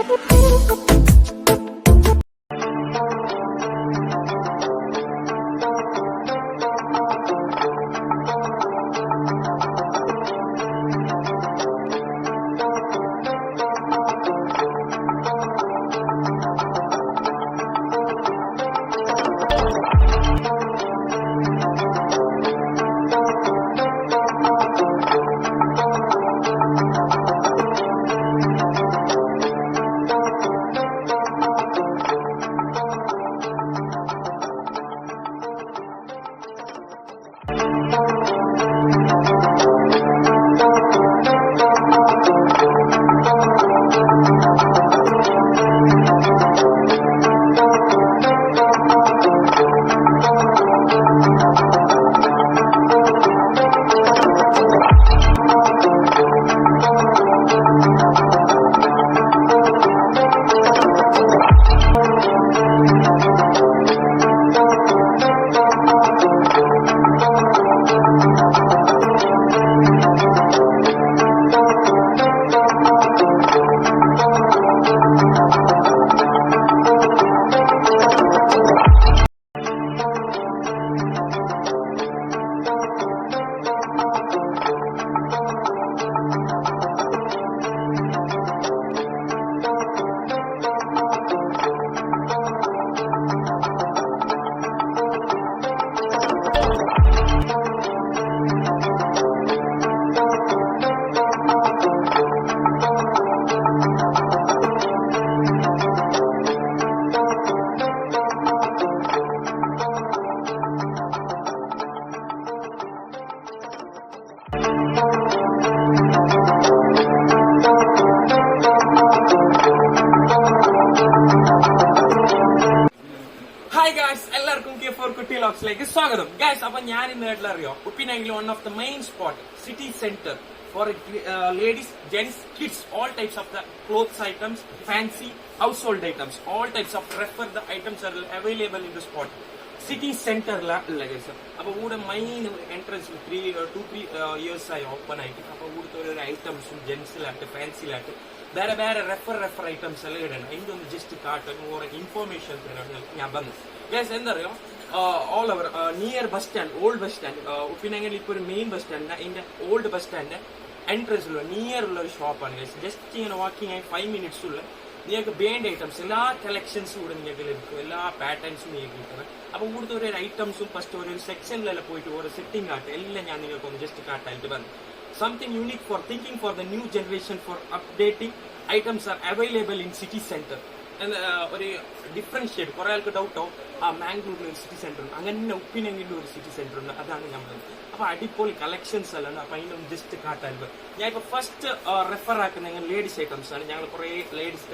Hi guys, എല്ലാവർക്കും K4 കുട്ടി വ്ലോഗ്സിലേക്ക് സ്വാഗതം. ഗായ്സ്, അപ്പൊ ഞാൻ ഇന്ന് അറിയോ ഉപ്പിനെങ്കിൽ one of the main spot city centre for ladies, gents, kids, all types of the clothes items, fancy household items, all types of prefer the items are available in the spot. City സെന്ററിലുള്ള guys. അപ്പൊ ഇവിടെ main entrance 2-3 years ആയി open ആയിട്ട്. അപ്പൊ ഇവിടുത്തെ ഒരു ഐറ്റംസും ജെന്റ്സിലായിട്ട് ഫാൻസിലായിട്ട് ಬೇರೆ ಬೇರೆ ರೆಫರ್ ಐಟಮ್ಸ್ ಎಲ್ಲ ಇಡೋಣ. ಇದೊಂದು ಜಸ್ಟ್ ಕಾಟನ್ ಓರ್ ಇನ್ಫಾರ್ಮೇಶನ್ ഞാൻ വന്നു ഗൈസ്. എന്താ അറിയോ, all over near bus stand, old bus stand Uppinangady. ഇപ്പൊ ഒരു മെയിൻ ബസ് സ്റ്റാൻഡ്, അതിന്റെ ഓൾഡ് ബസ് സ്റ്റാൻഡ് എൻട്രൻസിലുള്ള നിയർ ഉള്ള ഒരു ഷോപ്പാണ് ഗൈസ്. ജസ്റ്റ് ഇങ്ങനെ വാക്കിംഗ് ആയി 5 minutes ഉള്ള നിങ്ങൾക്ക് വേണ്ട ഐറ്റംസ് എല്ലാ കളക്ഷൻസും ഇവിടെ നിങ്ങൾക്ക് ലഭിക്കും, എല്ലാ പാറ്റേൺസും നിങ്ങൾക്ക് കിട്ടുന്നത്. അപ്പൊ ഇവിടുത്തെ ഒരു ഐറ്റംസും ഫസ്റ്റ് ഒരു സെക്ഷനിലെല്ലാം പോയിട്ട് ഓരോ സെറ്റിംഗ് ആട്ട് എല്ലാം ഞാൻ നിങ്ങൾക്ക് ഒന്ന് ജസ്റ്റ് കാട്ടായിട്ട് വന്നു. Something unique for thinking for the new generation for updating items are available in city center. ഒരു ഡിഫറൻഷിയേറ്റ് കുറെ ആൾക്ക് ഡൗട്ടോ മാംഗ്ലൂരിൽ ഒരു സിറ്റി സെന്റർ ഉണ്ട്, അങ്ങനെ ഉപ്പിനെങ്കിലും ഒരു സിറ്റി സെന്റർ ഉണ്ട്. അതാണ് നമ്മൾ. അപ്പൊ അടിപൊളി കളക്ഷൻസ് എല്ലാം ഉണ്ട്. അപ്പൊ അതിനൊന്ന് ജസ്റ്റ് കാട്ടാൻ ഞാൻ ഇപ്പൊ ഫസ്റ്റ് റെഫർ ആക്കുന്ന ലേഡീസ് ഐറ്റംസ് ആണ്. ഞങ്ങൾ കുറെ ലേഡീസ്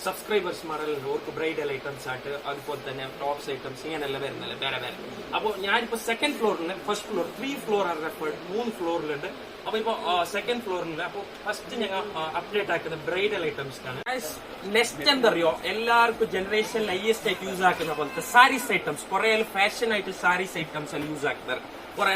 സബ്സ്ക്രൈബേഴ്സ്മാരെല്ലാം ഓർക്ക് ബ്രൈഡൽ ഐറ്റംസ് ആയിട്ട്, അതുപോലെ തന്നെ ടോപ്സ് ഐറ്റംസ് ഇങ്ങനെല്ലാം വരുന്നല്ലേ വേറെ വേറെ. അപ്പൊ ഞാനിപ്പോ സെക്കൻഡ് ഫ്ലോറിൽ, ഫസ്റ്റ് ഫ്ലോർ 3 floor ആണ് റെഫേർഡ്, 3 floorലുണ്ട്. അപ്പൊ ഇപ്പൊ സെക്കൻഡ് ഫ്ലോറിൽ. അപ്പൊ ഫസ്റ്റ് ഞങ്ങൾ അപ്ഡേറ്റ് ആക്കുന്ന ബ്രൈഡൽ ഐറ്റംസ് ആണ്. നെക്സ്റ്റ് എന്തറിയോ, എല്ലാവർക്കും ജനറേഷനിൽ ഹൈയസ്റ്റ് ആയിട്ട് യൂസ് ആക്കുന്ന പോലത്തെ സാരീസ് ഐറ്റംസ്. കുറെ ഫാഷൻ ആയിട്ട് സാരീസ് ഐറ്റംസ് എല്ലാം യൂസ് ആക്കുന്നത്. കുറെ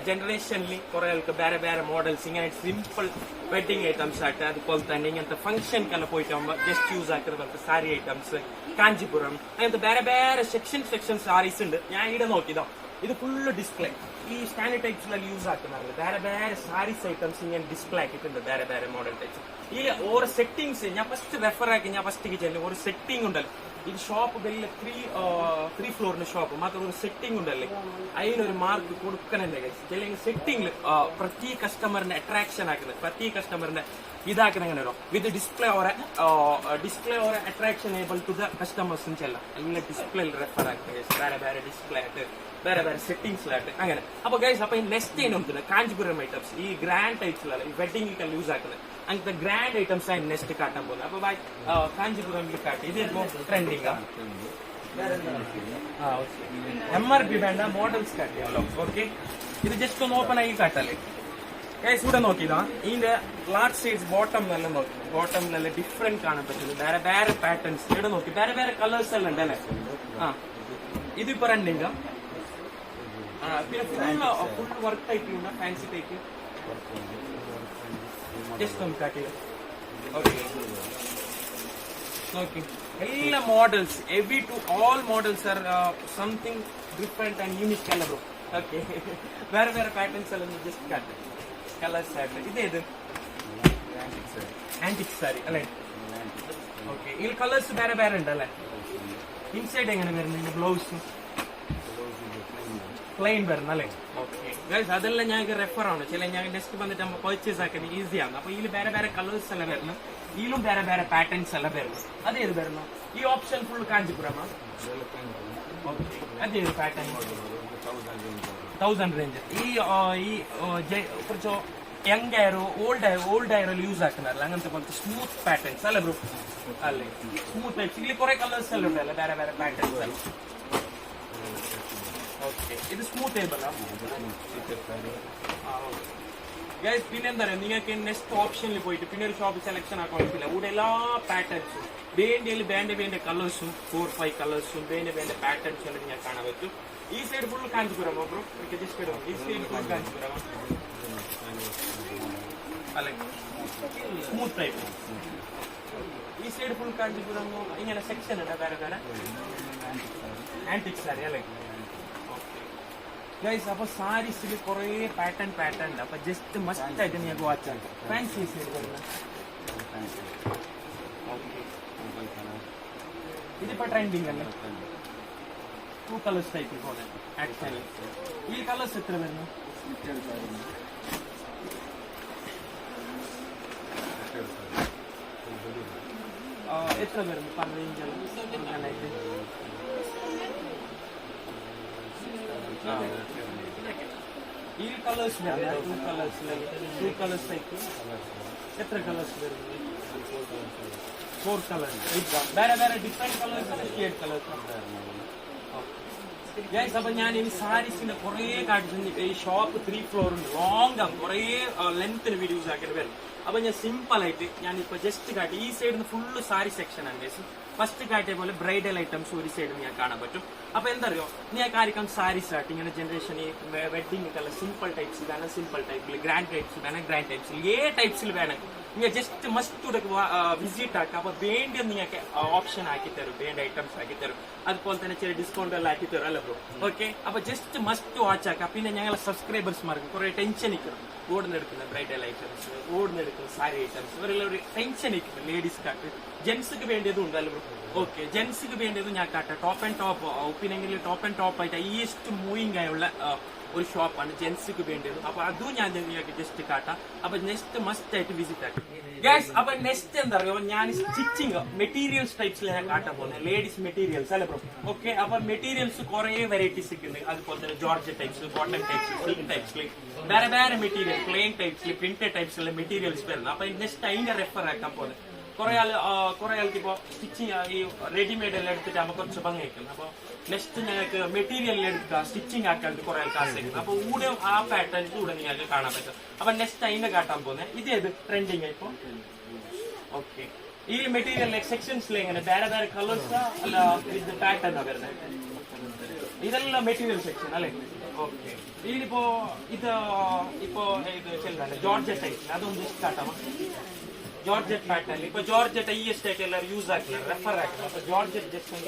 ജനറേഷനിൽ കുറെ ആൾക്ക് വേറെ വേറെ മോഡൽസ് ഇങ്ങനെ സിമ്പിൾ വെഡിങ് ഐറ്റംസ് ആയിട്ട്, അതുപോലെ തന്നെ ഇങ്ങനത്തെ ഫംഗ്ഷൻക്കെല്ലാം പോയിട്ട് ജസ്റ്റ് യൂസ് ആക്കുന്ന പോലത്തെ സാരി ഐറ്റംസ്, കാഞ്ചിപുരം, അങ്ങനത്തെ വേറെ വേറെ സെക്ഷൻ സാരീസ് ഉണ്ട്. ഞാൻ ഇവിടെ നോക്കിയതോ, ഇത് ഫുള്ള് ഡിസ്പ്ലേ. ഈ സ്റ്റാൻഡേർഡ് ടൈപ്സിലെല്ലാം യൂസ് ആക്കുന്നുണ്ട്. വേറെ വേറെ സാരീസ് ഐറ്റംസ് ഇങ്ങനെ ഡിസ്പ്ലേ ആക്കിയിട്ടുണ്ട്, വേറെ വേറെ മോഡൽ ടൈപ്സ്. ഈ ഓരോ സെറ്റിംഗ്സ് ഞാൻ ഫസ്റ്റ് റെഫർ ആക്കി, ഞാൻ ഫസ്റ്റ് ചെല്ലും ഒരു സെറ്റിംഗ് ഉണ്ടല്ലോ. ഇത് ഷോപ്പ് വലിയ 3 ഫ്ലോറിന്റെ ഷോപ്പ് മാത്രം ഒരു സെറ്റിംഗ് ഉണ്ടല്ലേ, അതിനൊരു മാർക്ക് കൊടുക്കണല്ലേ ഗൈസ്. അല്ലെങ്കിൽ സെറ്റിംഗിൽ പ്രതി കസ്റ്റമറിന്റെ അട്രാക്ഷൻ ആക്കുന്നത്, പ്രതി കസ്റ്റമറിന്റെ ഇതാക്കുന്ന എങ്ങനെ വരും with display or attraction able to the കസ്റ്റമേഴ്സും ചെല്ലാം. എല്ലാം ഡിസ്പ്ലേയിൽ റെഫർ ആക്കുന്നത് വേറെ വേറെ ഡിസ്പ്ലേ ആയിട്ട്, വേറെ വേറെ സെറ്റിംഗ്സിലായിട്ട് അങ്ങനെ. അപ്പൊ ഗൈസ്, അപ്പൊ ഈ നെക്സ്റ്റ് ടൈം നമുക്ക് കാഞ്ചിപുരം ഐറ്റംസ്, ഈ ഗ്രാൻഡ് ടൈപ്സിലല്ല ഈ വെഡിങ്ങിൽ യൂസ് ആക്കുന്നത്, അങ്ങനത്തെ ഗ്രാൻഡ് ഐറ്റംസ് ആണ് നെക്സ്റ്റ് കാട്ടാൻ പോകുന്നത്. അപ്പൊ കാഞ്ചിപുരമിൽ കാട്ടി. ഇത് ട്രെൻഡിങ് MRP വേണ്ട, മോഡൽസ് കാട്ടിയാലോ. ഓക്കെ, ഇത് ജസ്റ്റ് ഒന്ന് ഓപ്പൺ ആയി കാട്ടല്ലേ ഗൈസ്. ഇവിടെ നോക്കിയതാ ഇതിന്റെ ലാർജ് സൈസ് ബോട്ടം എല്ലാം നോക്കി, ബോട്ടമിലെല്ലാം ഡിഫറെന്റ് കാണാൻ പറ്റുന്നത്, വേറെ വേറെ പാറ്റേൺസ്. ഇവിടെ നോക്കി വേറെ വേറെ കളേഴ്സ് എല്ലാം ഉണ്ട് അല്ലേ. ഇതിപ്പോ റണ്ണിങ്. പിന്നെ ഫുൾ വർക്ക് ടൈപ്പ് ഉണ്ട്, ഫാൻസി ടൈപ്പ്. ജസ്റ്റ് ഒന്ന് കാട്ടിയത്. Okay, Okay. All models, all models are something different and unique color. Okay. Where patterns are just cut. Colors are. This is antique saree. Alright. Okay. These colors are very. Inside the blouse. Plain okay. Guys, that's why I refer on it. I next purchase easy. These are colors. These are patterns. That's this option full Kanjipuram. Okay. That's the pattern. 1000 range. This young arrow, old arrow use smooth patterns. Smooth types. These are colors. Patterns. Okay. This is smooth table. Guys, next option shop selection patterns. Band colors, 4-5 colors, patterns. This side full Kanjipuram, bro. This side full Kanjipuram. Smooth type. This side full Kanjipuram. In a section, antique saree. Guys, if sarees is pattern, just must watch fancy is this is trending. 2 colors type actually. These colors these colors 2 colors cycle. 4 colors. 4 colors. Very different colors and shade colors. Guys, I sarees in a shop 3 floor long length videos. Simple just this side full saree section. First bridal items side. Saree starting generation wedding simple types, simple type, grand types, types. You just must visit option band items discount okay. Just must watch subscribers attention bridal items, saree items, tension ladies gents okay, gents top and top opinion top and top east moving shop and gents just next must visit. Guys, next stitching materials types ladies materials. Okay, materials varieties Georgia types, cotton types, silk types, very material, plain types, printed types materials. Next time refer stitching ready-made next material stitching pattern next time trending. Okay. This material like sections there colors with the pattern. This is material section. Okay. This is Georgia type. Georgette pattern. If Georgette use refer Georgette just this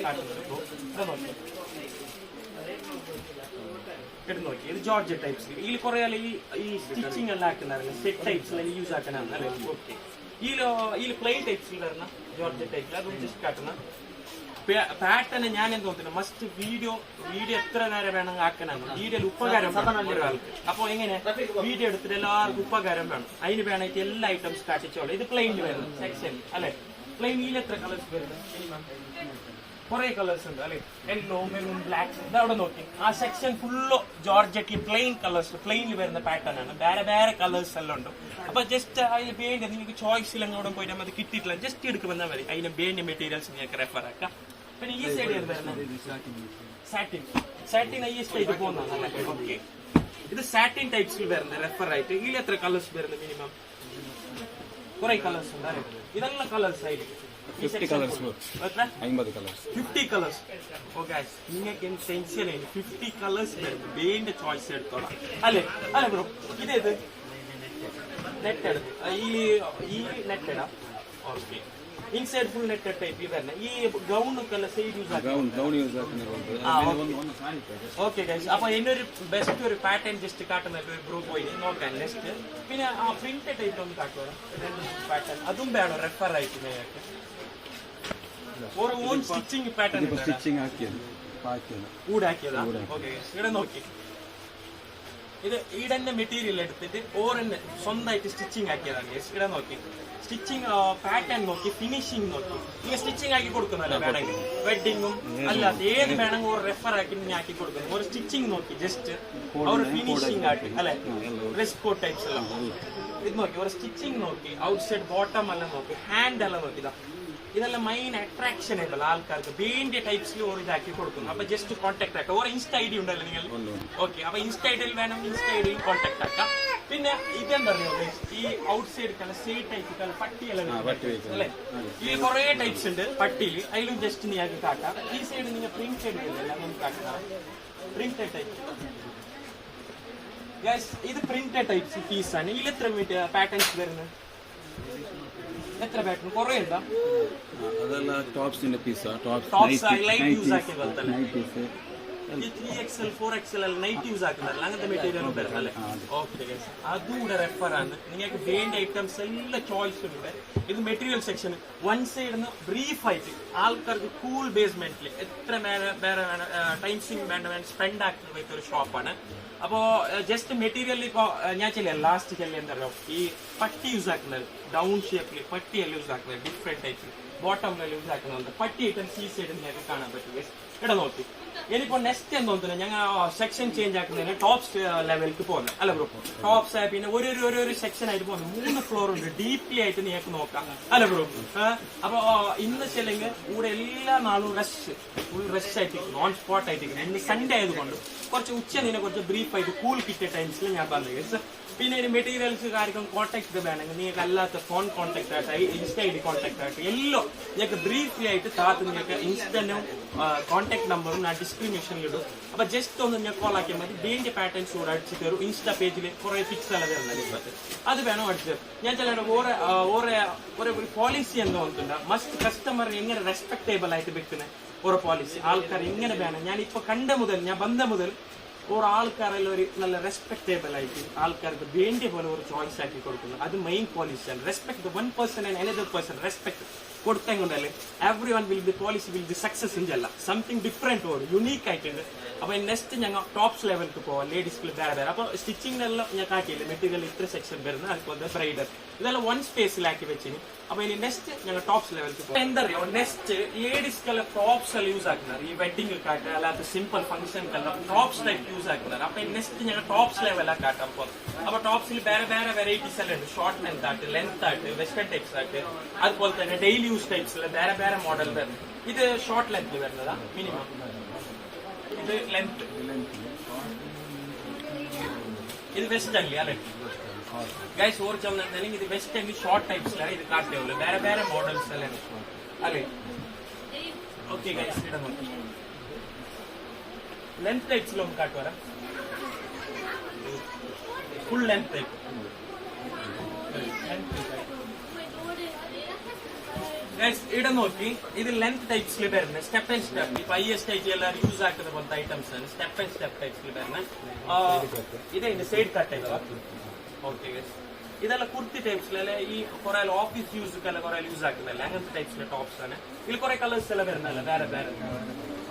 Georgette types. This stitching set types use okay. This plain types Georgette types. Just pattern must video video video items plain section plain colors colors yellow, maroon, black. Section full of Georgette plain colors, plain pattern colors. Just choice just materials satin. Satin is okay. This satin types refer right. These colors minimum. Colors. These colors side. 50 colors. 50 colors. 50 colors. Oh guys, you can change 50 colors. Be the choice. Ale bro. This is netted. Netted. Okay. Inside full net type ഇതന്നെ ഈ ഗൗണൊക്കെ side use ആക്കി gown use okay guys അപ്പൊ എന്നൊരു best ഒരു pattern just കാട്ടുന്ന ഒരു group പോയി നോക്കാൻ നെക്സ്റ്റ് പിന്നെ ആ പ്രിന്റ് ടൈപ്പ് ഒന്ന് കാട്ടുക പാറ്റേൺ അതും വേണം റെഫർ ആയിട്ട് നിങ്ങൾക്ക് ഒരു ഓൺ സ്റ്റിച്ചിങ് പാറ്റേൺ സ്റ്റിച്ചിങ് ആക്കിയത് കൂടാക്കിയതാ ഓക്കെ ഇവിടെ നോക്കി ഇത് ഈടന്റെ മെറ്റീരിയൽ എടുത്തിട്ട് ഓരന്നെ സ്വന്തമായിട്ട് സ്റ്റിച്ചിങ് ആക്കിയതാണ് ഇവിടെ നോക്കി സ്റ്റിച്ചിങ് പാറ്റേൺ നോക്കി ഫിനിഷിംഗ് നോക്കി നിങ്ങൾ സ്റ്റിച്ചിങ് ആക്കി കൊടുക്കുന്നല്ലേ വേണമെങ്കിൽ വെഡിങ്ങും അല്ലാതെ ഏത് വേണമെങ്കിൽ ഒരു റെഫർ ആക്കി നിങ്ങൾ ആക്കി കൊടുക്കുന്നു ഒരു സ്റ്റിച്ചിങ് നോക്കി ജസ്റ്റ് ഒരു ഫിനിഷിംഗ് ആക്കി അല്ലെ ഡ്രസ് കോഡ് ടൈപ്സ് എല്ലാം ഇത് നോക്കി ഒരു സ്റ്റിച്ചിങ് നോക്കി ഔട്ട് സൈഡ് ബോട്ടം എല്ലാം നോക്കി ഹാൻഡ് എല്ലാം നോക്കി ഇതെല്ലാം മെയിൻ അട്രാക്ഷൻ ഉണ്ടല്ലോ ആൾക്കാർക്ക് വേണ്ടിയ ടൈപ്സിൽ ഒരു ഇതാക്കി കൊടുക്കുന്നു അപ്പൊ ജസ്റ്റ് കോൺടാക്ട് ആക്കാം ഒരു ഇൻസ്റ്റ ഐ ഡി ഉണ്ടല്ലോ നിങ്ങൾ ഓക്കെ അപ്പൊ ഇൻസ്റ്റ ഐ ഡിയിൽ വേണം ഇൻസ്റ്റ ഐ ഡിയിൽ കോൺടാക്ട് ആക്കാം പിന്നെ ഇതെന്താ പറയുക ഈ ഔട്ട് സൈഡ് കല സൈഡ് ടൈപ്പ് പട്ടിയെല്ലാം അല്ലെ ഈ കുറെ ടൈപ്സ് ഉണ്ട് പട്ടിയിൽ അതിലും ജസ്റ്റ് നിങ്ങൾക്ക് കാട്ടാം ഈ സൈഡ് നിങ്ങൾ പ്രിന്റ് ചെയ്തില്ല നമുക്ക് കാട്ടാം പ്രിന്റ് ടൈപ്പ് ഇത് പ്രിന്റ് ടൈപ്സ് പീസാണ് ഇതിൽ എത്ര പാറ്റേൺസ് വരുന്നത് എത്ര പാറ്റേൺ കുറെ ഉണ്ടാ ಅದೆಲ್ಲ ಟಾಪ್ಸ್ ಇಂದ ಪೀಸ್ ಟಾಪ್ಸ್ ಲೈಟ್ ಯೂಸ್ ಹಾಕಿವಲ್ತಲ್ಲ 3XL 4XL ಅಲ್ಲಿ ನೈಟ್ ಯೂಸ್ ಹಾಕಿದಾರಲ್ಲ അങ്ങനത്തെ മെറ്റീരിയൽ ബരുന്നല്ലേ ഓക്കെ ഗൈസ് അതും കൂടെ റെഫർ ആണ് നിങ്ങൾക്ക് വേണ്ട ഐറ്റംസ് എല്ലാ ചോയ്സ് ഉണ്ട് ഇത് material section one side brief ആയിട്ട് ആൾക്കാർക്ക് കൂൾ ബേസ്മെന്റിൽ എത്ര വേറെ ടൈംസിങ് വേണ്ട സ്പെൻഡ് ആക്കി വെച്ച ഒരു ഷോപ്പാണ് അപ്പോ ജസ്റ്റ് മെറ്റീരിയൽ ഇപ്പോ ഞാൻ ചെല്ലിയ ലാസ്റ്റ് ചെല്ലിയ എന്താ പറയുക ഈ പട്ടി യൂസ് ആക്കുന്നത് ഡൗൺ ഷേപ്പിൽ പട്ടിയെല്ലാം യൂസ് ആക്കുന്നത് ഡിഫറെന്റ് ടൈപ്പ് ബോട്ടം യൂസ് ആക്കുന്നുണ്ട് പട്ടി ഐറ്റംസ് ഈ സൈഡ് നിങ്ങൾക്ക് കാണാൻ പറ്റും ഇവിടെ നോക്കി ഇനിയിപ്പോ നെക്സ്റ്റ് എന്ന് തോന്നുന്നു ഞങ്ങൾ സെക്ഷൻ ചേഞ്ച് ആക്കുന്നതിന് ടോപ്സ് ലെവലിലേക്ക് പോകുന്നത് അല്ല ബ്രോ ടോപ്സ് പിന്നെ ഒരു സെക്ഷൻ ആയിട്ട് പോകുന്നത് 3 ഫ്ലോർ ഉണ്ട് ഡീപ്ലി ആയിട്ട് നിങ്ങൾക്ക് നോക്കാം അല്ല ബ്രോ അപ്പൊ ഇന്ന് ചെല്ലെങ്കിൽ ഇവിടെ എല്ലാ നാളും ഫുൾ റഷ് ആയിട്ട് നോൺ സ്പോട്ട് ആയിട്ട് ഇന്ന് സൺഡേ ആയതുകൊണ്ട് കുറച്ച് ഉച്ച നിന്നെ കുറച്ച് ബ്രീഫ് ആയിട്ട് കൂൾ കിട്ടിയ ടൈംസിൽ ഞാൻ പറഞ്ഞു പിന്നെ ഒരു മെറ്റീരിയൽസ് കാര്യം കോൺടാക്ട് വേണമെങ്കിൽ നിങ്ങൾക്ക് അല്ലാത്ത ഫോൺ കോൺടാക്ട് ആയിട്ട് ഇൻസ്റ്റ ഐ ഡി കോൺടാക്ട് ആയിട്ട് എല്ലാം നിങ്ങൾക്ക് ബ്രീഫ്ലി ആയിട്ട് താത്ത് നിങ്ങൾക്ക് ഇൻസ്റ്റന്റും കോൺടാക്ട് നമ്പറും ഞാൻ ഡിസ്ക്രിപ്ഷനിലിടും അപ്പൊ ജസ്റ്റ് ഒന്ന് ഞാൻ കോൾ ആക്കിയാൽ മതി വേണ്ട പാറ്റേൺസ് കൂടെ അടിച്ചു തരും ഇൻസ്റ്റ പേജിൽ കുറെ ഫിക്സ് അല്ല തരുന്നത് ഇപ്പത്തെ അത് വേണം അടിച്ചു തരും ഞാൻ ചില ഒരു പോളിസി എന്ന് തോന്നുന്നുണ്ട് മസ്റ്റ് കസ്റ്റമർ എങ്ങനെ റെസ്പെക്ടേബിൾ ആയിട്ട് വെക്കുന്ന ഒരു പോളിസി ആൾക്കാർ എങ്ങനെ വേണം ഞാൻ ഇപ്പൊ കണ്ട മുതൽ ഞാൻ വന്ന മുതൽ ആൾക്കാരെല്ലാം ഒരു നല്ല റെസ്പെക്ടേബിൾ ആയിട്ട് ആൾക്കാർക്ക് വേണ്ടിയ പോലെ ഒരു ചോയ്സ് ആക്കി കൊടുക്കുന്നു അത് മെയിൻ പോളിസിയാണ് respect one person and another person respect കൊടുത്തത് കൊണ്ടല്ലേ every one will be policy will be success ഇല്ല സംതിങ് ഡിഫറെന്റ് ഓട് യുണീക്ക് ആയിട്ടുണ്ട് അപ്പൊ നെക്സ്റ്റ് ഞങ്ങൾ ടോപ്സ് ലെവലിലേക്ക് പോവാം ലേഡീസിൽ വേറെ അപ്പൊ സ്റ്റിച്ചിങ്ങിനെല്ലാം ഞാൻ കാട്ടിയില്ല മെറ്റീരിയൽ ഇത്ര സെക്ഷൻ വരുന്നത് അതുപോലെ ബ്രൈഡർ ഇതെല്ലാം വൺ സ്പേസിലാക്കി വെച്ചിന് അപ്പൊ ഇനി നെക്സ്റ്റ് ഞങ്ങൾ ടോപ്സ് ലെവലിലേക്ക് പോകും എന്താ അറിയോ നെക്സ്റ്റ് ലേഡീസ്ക്കെല്ലാം ടോപ്സ് എല്ലാം യൂസ് ആക്കുന്നത് ഈ വെഡിങ് കാട്ട് അല്ലാത്ത സിമ്പിൾ ഫംഗ്ഷൻക്കെല്ലാം ടോപ്സ് ടൈപ്പ് യൂസ് ആക്കുന്നത് അപ്പൊ നെക്സ്റ്റ് ഞങ്ങൾ ടോപ്സ് ലെവലാണ് കാട്ടാൻ പോകും അപ്പൊ ടോപ്സിൽ വേറെ വെറൈറ്റീസ് എല്ലാം ഉണ്ട് ഷോർട്ട് ലെങ്ത് ആയിട്ട് വെസ്റ്റേൺ ടൈപ്സ് ആയിട്ട് അതുപോലെ തന്നെ ഡെയിലി യൂസ് ടൈപ്സിൽ വേറെ മോഡൽ വരുന്നത് ഇത് ഷോർട്ട് ലെങ്ത് വരുന്നതാ മിനിമം ഇത് ലെങ്ത് ഇത് വെസ്റ്റ് അല്ലേ അല്ലെ ഗൈസ് ഓർച്ചെങ്കിൽ ഇത് വെസ്റ്റ് അല്ലി ഷോർട്ട് ടൈപ്സിലാണ് ഇത് കാട്ടിയുള്ളൂ വേറെ മോഡൽസ് എല്ലാം അല്ലേ ഓക്കെ ഗൈസ് ഇവിടെ നോക്കി ലെങ്ത് ടൈപ്സിലും കാട്ടുവരാം ഫുൾ ലെങ്ത് ടൈപ്പ് ഇവിടെ നോക്കി ഇത് ലെങ്ത് ടൈപ്സിൽ വരുന്നത് സ്റ്റെപ്പ് ആൻഡ് സ്റ്റെപ്പ് ഇപ്പൊ IS ടൈപ്പ് എല്ലാവരും യൂസ് ആക്കുന്ന പോലത്തെ ഐറ്റംസ് ആണ് സ്റ്റെപ്പ് ആൻഡ് സ്റ്റെപ്പ് ടൈപ്സിൽ വരുന്നത് ഇത് സൈഡ് കട്ട് ടൈപ്പ് ഓക്കെ ഇതെല്ലാം കുർത്തി ടൈപ്സിലെ ഈ കുറെ ഓഫീസ് യൂസ് കുറെ യൂസ് ആക്കുന്നല്ലേ അങ്ങനത്തെ ടൈപ്സിലെ ടോപ്സ് ആണ് ഇതിൽ കുറെ കളേഴ്സ് എല്ലാം വരുന്നല്ലേ വേറെ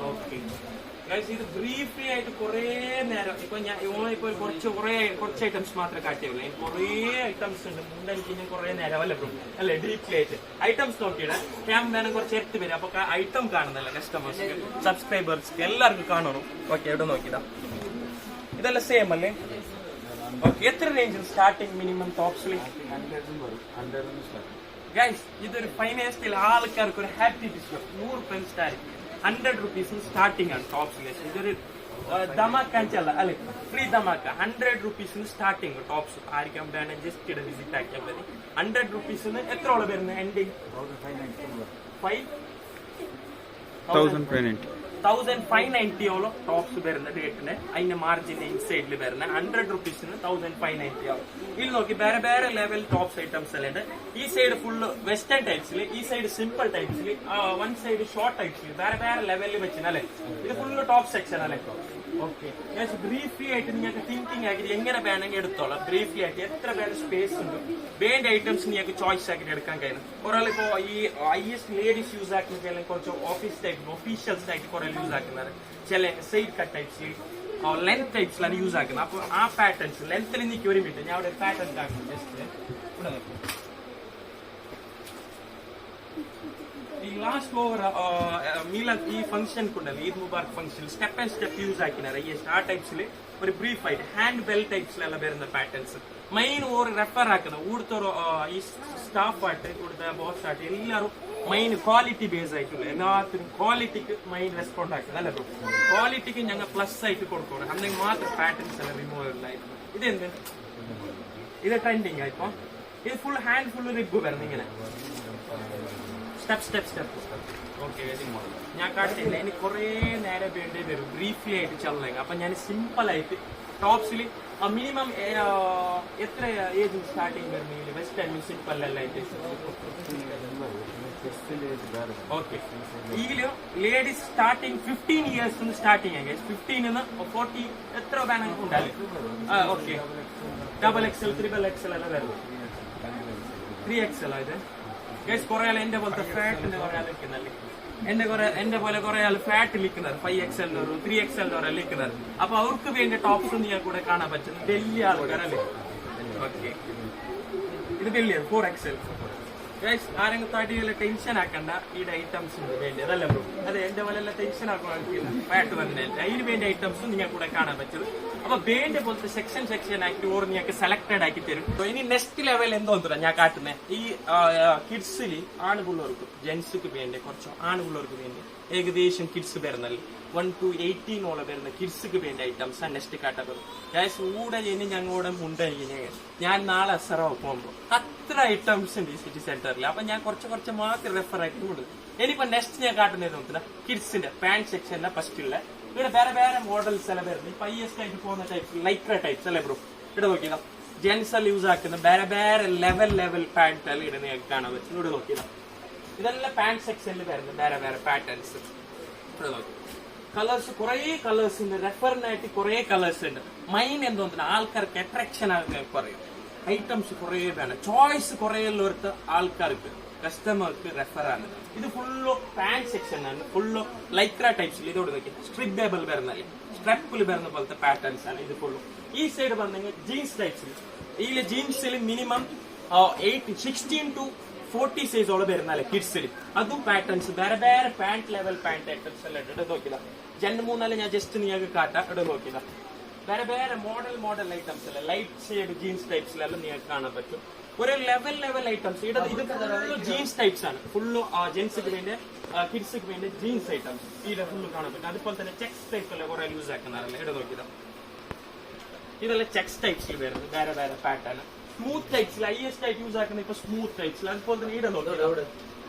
ഓക്കെ ഇത് ബ്രീഫ്ലി ആയിട്ട് കുറെ നേരം ഇപ്പൊ ഞാൻ ഇപ്പൊ കുറച്ച് ഐറ്റംസ് മാത്രമേ കാട്ടിയുള്ളൂ കുറെ ഐറ്റംസ് ഉണ്ട് മുണ്ടെനിക്ക് ഞാൻ കുറെ നേരം അല്ലേ ബ്രോ അല്ലെ ഡീപ്ലി ആയിട്ട് ഐറ്റംസ് നോക്കിയിട്ട് ഞാൻ വേണം കുറച്ച് എടുത്ത് വരും അപ്പൊ ഐറ്റം കാണുന്നല്ലേ കസ്റ്റമേഴ്സ് സബ്സ്ക്രൈബേഴ്സ് എല്ലാവർക്കും കാണണം ഓക്കെ ഇവിടെ നോക്കിതാ ഇതെല്ലാം സെയിം അല്ലേ ഓക്കെ എത്ര റേഞ്ചിൽ സ്റ്റാർട്ടിംഗ് മിനിമം ടോപ്സിൽ ഗൈസ് ഇതൊരു ഫൈനാൻഷ്യൽ ആൾക്കാർക്ക് ഒരു happy business 100 starting 100 rupees starting ആണ് ടോപ്സിൽ ഇതൊരു ധമാക്കാഞ്ചല്ല അല്ലെ free dhamaka 100 rupees starting tops ആയിരിക്കും വേണം ജസ്റ്റ് ഇവിടെ വിസിറ്റ് ആക്കിയാൽ മതി 100 rupees എത്ര ഓളം വരുന്നത് എൻഡിങ് 5,500 1590 ഓളം ടോപ്സ് വരുന്ന റേറ്റിന് അതിന്റെ മാർജിൻ ഇൻസൈഡിൽ വരുന്ന 100 റുപ്പീസിന് 1590 ആവും. ഇതിൽ നോക്കി വേറെ വേറെ ലെവൽ ടോപ്സ് ഐറ്റംസ് എല്ലാം ഉണ്ട്. ഈ സൈഡ് ഫുള്ള് വെസ്റ്റേൺ ടൈപ്സിൽ, ഈ സൈഡ് സിമ്പിൾ ടൈപ്സിൽ, വൺ സൈഡ് ഷോർട്ട് ടൈപ്സിൽ വേറെ വേറെ ലെവലിൽ വെച്ചിനല്ലേ. ഇത് ഫുള്ള് ടോപ്പ് സെക്ഷൻ അല്ലേ. ഓക്കെ, ബ്രീഫ്ലി ആയിട്ട് നിങ്ങൾക്ക് തിങ്കിങ് ആക്കി എങ്ങനെ വേണമെങ്കിൽ എടുത്തോളാം. ബ്രീഫ്ലി ആയിട്ട് എത്ര പേര് സ്പേസ് ഉണ്ട് വേണ്ട ഐറ്റംസ് നിങ്ങൾക്ക് ചോയ്സ് ആക്കിയിട്ട് എടുക്കാൻ കഴിയും. കുറെ ഇപ്പോ ഈ IS ലേഡീസ് യൂസ് ആക്കുന്ന കുറച്ച് ഓഫീസ് ടൈപ്പ് ഒഫീഷ്യൽസ് ആയിട്ട് കുറെ യൂസ് ആക്കുന്നത്, ചില സൈഡ് കട്ട് ടൈപ്സിൽ ലെങ്ത് ടൈപ്സിലാണ് യൂസ് ആക്കുന്നത്. അപ്പൊ ആ പാറ്റേൺസ് ലെങ്ത്തിൽ എനിക്ക് ഒരു മിനിറ്റ് ഞാൻ അവിടെ പാറ്റേൺ കാണിക്കും. ജസ്റ്റ് ഈ ലാസ്റ്റ് ഓവർ മീലൻ ഈ ഫംഗ്ഷൻ കൊണ്ടല്ലേ, Eid Mubarak function step and step use ആക്കിനാറ്. ഈ ആ ടൈപ്സിൽ ഒരു ബ്രീഫ് ആയിട്ട് ഹാൻഡ് ബെൽ ടൈപ്സിലെല്ലാം വരുന്ന പാറ്റേൺസ് മെയിൻ ഓർ റെഫർ ആക്കുന്നത്. ഇവിടുത്തെ ഈ സ്റ്റാഫ് ആയിട്ട് ഇവിടുത്തെ ബോസ് ആയിട്ട് എല്ലാവരും മെയിൻ ക്വാളിറ്റി ബേസ് ആയിട്ടുള്ള എല്ലാത്തിനും ക്വാളിറ്റിക്ക് മെയിൻ റെസ്പോണ്ട് ആക്കുന്നത് അല്ലേ. ക്വാളിറ്റിക്ക് ഞങ്ങൾ പ്ലസ് ആയിട്ട് കൊടുക്കണം, അന്നെങ്കിൽ മാത്രം പാറ്റേൺസ് എല്ലാം റിമൂവ് ആയിരുന്നു. ഇതെന്ത് ഇത് ട്രെൻഡിങ് ആയിപ്പോ ഇത് ഫുൾ ഹാൻഡ് ഫുൾ റിബ് വരുന്നത് ഇങ്ങനെ സ്റ്റെപ്പ്. ഓക്കെ, ഞാൻ കാട്ടില്ല, എനിക്ക് കുറെ നേരം വേണ്ടി വരും ബ്രീഫ്ലി ആയിട്ട് ചെല്ലാം. അപ്പൊ ഞാൻ സിമ്പിൾ ആയിട്ട് ടോപ്സിൽ മിനിമം എത്ര ഏജ് സ്റ്റാർട്ടിങ് വരുന്നെങ്കിൽ വെസ്റ്റേൺ സിമ്പിൾ ആയിട്ട്. ഓക്കെ, ഇതില് ലേഡീസ് സ്റ്റാർട്ടിങ് 15 ഇയേഴ്സ് സ്റ്റാർട്ടിങ് ആയി. 15 40 എത്ര വേണമെങ്കിൽ ഉണ്ടാവില്ല. ഓക്കെ, XXL, XXL എല്ലാം വരുന്നത് 3XL ആയത്. കുറെ ആൾ എന്റെ പോലത്തെ ഫാറ്റിന്റെ കുറെ ആൾ നിൽക്കുന്നല്ലേ, എന്റെ പോലെ കുറെ ആൾ ഫാറ്റ് നിൽക്കുന്നത് 5XL 3XL നിൽക്കുന്നത്. അപ്പൊ അവർക്ക് വേണ്ടി ടോപ്സ് ഞാൻ കൂടെ കാണാൻ പറ്റും. വലിയ ആൾക്കാരല്ലേ. ഓക്കെ, ഇത് വലിയ 4XL. ആരെങ്കിലും തടിയുള്ള ടെൻഷൻ ആക്കണ്ട, ഈ ഐറ്റംസ് വേണ്ടി അതല്ല ബ്രോ. അതെ, എന്റെ പോലെ ടെൻഷൻ ആക്കാൻ ഫാറ്റ് വന്നില്ല. അതിന് വേണ്ടി ഐറ്റംസും നിങ്ങൾ കൂടെ കാണാൻ പറ്റും. അപ്പൊ വേണ്ട പോലത്തെ സെക്ഷൻ ആക്കി ഓർ നിങ്ങൾക്ക് സെലക്ടഡ് ആക്കി തരും. ഇനി നെക്സ്റ്റ് ലെവൽ എന്തോന്നില്ല ഞാൻ കാട്ടുന്നത്. ഈ കിഡ്സിൽ ആണുപിള്ളവർക്ക് ജെന്റ്സിക്ക് വേണ്ടി കുറച്ച് ആണുപിള്ളവർക്ക് വേണ്ടി ഏകദേശം കിഡ്സ് വരുന്നല്ലേ 1 to 18 വരുന്ന കിഡ്സിക്ക് വേണ്ടി ഐറ്റംസ് ആണ് നെക്സ്റ്റ് കാട്ടപ്പെടും. കൂടെ ഇനി ഞങ്ങളുടെ മുണ്ടായിരിക്കും. ഞാൻ നാളെ അസറാവ് പോകുമ്പോൾ അത്ര ഐറ്റംസ് ഉണ്ട് ഈ സിറ്റി സെന്ററിൽ. അപ്പൊ ഞാൻ കുറച്ച് മാത്രം റെഫർ ആയിട്ട് കൊടുക്കും. ഇനിയിപ്പോ നെക്സ്റ്റ് ഞാൻ കാട്ടുന്നത് നോക്കുന്ന കിഡ്സിന്റെ പാന്റ് സെക്ഷനിലെ ഫസ്റ്റിലെ ഇവിടെ വേറെ വേറെ മോഡൽസ് എല്ലാം വരുന്നത്. ഇപ്പൊ IS ആയിട്ട് പോകുന്ന ടൈപ്സ് ലൈക്ര ടൈപ്സ് അല്ലേ ബ്രോ. ഇവിടെ നോക്കിയതാ ജെന്റ്സ് എല്ലാം യൂസ് ആക്കുന്ന വേറെ വേറെ ലെവൽ പാന്റ് എല്ലാം ഇവിടെ നിങ്ങൾക്ക് കാണാൻ പറ്റും. ഇവിടെ നോക്കിയതാ ഇതെല്ലാം പാന്റ് സെക്ഷനിൽ വരുന്നത് വേറെ വേറെ പാറ്റേൺസ്. ഇവിടെ നോക്കി കളേഴ്സ് കുറെ കളേഴ്സ് ഉണ്ട്, റെഫറിനായിട്ട് കുറെ കളേഴ്സ് ഉണ്ട്. മെയിൻ എന്തോന്നില്ല ആൾക്കാർക്ക് അട്രാക്ഷൻ ആകാൻ പറയും. ഐറ്റംസ് കുറെ വേണം, ചോയ്സ് കുറെ ഉള്ളവർക്ക് ആൾക്കാർക്ക് കസ്റ്റമർക്ക് റെഫർ ആണ്. ഇത് ഫുള്ള് പാന്റ് സെക്ഷൻ ആണ്, ഫുള്ള് ലൈക്ര ടൈപ്സിൽ. ഇതോട് നോക്കി സ്ട്രിപ്പബിൾ വരുന്നല്ലേ, സ്ട്രെപ്പിൽ വരുന്ന പോലത്തെ പാറ്റേൺസ് ആണ് ഇത് ഫുള്ളും. ഈ സൈഡ് വന്നെങ്കിൽ ജീൻസ് ടൈപ്സിൽ. ഈ ജീൻസിൽ മിനിമം 16 to 40 സൈസോളം വരുന്നല്ലേ കിഡ്സിൽ. അതും പാറ്റേൺസ് വേറെ വേറെ പാന്റ് ലെവൽ പാന്റ് ഐറ്റംസ് എല്ലാം ഉണ്ട്. ഇവിടെ നോക്കിയതാ 2-3 ഞാൻ ജസ്റ്റ് നിങ്ങൾക്ക് കാട്ടാം. ഇവിടെ നോക്കിയതാ വേറെ വേറെ മോഡൽ ഐറ്റംസ് അല്ല ലൈറ്റ് ഷെയ്ഡ് ജീൻസ് ടൈപ്സിലെല്ലാം നിങ്ങൾക്ക് കാണാൻ പറ്റും. ഒരു ലെവൽ ഐറ്റംസ്. ഇത് ഫുള്ള് ജീൻസ് ടൈപ്സ് ആണ്, ഫുള്ള് ജെന്റ്സിക്ക് വേണ്ടി കിഡ്സിക്ക് വേണ്ടി ജീൻസ് ഐറ്റംസ് ഇത് ഫുള്ള് കാണാൻ പറ്റും. അതുപോലെ തന്നെ ചെക്സ് ടൈപ്പ് അല്ല കുറെ യൂസ് ആക്കുന്നതല്ലേ. ഇവിടെ നോക്കിയതാ ഇതെല്ലാം ചെക്സ് ടൈപ്സിൽ വരുന്നത് വേറെ വേറെ പാറ്റേൺ. സ്മൂത്ത് ടൈപ്സിൽ IS ടൈപ്പ് യൂസ് ആക്കുന്ന ഇപ്പൊ സ്മൂത്ത് ടൈപ്സിൽ. അതുപോലെ തന്നെ ഇവിടെ നോക്കിയതാ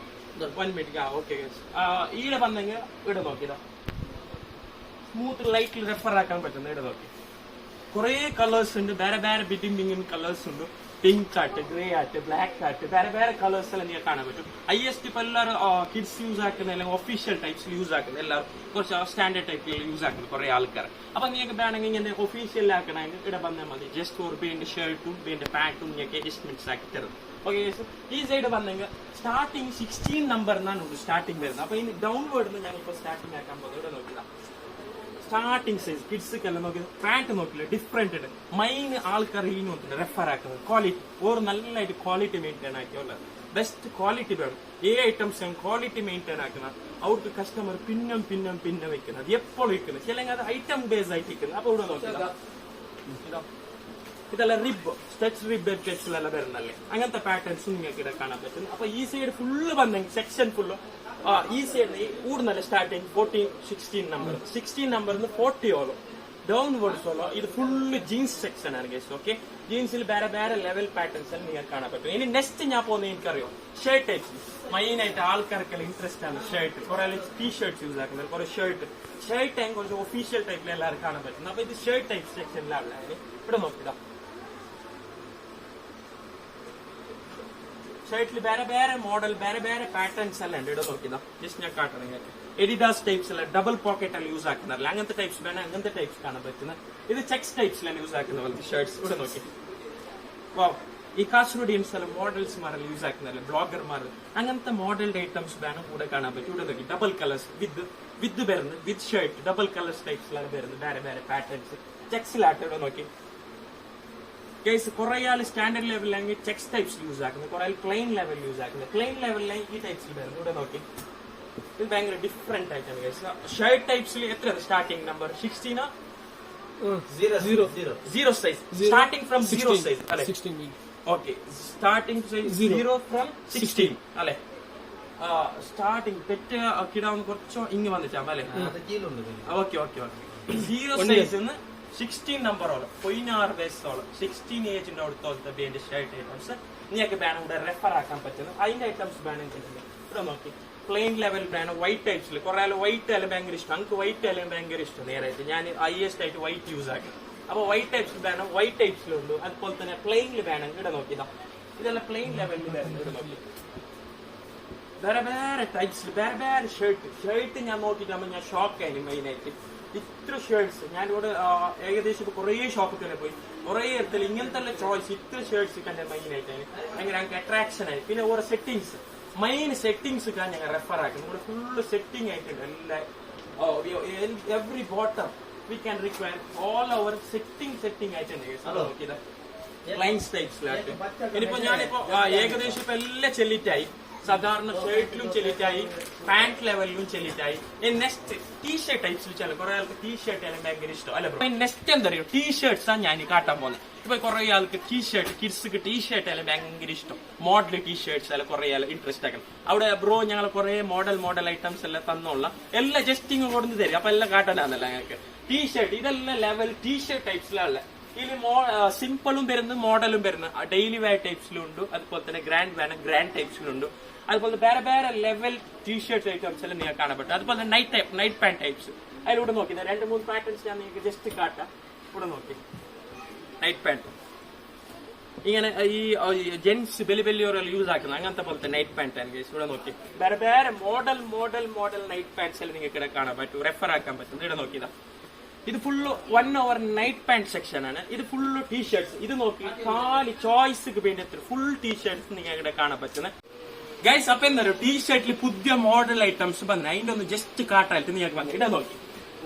1 മിനിറ്റ്. ഓക്കെ, ഇവിടെ വന്നെങ്കിൽ ഇവിടെ നോക്കിയതാ സ്മൂത്ത് ലൈറ്റിൽ റെഫർ ആക്കാൻ പറ്റുന്ന. ഇവിടെ നോക്കി കുറെ കളേഴ്സ് ഉണ്ട്, വേറെ വേറെ ബിറ്റിംഗ് കളേഴ്സ് ഉണ്ട്. പിങ്ക് ആട്ട്, ഗ്രേ ആട്ട്, ബ്ലാക്ക് ആട്ട്, വേറെ വേറെ കളേഴ്സ് എല്ലാം നിങ്ങൾക്ക് കാണാൻ പറ്റും. IS ഇപ്പൊ എല്ലാവരും കിഡ്സ് യൂസ് ആക്കുന്ന അല്ലെങ്കിൽ ഒഫീഷ്യൽ ടൈപ്സിൽ യൂസ് ആക്കുന്നത്, എല്ലാവരും കുറച്ച് സ്റ്റാൻഡേർഡ് ടൈപ്പിൽ യൂസ് ആക്കുന്നത് കുറെ ആൾക്കാർ. അപ്പൊ നിങ്ങൾക്ക് വേണമെങ്കിൽ ഇങ്ങനെ ഒഫീഷ്യൽ ആക്കണമെങ്കിൽ ഇവിടെ വന്നാൽ മതി. ജസ്റ്റ് ഒരു വേണ്ട ഷർട്ടും വേണ്ട പാന്റും നിങ്ങൾക്ക് അഡ്ജസ്റ്റ്മെന്റ്സ് ആക്കി തരും. ഓക്കെ, ഈ സൈഡ് വന്നെങ്കിൽ സ്റ്റാർട്ടിങ് 16 നമ്പറിനാണ് സ്റ്റാർട്ടിങ് വരുന്നത്. അപ്പൊ ഇനി ഡൗൺവേർഡ് ഞങ്ങളിപ്പോ സ്റ്റാർട്ടിങ് ആക്കാൻ പോകുന്നത്. ഇവിടെ നോക്കില്ല സ്റ്റാർട്ടിങ് സൈസ് കിഡ്സ് എല്ലാം നോക്കി പാന്റ് നോക്കില്ല ഡിഫറെന്റ് ഉണ്ട്. മെയിൻ ആൾക്കാർ ഈ നോക്കില്ല റെഫർ ആക്കുന്നത് ക്വാളിറ്റി ഓർ നല്ലതായിട്ട് ക്വാളിറ്റി മെയിൻറ്റെയിൻ ആക്കിയുള്ള ബെസ്റ്റ് ക്വാളിറ്റി വേണം. ഐറ്റംസ് ക്വാളിറ്റി മെയിൻറ്റെയിൻ ആക്കുന്ന അവർക്ക് കസ്റ്റമർ പിന്നെ വെക്കുന്നത് എപ്പോഴും വെക്കുന്നത്. ചില അത് ഐറ്റം ബേസ് ആയിട്ട് വെക്കുന്നത്. അപ്പൊ ഇവിടെ നോക്കില്ല ഇതെല്ലാം റിബ് സ്ട്രെച്ച് റിബ് ടൈപ്സിലെല്ലാം വരുന്നല്ലേ. അങ്ങനത്തെ പാറ്റേൺസും നിങ്ങൾക്ക് ഇവിടെ കാണാൻ പറ്റും. അപ്പൊ ഈ സൈഡ് ഫുള്ള് വന്നെങ്കിൽ സെക്ഷൻ ഫുള്ള് ഈ സൈഡിൽ കൂടുന്നല്ല സ്റ്റാർട്ടിങ് 16 നമ്പർ 16 നമ്പറിന് 40 ഡൗൺവേർഡ്സ് ഇത് ഫുള്ള് ജീൻസ് സെക്ഷൻ ആണ് ഗൈസ്. ഓക്കെ, ജീൻസിൽ വേറെ വേറെ ലെവൽ പാറ്റേൺസ് എല്ലാം നിങ്ങൾക്ക് കാണാൻ പറ്റും. ഇനി നെക്സ്റ്റ് ഞാൻ പോകുന്നത് എനിക്കറിയോ ഷർട്ട് ടൈപ്സ്. മെയിൻ ആയിട്ട് ആൾക്കാർക്കെല്ലാം ഇൻട്രസ്റ്റ് ആണ് ഷർട്ട്. കുറെ ടീ ഷർട്ട്സ് യൂസ് ആക്കുന്നത്, കുറെ ഷർട്ട് ടൈം കുറച്ച് ഒഫീഷ്യൽ ടൈപ്പിൽ എല്ലാവരും കാണാൻ പറ്റും. അപ്പൊ ഇത് ഷർട്ട് ടൈപ്പ് സെക്ഷനിലാണ് ഇവിടെ നോക്കുക. ഷർട്ടിൽ വേറെ വേറെ മോഡൽ വേറെ വേറെ പാറ്റേൺസ് എല്ലാം ഉണ്ട്. ഇവിടെ നോക്കിയതാ ജസ്റ്റ് ഞാൻ കാട്ടണം നിങ്ങൾക്ക്. എഡിഡാസ് ടൈപ്സ് അല്ല, ഡബിൾ പോക്കറ്റ് എല്ലാം യൂസ് ആക്കുന്നില്ല. അങ്ങനത്തെ ടൈപ്സ് വേണം, അങ്ങനത്തെ ടൈപ്സ് കാണാൻ പറ്റുന്നത്. ഇത് ചെക്സ് ടൈപ്സിലാണ് യൂസ് ആക്കുന്ന പോലത്തെ ഷർട്ട്സ്. ഇവിടെ നോക്കി വാ, ഈ കാസർഗോഡിയൻസ് എല്ലാം മോഡൽസ്മാരെല്ലാം യൂസ് ആക്കുന്നില്ല, ബ്ലോഗർമാർ. അങ്ങനത്തെ മോഡൽഡ് ഐറ്റംസ് വേണം കൂടെ കാണാൻ പറ്റും. ഇവിടെ നോക്കി ഡബിൾ കളേഴ്സ് വിത്ത് വരുന്നത്, വിത്ത് ഷർട്ട് ഡബിൾ കളേഴ്സ് ടൈപ്സിലാണ് വരുന്നത്. വേറെ വേറെ പാറ്റേൺസ് ചെക്സിലാട്ട്. ഇവിടെ നോക്കി കേസ് കുറെ ആൾ സ്റ്റാൻഡേർഡ് ലെവലിലെങ്കിൽ ചെക്സ് ടൈപ്സ് യൂസ് ആക്കുന്നത്, കുറെ പ്ലെയിൻ ലെവൽ യൂസ് ആക്കുന്നത്. പ്ലെയിൻ ലെവലിലെ ഈ ടൈപ്സിൽ വരുന്നത്. ഇവിടെ നോക്കി ഇത് ഭയങ്കര ഡിഫറെന്റ് ആയിട്ടാണ് കേസ്. ഷർട്ട് ടൈപ്സിൽ എത്ര starting number 16 0 size, starting from 0 size അല്ലെ? ഓക്കെ, സ്റ്റാർട്ടിംഗ് സൈസ് 0 ഫ്രം 16 അല്ലെ? സ്റ്റാർട്ടിംഗ് തെറ്റ് കിടാവുന്ന കുറച്ചോ ഇങ്ങ് വന്നിട്ടാ അല്ലെ? Okay okay okay. 0 സൈസ് 16 നമ്പറോളം 16 വയസ്സോളം 16 ഏജിന്റെ അടുത്തോളത്തെ ബേന്റെ ഷർട്ട് ഐറ്റംസ് നിങ്ങൾക്ക് വേണം ഇവിടെ റെഫർ ആക്കാൻ പറ്റുന്നത്. അതിന്റെ ഐറ്റംസ് വേണമെങ്കിൽ ഇവിടെ നോക്കി പ്ലെയിൻ ലെവൽ വേണം. വൈറ്റ് ടൈപ്സിൽ കുറെ ആൾ വൈറ്റ് എല്ലാം ഭയങ്കര ഇഷ്ടം. നമുക്ക് വൈറ്റ് എല്ലാം ഭയങ്കര ഇഷ്ടം. നേരായിട്ട് ഞാൻ ഹൈയസ്റ്റ് ആയിട്ട് വൈറ്റ് യൂസ് ആക്കി. അപ്പൊ വൈറ്റ് ടൈപ്സ് വേണം, വൈറ്റ് ടൈപ്സിലുണ്ട്. അതുപോലെ തന്നെ പ്ലെയിനിൽ വേണം. ഇവിടെ നോക്കിയതാ ഇതെല്ലാം പ്ലെയിൻ ലെവലിൽ വരുന്നത്. ഇവിടെ നോക്കി വേറെ വേറെ ടൈപ്സിൽ വേറെ വേറെ ഷർട്ട് ഞാൻ നോക്കിയിട്ടാകുമ്പോൾ ഞാൻ ഷോക്ക് ആയി. മെയിനായിട്ട് ഇത്ര ഷർട്ട്സ് ഞാനിവിടെ ഏകദേശം ഇപ്പൊ കുറേ ഷോപ്പിൽ തന്നെ പോയി, കുറെ ഇടത്തിൽ ഇങ്ങനത്തെ ചോയ്സ് ഇത്ര ഷർട്ട്സ് കണ്ട മെയിനായിട്ടാണ് ഭയങ്കര അട്രാക്ഷൻ ആയി. പിന്നെ ഓരോ സെറ്റിംഗ്സ് മെയിൻ സെറ്റിംഗ്സ് ഒക്കെ ഞങ്ങൾ റെഫർ ആക്കുന്നത്. ഇവിടെ ഫുള്ള് സെറ്റിംഗ് ആയിട്ടുണ്ട്. എല്ലാ every bottom we can require all our setting ആയിട്ടുണ്ട്. നോക്കിയത് ക്ലൈൻസ് ടൈപ്സിലായിട്ട്. ഇനിയിപ്പോ ഞാനിപ്പോ ഏകദേശം ഇപ്പൊ എല്ലാം ചെല്ലിറ്റായി. സാധാരണ ഷർട്ടിലും ചെല്ലിറ്റായി, പാന്റ് ലെവലിലും ചെല്ലിറ്റായി. നെക്സ്റ്റ് ടീഷർട്ട് ടൈപ്സിൽ ചില കുറെ ആൾക്ക് ടീഷർട്ട് എല്ലാം ഭയങ്കര ഇഷ്ടം അല്ലെ? നെക്സ്റ്റ് എന്താ പറയുക ടീഷർട്ട്സ് ആണ് ഞാൻ കാട്ടാൻ പോകുന്നത്. ഇപ്പൊ കുറെ ആൾക്ക് ടീഷർട്ട് കിഡ്സ് ടീഷർട്ട് എല്ലാം ഭയങ്കര ഇഷ്ടം. മോഡൽ ടീഷർട്ട്സ് എല്ലാം കുറെ ആൾ ഇൻട്രസ്റ്റ് ആക്കണം. അവിടെ ബ്രോ ഞങ്ങൾ കുറെ മോഡൽ ഐറ്റംസ് എല്ലാം തന്നുള്ള എല്ലാം ജസ്റ്റിങ് കൊടുത്ത് തരും. അപ്പൊ എല്ലാം കാട്ടാനാന്നല്ല ഞങ്ങൾക്ക് ടീഷർട്ട്. ഇതെല്ലാം ലെവൽ ടീഷർട്ട് ടൈപ്സിലുള്ള ഇതിൽ സിമ്പിളും വരുന്നത് മോഡലും വരുന്നത് ഡെയിലി വെയർ ടൈപ്സിലും ഉണ്ട്. അതുപോലെ തന്നെ ഗ്രാൻഡ് വേണം, ഗ്രാൻഡ് ടൈപ്സിലും ഉണ്ട്. അതുപോലെ വേറെ വേറെ ലെവൽ ടീഷർട്ട് ഐറ്റംസ് എല്ലാം നിങ്ങൾക്ക് കാണാൻ പറ്റും. അതുപോലെ നൈറ്റ് പാന്റ് ടൈപ്സ് അതിലൂടെ നോക്കി 2-3 പാറ്റേൺസ് ഞാൻ നിങ്ങൾക്ക് ജസ്റ്റ് കാട്ടാം. ഇവിടെ നോക്കി നൈറ്റ് പാന്റ് ഇങ്ങനെ ഈ ജെന്റ്സ് വലിയ യൂസ് ആക്കുന്നത് അങ്ങനത്തെ പോലത്തെ നൈറ്റ് പാന്റ് ആണ്. ഇവിടെ നോക്കി വേറെ വേറെ മോഡൽ നൈറ്റ് പാന്റ്സ് എല്ലാം നിങ്ങൾക്ക് ഇവിടെ കാണാൻ പറ്റും, റെഫർ ആക്കാൻ പറ്റും. ഇവിടെ നോക്കിയതാ ഇത് full 1 hour night pant section ആണ്. ഇത് ഫുള്ള് ടീഷർട്ട്സ്. ഇത് നോക്കി കാലി ചോയ്സ് വേണ്ടി ഫുൾ ടീഷർട്ട്സ് നിങ്ങൾക്ക് ഇവിടെ കാണാൻ പറ്റുന്നത്. ഗൈസ് അപ്പൊ എന്താ പറയുക ടീഷർട്ടിൽ പുതിയ മോഡൽ ഐറ്റംസ് വന്നത് അതിന്റെ ഒന്ന് ജസ്റ്റ് കാട്ടായിട്ട് നിങ്ങൾക്ക് വന്നത്. ഇവിടെ നോക്കി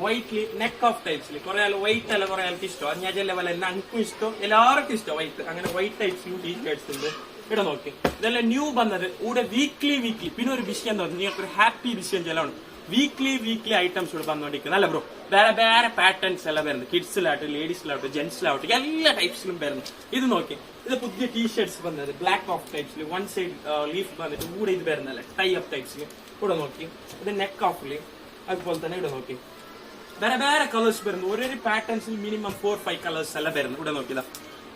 വൈറ്റില് നെക്ക് ഓഫ് ടൈപ്സിൽ കുറെ ആൾ വൈറ്റ് അല്ല കുറെ ആൾക്ക് ഇഷ്ടം. ഞാൻ ലെവൽ എല്ലാം എനിക്കും ഇഷ്ടം, എല്ലാവർക്കും ഇഷ്ടം വൈറ്റ്. അങ്ങനെ വൈറ്റ് ടൈപ്സിലും ടീഷർട്ട്സ് ഉണ്ട്. ഇവിടെ നോക്കി ഇതെല്ലാം ന്യൂ വന്നത്. ഇവിടെ വീക്ക്ലി പിന്നെ ഒരു വിഷയം തോന്നുന്നു നിങ്ങൾക്ക് ഒരു ഹാപ്പി വിഷയം ചെലവാണ്. വീക്ക്ലി ഐറ്റംസ് ഇവിടെ വന്നുകൊണ്ടിരിക്കുന്നത് അല്ല ബ്രോ. വേറെ പാറ്റേൺസ് എല്ലാം വരുന്നത് കിഡ്സിലാവട്ടെ, ലേഡീസിലാവട്ടെ, ജെന്റ്സിലാവട്ടെ എല്ലാ ടൈപ്സിലും വരുന്നു. ഇത് നോക്കി ഇത് പുതിയ ടീഷർട്ട്സ് വന്നത് ബ്ലാക്ക് ഓഫ് ടൈപ്സിൽ 1 സൈഡ് ലീഫ് വന്നിട്ട് കൂടെ ഇത് വരുന്നല്ലേ ടൈ അപ്പ് ടൈപ്സിൽ. ഇവിടെ നോക്കി ഇത് നെക്ക് ഓഫില്. അതുപോലെ തന്നെ ഇവിടെ നോക്കി വേറെ കളേഴ്സ് വരുന്നു. ഓരോ പാറ്റേൺസിൽ മിനിമം 4-5 കളേഴ്സ് എല്ലാം വരുന്നു. ഇവിടെ നോക്കിയതാ.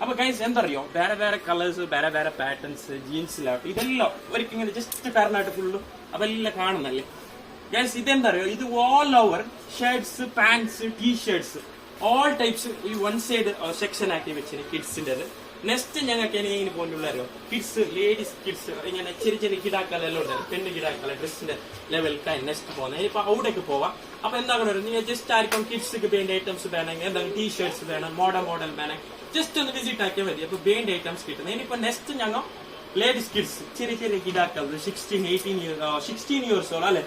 അപ്പൊ ഗൈസ് എന്തറിയോ വേറെ കളേഴ്സ് വേറെ പാറ്റേൺസ് ജീൻസിലാവട്ടെ ഇതെല്ലാം ഒരിക്കലും ഇങ്ങനെ ജസ്റ്റ് പാരനായിട്ട് ഫുള്ളും അതെല്ലാം കാണുന്നല്ലേ ഗൈസ്. ഇതെന്താ അറിയോ ഇത് all over shirts, pants, t shirts all types ഈ 1 സൈഡ് സെക്ഷൻ ആക്കി വെച്ചിന് കിഡ്സിന്റെ. നെക്സ്റ്റ് ഞങ്ങൾക്ക് ഇങ്ങനെ പോലുള്ളോ കിഡ്സ്, ലേഡീസ് കിഡ്സ് ഇങ്ങനെ ചെറിയ കിടാക്കളെല്ലാം ഉണ്ടായിരുന്നു. പെണ്ണ് കിടാക്കളെ ഡ്രസ്സിന്റെ ലെവലിൽ നെക്സ്റ്റ് പോകുന്നത്. ഇനിയിപ്പോ അവിടേക്ക് പോവാം. അപ്പൊ എന്താകണം നിങ്ങൾ ജസ്റ്റ് ആർക്കും കിഡ്സ് ബേൻഡ് ഐറ്റംസ് വേണമെങ്കിൽ എന്തെങ്കിലും ടീഷർട്ട്സ് വേണം, മോഡൽ വേണം, ജസ്റ്റ് ഒന്ന് വിസിറ്റ് ആക്കിയാൽ മതി. അപ്പൊ ബേൻഡ് ഐറ്റംസ് കിട്ടുന്നത്. ഇനിയിപ്പോ നെക്സ്റ്റ് ഞങ്ങൾ ലേഡീസ് കിഡ്സ് ചെറിയ കിടാക്കൾ 16 ഇയേഴ്സോളം അല്ലെ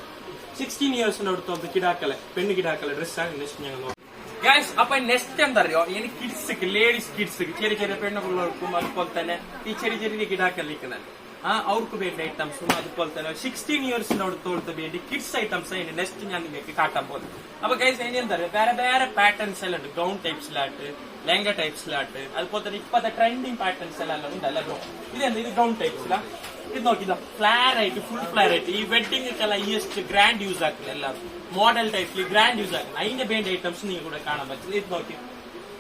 16 ഇയേഴ്സിന്റെ അടുത്തോട്ട് കിടാക്കളെ പെണ്ണ് കിടാക്കളെ ഡ്രസ്സാണ് നെക്സ്റ്റ് ഞങ്ങൾ നോക്കാം. ഗൈസ് അപ്പൊ നെക്സ്റ്റ് എന്താ അറിയോ എനിക്ക് കിഡ്സ് ലേഡീസ് കിഡ്സ് ചെറിയ പെണ്ണുപിള്ളേർക്കും അതുപോലെ തന്നെ ഈ ചെറിയ കിടാക്കളിരിക്കുന്നത് അവർക്ക് വേണ്ട ഐറ്റംസും അതുപോലെ തന്നെ 16 ഇയേഴ്സിന്റെ അടുത്തോളത്ത് വേണ്ടി കിഡ്സ് ഐറ്റംസ് അതിന്റെ നെക്സ്റ്റ് ഞാൻ നിങ്ങൾക്ക് കാട്ടാൻ പോകുന്നത്. അപ്പൊ ഗൈസ് അതിന് എന്താ പറയുക വേറെ പാറ്റേൺസ് എല്ലാം ഉണ്ട്. ഗൗൺ ടൈപ്സിലായിട്ട്, ലെഹങ്ക ടൈപ്സിലായിട്ട്, അതുപോലെ തന്നെ ഇപ്പത്തെ ട്രെൻഡിങ് പാറ്റേൺസ് എല്ലാം ഉണ്ടല്ലോ ബ്രോ. ഇതെന്താ ഇത് ഗൗൺ ടൈപ്സിലാ. ഇത് നോക്കിതാ ഫ്ലാർ ആയിട്ട് ഫുൾ ഫ്ലാർ ആയിട്ട് ഈ വെഡിങ് ഒക്കെ ഹൈയസ്റ്റ് ഗ്രാൻഡ് യൂസ് ആക്കുന്നത് എല്ലാവരും മോഡൽ ടൈപ്പിൽ ഗ്രാൻഡ് യൂസ് ആക്കുന്നത് അതിന്റെ ബേൻഡ് ഐറ്റംസ് നിങ്ങൾക്ക് കൂടെ കാണാൻ പറ്റും. ഇത് നോക്കി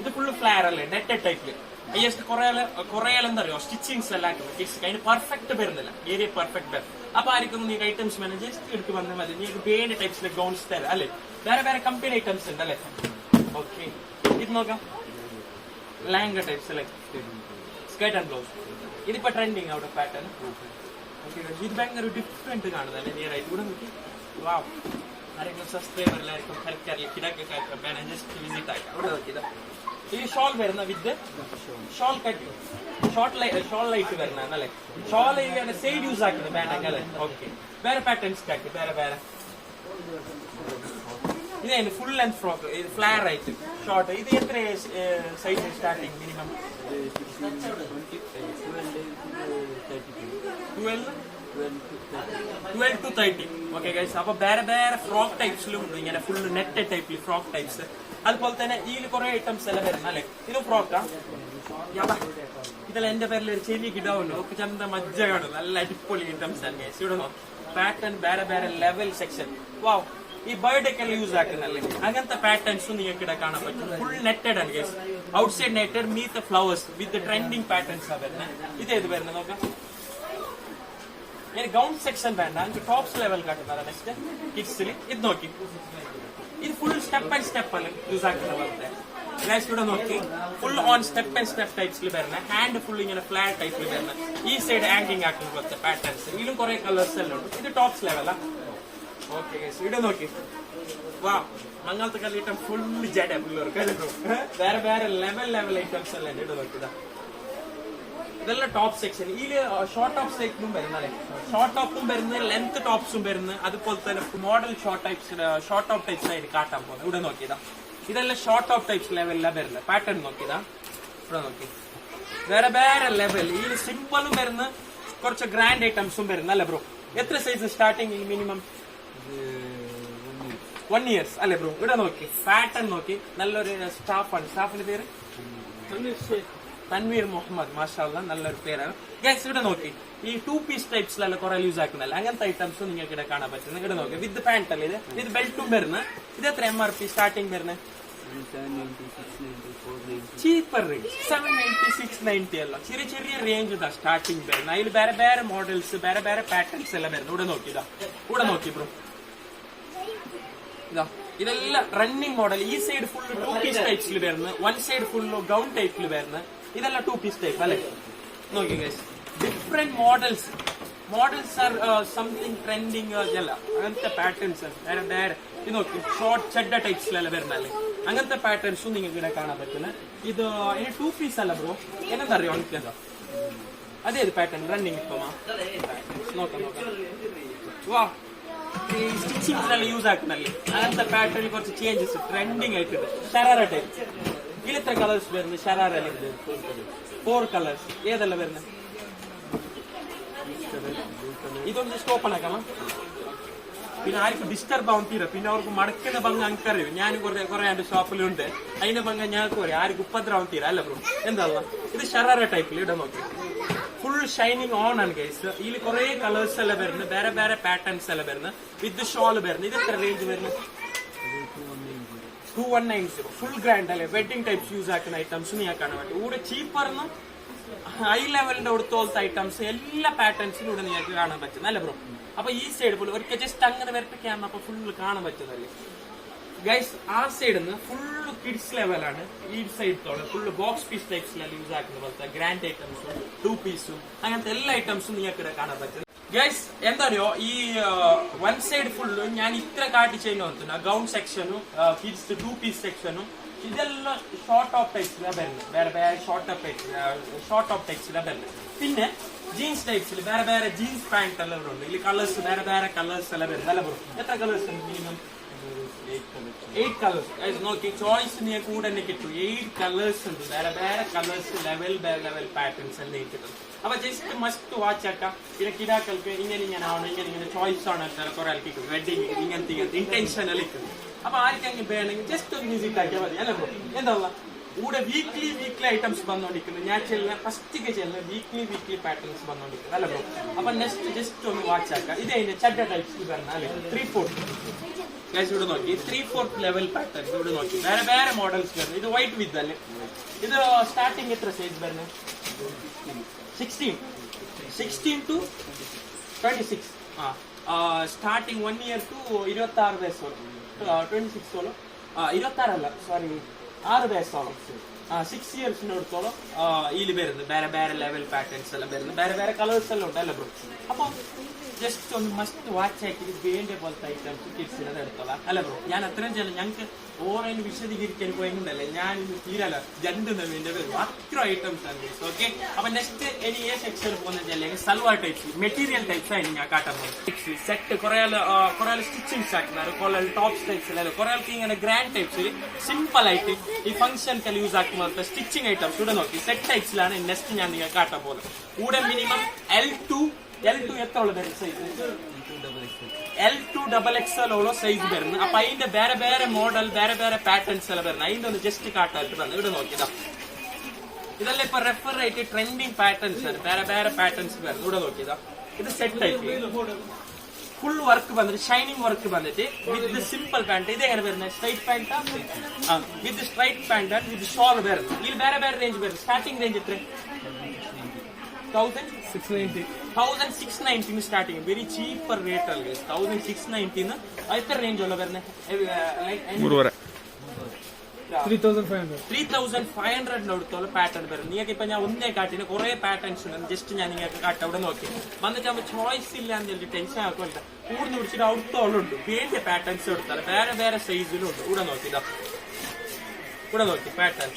ഇത് ഫുള്ള് ഫ്ലാർ അല്ലേ നെറ്റഡ് ടൈപ്പില് ജസ്റ്റ് കുറെ എന്താ പറയുക സ്റ്റിച്ചിങ്സ് എല്ലാം കിഡ്സ് അതിന് പെർഫെക്റ്റ് വരുന്നില്ല ഏരിയ പെർഫെക്റ്റ് വരും അപ്പൊ ആയിരിക്കും നീ ഐറ്റംസ് വേണം ജസ്റ്റ് എടുത്ത് വന്നാൽ മതി നീക്ക് വേണ്ട ടൈപ്സിലെ ഗൗൺസ് തരാം അല്ലെ വേറെ കമ്പനി ഐറ്റംസ് ഉണ്ട് അല്ലെ ഓക്കെ ഇത് നോക്കാം ലെഹങ്ക ടൈപ്സ് അല്ലെ സ്കേർട്ട് ആൻഡ് ബ്ലൗസ് ഇതിപ്പോ ട്രെൻഡിങ് അവിടെ പാറ്റേൺ ഇത് ഭയങ്കര ഡിഫറെന്റ് കാണുന്നല്ലേ നിയറായിട്ട് ഇവിടെ നോക്കി വാവ് ആരെങ്കിലും സബ്സ്ക്രൈബറിലായിരിക്കും ഹെൽക്കാരിൽ കിടക്കൊക്കെ വേണം ജസ്റ്റ് വിസിറ്റ് ആക്കാം അവിടെ നോക്കിയതാ ഈ ഷോൾ വരുന്ന വിത്ത് ഷോൾ കട്ട് ഷോൾ ലൈറ്റ് വരുന്ന അല്ലേ ഷോൾ സൈഡ് യൂസ് ആക്കുന്നത് വേണമെങ്കിൽ അല്ലേ ഓക്കെ വേറെ പാറ്റേൺസ് കാട്ടി വേറെ ഇതായിരുന്നു ഫുൾ ലെങ്ത് ഫ്രോക്ക് ഇത് ഫ്ലയർ ആയിട്ട് ഷോർട്ട് ഇത് എത്ര size starting minimum 12 to 30 okay guys അപ്പൊ വേറെ ഫ്രോക്ക് ടൈപ്സിലും ഉണ്ട് ഇങ്ങനെ ഫുൾ നെറ്റ് ടൈപ്പിൽ ഫ്രോക്ക് ടൈപ്സ് അതുപോലെ തന്നെ ഇതിൽ കുറെ ഐറ്റംസ് എല്ലാം വരുന്ന അല്ലെ ഇത് ഫ്രോക്കാ ഇതെല്ലാം എന്റെ പേരിൽ ഒരു ചെറിയ കിടാവുണ്ട് ഒക്കെ ചന്ത മജ്ജ കാണും നല്ല അടിപൊളി ഐറ്റംസ് ആണ് ഗൈസ് ഇവിടെ പാറ്റേൺ വേറെ ലെവൽ സെക്ഷൻ വാവ് ഈ ബർത്ത്ഡേക്ക് എല്ലാം യൂസ് ആക്കുന്നല്ലേ അങ്ങനത്തെ പാറ്റേൺസും നിങ്ങൾക്ക് ഇവിടെ കാണാൻ പറ്റും ഫുൾ നെറ്റഡ് ആണ് ഗൈസ് ഔട്ട് സൈഡ് നെറ്റഡ് മീറ്റ് ഫ്ലവേഴ്സ് വിത്ത് ട്രെൻഡിങ് പാറ്റേൺസ് ആ വരുന്നത് ഇതേത് വരുന്നത് നോക്കാം ഗൗൺ സെക്ഷൻ വേണ്ട എനിക്ക് ടോപ്സ് ലെവൽ കാട്ടുന്നതാണ് നെക്സ്റ്റ് കിഡ്സിൽ ഇത് നോക്കി ഇത് ഫുൾ സ്റ്റെപ്പ് ആൻഡ് സ്റ്റെപ്പ് അല്ല യൂസ് ആക്കുന്ന പോലത്തെ ഗൈസ് ഇവിടെ നോക്കി full on step and step ടൈപ്സിൽ വരുന്ന ഹാൻഡ് ഫുൾ ഇങ്ങനെ ഫ്ലാറ്റ് ടൈപ്പിൽ വരുന്ന ഈ സൈഡ് ഹാങ്കിങ് ആക്കുന്ന പോലത്തെ പാറ്റേൺസ് ഇതിലും കുറെ കളേഴ്സ് എല്ലാം ഉണ്ട് ഇത് ടോപ്സ് ലെവലാ ഓക്കെ ഗൈസ് ഇവിടെ നോക്കി വാ അങ്ങനത്തെ കളിയിട്ടം ഫുൾ ജഡ പിള്ളേർക്ക് വേറെ ലെവൽ ഐറ്റംസ് എല്ലാം ഉണ്ട് ഇവിടെ നോക്കിയതാ ഇതെല്ലാം ടോപ്പ് സെക്ഷൻ ഇതില് ഷോർട്ട് ടോപ്പ് സെക്ഷനും വരുന്നല്ലേ ഷോർട്ട് ടോപ്പും വരുന്നത് ലെങ്ത് ടോപ്സും വരുന്നത് അതുപോലെ തന്നെ മോഡൽ ഷോർട്ട് ടോപ്പ് ടൈപ്സ് ആയിട്ട് കാട്ടാൻ പോകുന്നത് ഇവിടെ നോക്കിയതാ ഇതെല്ലാം ഷോർട്ട് ടോപ്പ് ടൈപ്സ് ലെവലിലാണ് വരുന്നത് പാറ്റേൺ നോക്കിയതാ ഇവിടെ നോക്കി വേറെ ലെവൽ ഇതിൽ സിമ്പിളും വരുന്ന കുറച്ച് ഗ്രാൻഡ് ഐറ്റംസും വരുന്ന അല്ലേ ബ്രോ എത്ര സൈസ് സ്റ്റാർട്ടിങ് മിനിമം 1 year അല്ലേ ബ്രോ ഇവിടെ നോക്കി പാറ്റേൺ നോക്കി നല്ലൊരു സ്റ്റാഫിന്റെ പേര് തൻവീർ മുഹമ്മദ് മാഷാഅല്ലാഹ് നല്ലൊരു പേരാണ് ഗൈസ് ഇവിടെ നോക്കി ഈ 2 പീസ് ടൈപ്സിലല്ല കുറെ യൂസ് ആക്കുന്നല്ല അങ്ങനത്തെ ഐറ്റംസും നിങ്ങൾക്ക് ഇവിടെ കാണാൻ പറ്റും ഇവിടെ നോക്കി വിത്ത് പാന്റ് അല്ലേ ഇത് ബെൽറ്റും വരുന്നത് ഇത് എത്ര MRP സ്റ്റാർട്ടിങ് വരുന്നത് ചീപ്പർ റേഞ്ച് 790 690 അല്ല ചെറിയ റേഞ്ച് ഇതാ സ്റ്റാർട്ടിങ് വരുന്നത് അതിൽ വേറെ മോഡൽസ് വേറെ പാറ്റേൺസ് എല്ലാം വരുന്നത് ഇവിടെ നോക്കി ബ്രോ ഇതാ ഇതെല്ലാം റണ്ണിങ് മോഡൽ ഈ സൈഡ് ഫുൾ 2 പീസ് ടൈപ്സിൽ വരുന്നത് വൺ സൈഡ് ഫുൾ ഗൗൺ ടൈപ്പിൽ വരുന്നത് ഇതെല്ലാം 2 പീസ് ടൈപ്പ് അല്ലെ നോക്കി guys different models are something trending അല്ല അങ്ങനത്തെ പാറ്റേൺസ് വേറെ ഇത് നോക്കി ഷോർട്ട് ചെഡ ടൈപ്സിലല്ല വരുന്നല്ലേ അങ്ങനത്തെ പാറ്റേൺസും നിങ്ങൾക്ക് ഇവിടെ കാണാൻ പറ്റുന്നത് ഇത് 2 പീസ് അല്ല ബ്രോ എന്നറിയോ എനിക്കെന്താ അതേത് പാറ്റേൺ റണ്ണിങ് ഇപ്പൊ നോക്കാം വാ സ്റ്റിച്ചിങ് യൂസ് ആക്കുന്നല്ലേ അങ്ങനത്തെ പാറ്റേണിൽ കുറച്ച് ചേഞ്ചസ് ട്രെൻഡിങ് ആയിട്ടുണ്ട് ഷറാറ ടൈപ്പ് ഇതിൽ എത്ര കളേഴ്സ് വരുന്നത് ഷറാറ 4 കളേഴ്സ് ഏതല്ല വരുന്നത് ഇതൊന്ന് ജസ്റ്റ് ഓപ്പൺ ആക്കണം പിന്നെ ആർക്കും ഡിസ്റ്റർബ് ആവും തീരെ പിന്നെ അവർക്ക് മടക്കുന്ന ഭംഗ എനിക്കറിയും ഞാൻ കുറെ എന്റെ ഷോപ്പിലുണ്ട് അതിന്റെ ഭംഗ ഞങ്ങൾക്ക് പറയാം ആർക്കും ഉപദ്രവം തീരെ അല്ല ബ്രോ എന്താ ഇത് ഷറാറ ടൈപ്പിൽ ഇവിടെ നോക്കി ഫുൾ ഷൈനിങ് ഓൺ ആണ് ഗൈസ് ഇതിൽ കുറെ കളേഴ്സ് എല്ലാം വരുന്നത് വേറെ പാറ്റേൺസ് എല്ലാം വരുന്നത് വിത്ത് ഷോൾ വരുന്നത് ഇത് എത്ര റേഞ്ച് വരുന്നത് 2190 ഫുൾ ഗ്രാൻഡ് അല്ലെ വെഡിങ് ടൈപ്സ് യൂസ് ആക്കുന്ന ഐറ്റംസ് ഞാൻ കാണാൻ പറ്റും ഇവിടെ ചീപ്പറിനും ഹൈ ലെവലിന്റെ അടുത്തോളത്തെ ഐറ്റംസ് എല്ലാ പാറ്റേൺസിലും ഇവിടെ നിങ്ങൾക്ക് കാണാൻ പറ്റും അല്ലേ ബ്രോ അപ്പൊ ഈ സൈഡ് ഫുൾ ഒരിക്കൽ ജസ്റ്റ് അങ്ങനെ വരപ്പിക്കാൻ അപ്പൊ ഫുള്ള് കാണാൻ പറ്റുന്നല്ലേ ഗൈസ് ആ സൈഡിൽ നിന്ന് ഫുള്ള് കിഡ്സ് ലെവലാണ് ഈ സൈഡത്തോളം ഫുള്ള് ബോക്സ് പീസ് ടൈപ്സിലാണ് യൂസ് ആക്കുന്ന പോലത്തെ ഗ്രാൻഡ് ഐറ്റംസും 2 പീസും അങ്ങനത്തെ എല്ലാ ഐറ്റംസും നിങ്ങൾക്ക് ഇവിടെ കാണാൻ പറ്റും ഗൈസ് എന്താ അറിയോ ഈ വൺ സൈഡ് ഫുള്ള് ഞാൻ ഇത്ര കാട്ടി ചെയ്യുന്ന തോന്നുന്നു ഗൗൺ സെക്ഷനും കിഡ്സ് 2 പീസ് സെക്ഷനും ഇതെല്ലാം ഷോർട്ട് ടോപ്പ് ടൈപ്സിലാണ് വരുന്നത് വേറെ ഷോർട്ട് ടോപ്പ് ടൈപ്സിലാണ് വരുന്നത് പിന്നെ ജീൻസ് ടൈപ്സിൽ വേറെ ജീൻസ് പാന്റ് എല്ലാം ഉണ്ട് ഇതിൽ കളേഴ്സ് വേറെ കളേഴ്സ് എല്ലാം വരുന്നത് അല്ല ബ്രോ എത്ര കളേഴ്സ് ഉണ്ട് മിനിമം 8 കളേഴ്സ് നോക്കി ചോയ്സ് നീ കൂടെ തന്നെ കിട്ടും 8 കളേഴ്സ് ഉണ്ട് വേറെ കളേഴ്സ് ലെവൽ പാറ്റേൺസ് എല്ലാം കിട്ടും അപ്പൊ ജസ്റ്റ് മസ്റ്റ് വാച്ച് ആക്കാം പിന്നെ കിടാക്കൾക്ക് ഇങ്ങനെ ആവണം ഇങ്ങനെ ചോയ്സ് ആണ് കുറെ ആൾക്ക് കിട്ടും വെഡിങ് ഇങ്ങനത്തെ ഇന്റൻഷൻ കിട്ടും അപ്പൊ ആർക്കെങ്കിലും വേണമെങ്കിൽ ജസ്റ്റ് ഒന്ന് വിസിറ്റ് ആക്കിയാൽ മതി അല്ലേ ബ്രോ എന്താ ഇവിടെ വീക്ക്ലി ഐറ്റംസ് വന്നോണ്ടിരിക്കുന്നത് ഞാൻ ചെല്ലുന്ന ഫസ്റ്റ് ചെല്ലുന്ന വീക്ക്ലി പാറ്റേൺസ് വന്നോണ്ടിരിക്കുന്നത് അല്ല ബ്രോ. അപ്പൊ നെക്സ്റ്റ് ജസ്റ്റ് ഒന്ന് വാച്ച് ആക്കാം. ഇത് അതിന്റെ ചഡ്ഡ ടൈപ്സ് പറഞ്ഞ അല്ലെ 3/4 ഇവിടെ നോക്കി 3/4 ലെവൽ പാറ്റേൺ ഇവിടെ നോക്കി വേറെ മോഡൽസ് വരുന്നത്. ഇത് വൈറ്റ് വിത്ത് അല്ലേ. ഇത് സ്റ്റാർട്ടിങ് എത്ര സൈസ് വരുന്നത്? 16 to 26. സ്റ്റാർട്ടിങ് 1 year to 26 വയസ്സോളം 26 26 അല്ല സോറി 6 വയസ്സോളം 6 ഇയേഴ്സിനടുത്തോളം ഇതിൽ വരുന്നത് വേറെ ലെവൽ പാറ്റേൺസ് എല്ലാം വരുന്നത് വേറെ കളേഴ്സ് എല്ലാം ഉണ്ട് അല്ലേ ബ്രോ. അപ്പൊ ജസ്റ്റ് ഒന്ന് മസ്റ്റ് വാച്ച് ആക്കി വേണ്ട പോലത്തെ ഐറ്റംസ് കിഡ്സിനെ എടുത്തോളാം അല്ല ബ്രോ. ഞാൻ അത്രയും ചെല്ലാം ഞങ്ങൾക്ക് ഓരോന്ന് വിശദീകരിക്കാൻ പോയെങ്കിലല്ലേ ഞാൻ തീരല്ല ജന്തുന്ന വേണ്ടി വരും അത്ര ഐറ്റംസ് ആണ്. ഓക്കെ അപ്പൊ നെക്സ്റ്റ് ഇനി ഏ സെക്ഷൻ പോകുന്ന അല്ലെങ്കിൽ സൽവാർ ടൈപ്സ് മെറ്റീരിയൽ ടൈപ്സ് ആയിരുന്നു ഞാൻ കാട്ടാൻ പോകുന്നത്. സെറ്റ് കുറെ സ്റ്റിച്ചിങ്സ് ആക്കുന്നത് കുറെ ടോപ്സ് ടൈപ്സ് അല്ലെ കുറെ ആൾക്ക് ഇങ്ങനെ ഗ്രാൻഡ് ടൈപ്സിൽ സിമ്പിൾ ആയിട്ട് ഈ ഫംഗ്ഷൻക്ക് യൂസ് ആക്കുന്ന സ്റ്റിച്ചിങ് ഐറ്റംസ് ഇവിടെ നോക്കി സെറ്റ് ടൈപ്സിലാണ് നെക്സ്റ്റ് ഞാൻ നിങ്ങൾ കാട്ടാൻ പോകുന്നത്. ഇവിടെ മിനിമം L2 എത്ര ഉള്ള സൈസ് L2 XXL ഉള്ള സൈസ് വരുന്നത്. അപ്പൊ അതിന്റെ വേറെ മോഡൽ വേറെ പാറ്റേൺസ് എല്ലാം വരുന്നത് അതിന്റെ ഒന്ന് ജസ്റ്റ് കാട്ടായിട്ട് വന്നു ഇവിടെ നോക്കിയതാ. ഇതെല്ലാം ഇപ്പൊ റെഫർ ആയിട്ട് ട്രെൻഡിങ് പാറ്റേൺസ് ആണ് വേറെ പാറ്റേൺസ് വരുന്നത് ഇവിടെ നോക്കിയതാ. ഇത് സെറ്റ് ടൈപ്പ് ഫുൾ വർക്ക് വന്നിട്ട് ഷൈനിങ് വർക്ക് വന്നിട്ട് വിത്ത് സിമ്പിൾ പാന്റ്. ഇത് എങ്ങനെ വരുന്നത് സ്ട്രൈറ്റ് പാന്റ് വിത്ത് സ്ട്രൈറ്റ് പാന്റ് വിത്ത് ഷോൾ വരുന്നത്. ഇതിൽ വേറെ റേഞ്ച് വരുന്നത്. സ്റ്റാർട്ടിംഗ് റേഞ്ച് എത്ര? 1690 സ്റ്റാർട്ടിങ് വെരി ചീപ്പർ റേറ്റ് അല്ലേ 1690 എത്ര റേഞ്ച് ഉള്ള വരുന്നത്? 3500 അടുത്തുള്ള പാറ്റേൺ വരുന്നത്. നിങ്ങൾക്ക് ഇപ്പൊ ഞാൻ ഒന്നേ കാട്ടിന് കുറെ പാറ്റേൺസ് ഉണ്ട്. ജസ്റ്റ് ഞാൻ നിങ്ങൾക്ക് കാട്ട അവിടെ നോക്കി വന്നിട്ട് നമ്മൾ ചോയ്സ് ഇല്ല എന്ന് പറഞ്ഞിട്ട് ടെൻഷൻ ആക്കുമല്ല. കൂടുതൽ പിടിച്ചിട്ട് അവിടുത്തോളുണ്ട് വേണ്ട പാറ്റേൺസ് എടുത്താൽ വേറെ സൈസിലും ഉണ്ട്. ഇവിടെ നോക്കിയതാ ഇവിടെ നോക്കി പാറ്റേൺ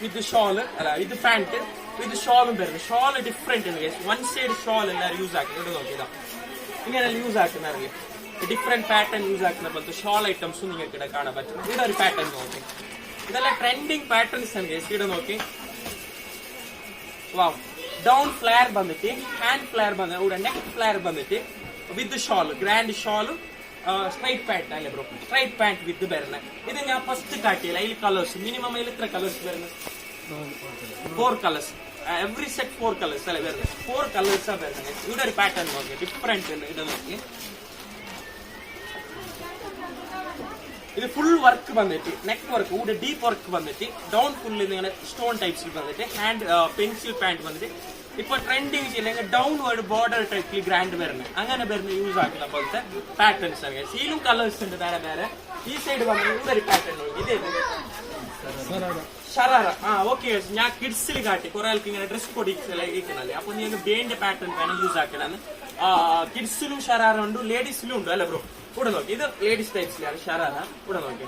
വിത്ത് ഷോള് അല്ല വിത്ത് പാന്റ് വിത്ത് ഷോളും വരുന്നത്. ഷോള് ഡിഫറെന്റ് ഉണ്ട്. വൺ സൈഡ് ഷോൾ എല്ലാവരും യൂസ് ആക്കുന്നത് ഇവിടെ നോക്കിയതാ. ഇങ്ങനെ യൂസ് ആക്കുന്ന അറിയാം ഡിഫറെന്റ് പാറ്റേൺ യൂസ് ആക്കുന്ന പോലത്തെ ഷോൾ ഐറ്റംസും നിങ്ങൾക്ക് ഇവിടെ കാണാൻ പറ്റും. ഇവിടെ ഒരു പാറ്റേൺ നോക്കി ഇതെല്ലാം ട്രെൻഡിങ് പാറ്റേൺസ് ആണ് ഗൈസ്. ഇവിടെ നോക്കി വാവ് ഡൗൺ ഫ്ലെയർ വന്നിട്ട് ഹാൻഡ് ഫ്ലെയർ വന്നിട്ട് ഇവിടെ നെക്ക് ഫ്ലെയർ വന്നിട്ട് വിത്ത് ഷോൾ ഗ്രാൻഡ് ഷോളും സ്ട്രൈറ്റ് പാന്റ് അല്ലേ ബ്രോ. സ്ട്രൈറ്റ് പാന്റ് വിത്ത് വരുന്നത്. ഇത് ഞാൻ ഫസ്റ്റ് കാട്ടിയില്ല. അതിൽ കളേഴ്സ് മിനിമം അതിൽ എത്ര കളേഴ്സ് വരുന്നത്? 4 കളേഴ്സ്. എവറി സെറ്റ് 4 കളേഴ്സ് അല്ലേ വരുന്നത്. 4 കളേഴ്സാ വരുന്നത്. ഇവിടെ ഒരു പാറ്റേൺ നോക്കി ഡിഫറെന്റ് ഉണ്ട്. ഇത് നോക്കി ഇത് ഫുൾ വർക്ക് വന്നിട്ട് നെക്ക് വർക്ക് ഇവിടെ ഡീപ്പ് വർക്ക് വന്നിട്ട് ഡൗൺ ഫുള്ള് ഇങ്ങനെ സ്റ്റോൺ ടൈപ്സിൽ വന്നിട്ട് ഹാൻഡ് പെൻസിൽ പാന്റ് വന്നിട്ട് ഇപ്പൊ ട്രെൻഡിങ് ചെയ്യില്ലെങ്കിൽ ഡൗൺ വേർഡ് ബോർഡർ ടൈപ്പിൽ ഗ്രാൻഡ് വരുന്നത് അങ്ങനെ വരുന്ന യൂസ് ആക്കുന്ന പോലത്തെ പാറ്റേൺസ് ആണ്. സീലും കളേഴ്സ് ഉണ്ട് വേറെ. ഈ സൈഡ് വന്നത് ഇവിടെ ഒരു പാറ്റേൺ നോക്കി ഇത് ഷറാറ. ഓക്കെ ഞാൻ കിഡ്സിൽ കാട്ടി കുറെ ആൾക്ക് ഇങ്ങനെ ഡ്രസ് കോഡിക്സ് എല്ലാം ഇരിക്കുന്നല്ലേ. അപ്പൊ നിങ്ങൾക്ക് വേണ്ട പാറ്റേൺ വേണം യൂസ് ആക്കലാണ്. കിഡ്സിലും ഷറാറ ഉണ്ട് ലേഡീസിലും ഉണ്ട് അല്ലേ ബ്രോ. ഇവിടെ നോക്കി ഇത് ലേഡീസ് ടൈപ്സിലാണ് ഷറാറ. ഇവിടെ നോക്കി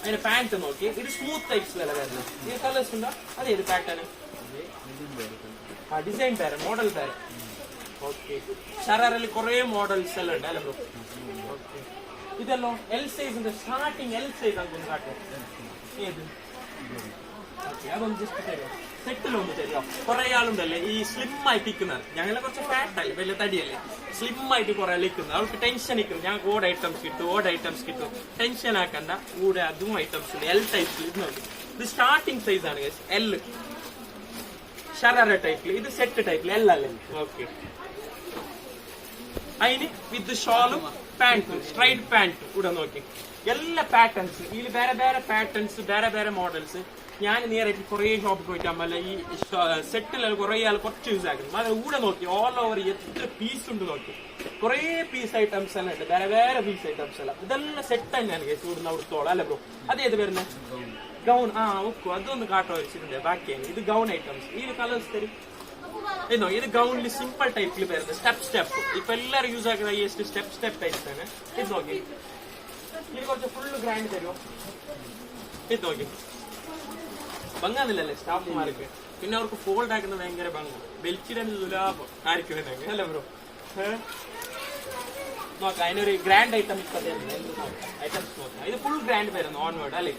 അതിന്റെ പാന്റ് നോക്കി ഇത് സ്മൂത്ത് ടൈപ്സിലല്ല വരുന്നത്. ഇത് കളേഴ്സ് ഉണ്ടോ അതെ ഇത് പാറ്റേൺ ഡിസൈൻ പേര് മോഡൽ പേര്. ഓക്കെ ഷറാറിൽ കുറെ മോഡൽസ് എല്ലാം ഉണ്ട് അല്ലേ ബ്രോ. ഓക്കെ ഇതല്ലോ L സൈസ് ഉണ്ട്. സ്റ്റാർട്ടിങ് L സൈസ് ആണ് കാട്ടും. ഏത് ഓക്കെ അതൊന്ന് ജസ്റ്റ് തരുമോ സെറ്റിലൊന്ന് തരുമോ? കുറെ ആളുണ്ടല്ലേ ഈ സ്ലിം ആയിട്ട് ഇരിക്കുന്നത്. ഞങ്ങളെ കുറച്ച് ഫാറ്റ് അല്ലേ വലിയ തടിയല്ലേ സ്ലിം ആയിട്ട് കുറെ ഇരിക്കുന്നത്. അവർക്ക് ടെൻഷൻ ഇരിക്കുന്നത് ഞങ്ങൾക്ക് ഓഡ് ഐറ്റംസ് കിട്ടും ടെൻഷൻ ആക്കണ്ട. കൂടെ അതും ഐറ്റംസ് ഉണ്ട്. L ടൈപ്പിൽ ഇത് നോക്കി ഇത് സ്റ്റാർട്ടിങ് സൈസ് ആണ് ഗൈസ് L. ഷറാറ ടൈപ്പിൽ ഇത് സെറ്റ് ടൈപ്പിൽ L അല്ലേ. ഓക്കെ അതിന് വിത്ത് ഷോളും പാന്റും സ്ട്രൈറ്റ് പാന്റ് ഇവിടെ നോക്കി എല്ലാ പാറ്റേൺസ് ഇതിൽ വേറെ പാറ്റേൺസ് വേറെ മോഡൽസ്. ഞാൻ നേരിട്ട് കുറെ ഷോപ്പിൽ പോയിട്ട് അമ്മല്ല ഈ സെറ്റിൽ കുറെ ആൾ കുറച്ച് യൂസ് ആക്കുന്നു. അത് കൂടെ നോക്കി ഓൾ ഓവർ എത്ര പീസ് ഉണ്ട് നോക്കി കുറെ പീസ് ഐറ്റംസ് എല്ലാം ഉണ്ട് വേറെ പീസ് ഐറ്റംസ് എല്ലാം. ഇതെല്ലാം സെറ്റ് തന്നെയാണ് കേസ് ഇവിടുന്ന് അവിടുത്തോളം അല്ലേ ബ്രോ. അതേത് വരുന്നത് ഗൗൺ ഓക്കെ അതൊന്ന് കാട്ടോ വെച്ചിട്ടുണ്ട്. ബാക്കിയാണ് ഇത് ഗൗൺ ഐറ്റംസ്. ഈ കളേഴ്സ് തരും എന്നോ. ഇത് ഗൗണിൽ സിമ്പിൾ ടൈപ്പിൽ വരുന്നത് സ്റ്റെപ്പ് ഇപ്പൊ എല്ലാവരും യൂസ് ആക്കുന്ന ഈ സ്റ്റെപ്പ് ടൈപ്സ് ആണ്. ഇത് നോക്കി ഇത് കുറച്ച് ഫുള്ള് ഗ്രാൻഡ് തരുമോ? ഇത് നോക്കി ഭംഗാന്നില്ലല്ലേ സ്റ്റാഫുമാർക്ക്. പിന്നെ അവർക്ക് ഫോൾഡ് ആക്കുന്നത് ഭയങ്കര ഭംഗം. ബെൽറ്റിടാൻ ലാഭം ആയിരിക്കും അല്ലേ ബ്രോ. നോക്കാം അതിനൊരു ഗ്രാൻഡ് ഐറ്റംസ് ഐറ്റംസ് നോക്കാം. ഇത് ഫുൾ ഗ്രാൻഡ് വരുന്നു ഓൺവേർഡ് അല്ലേ.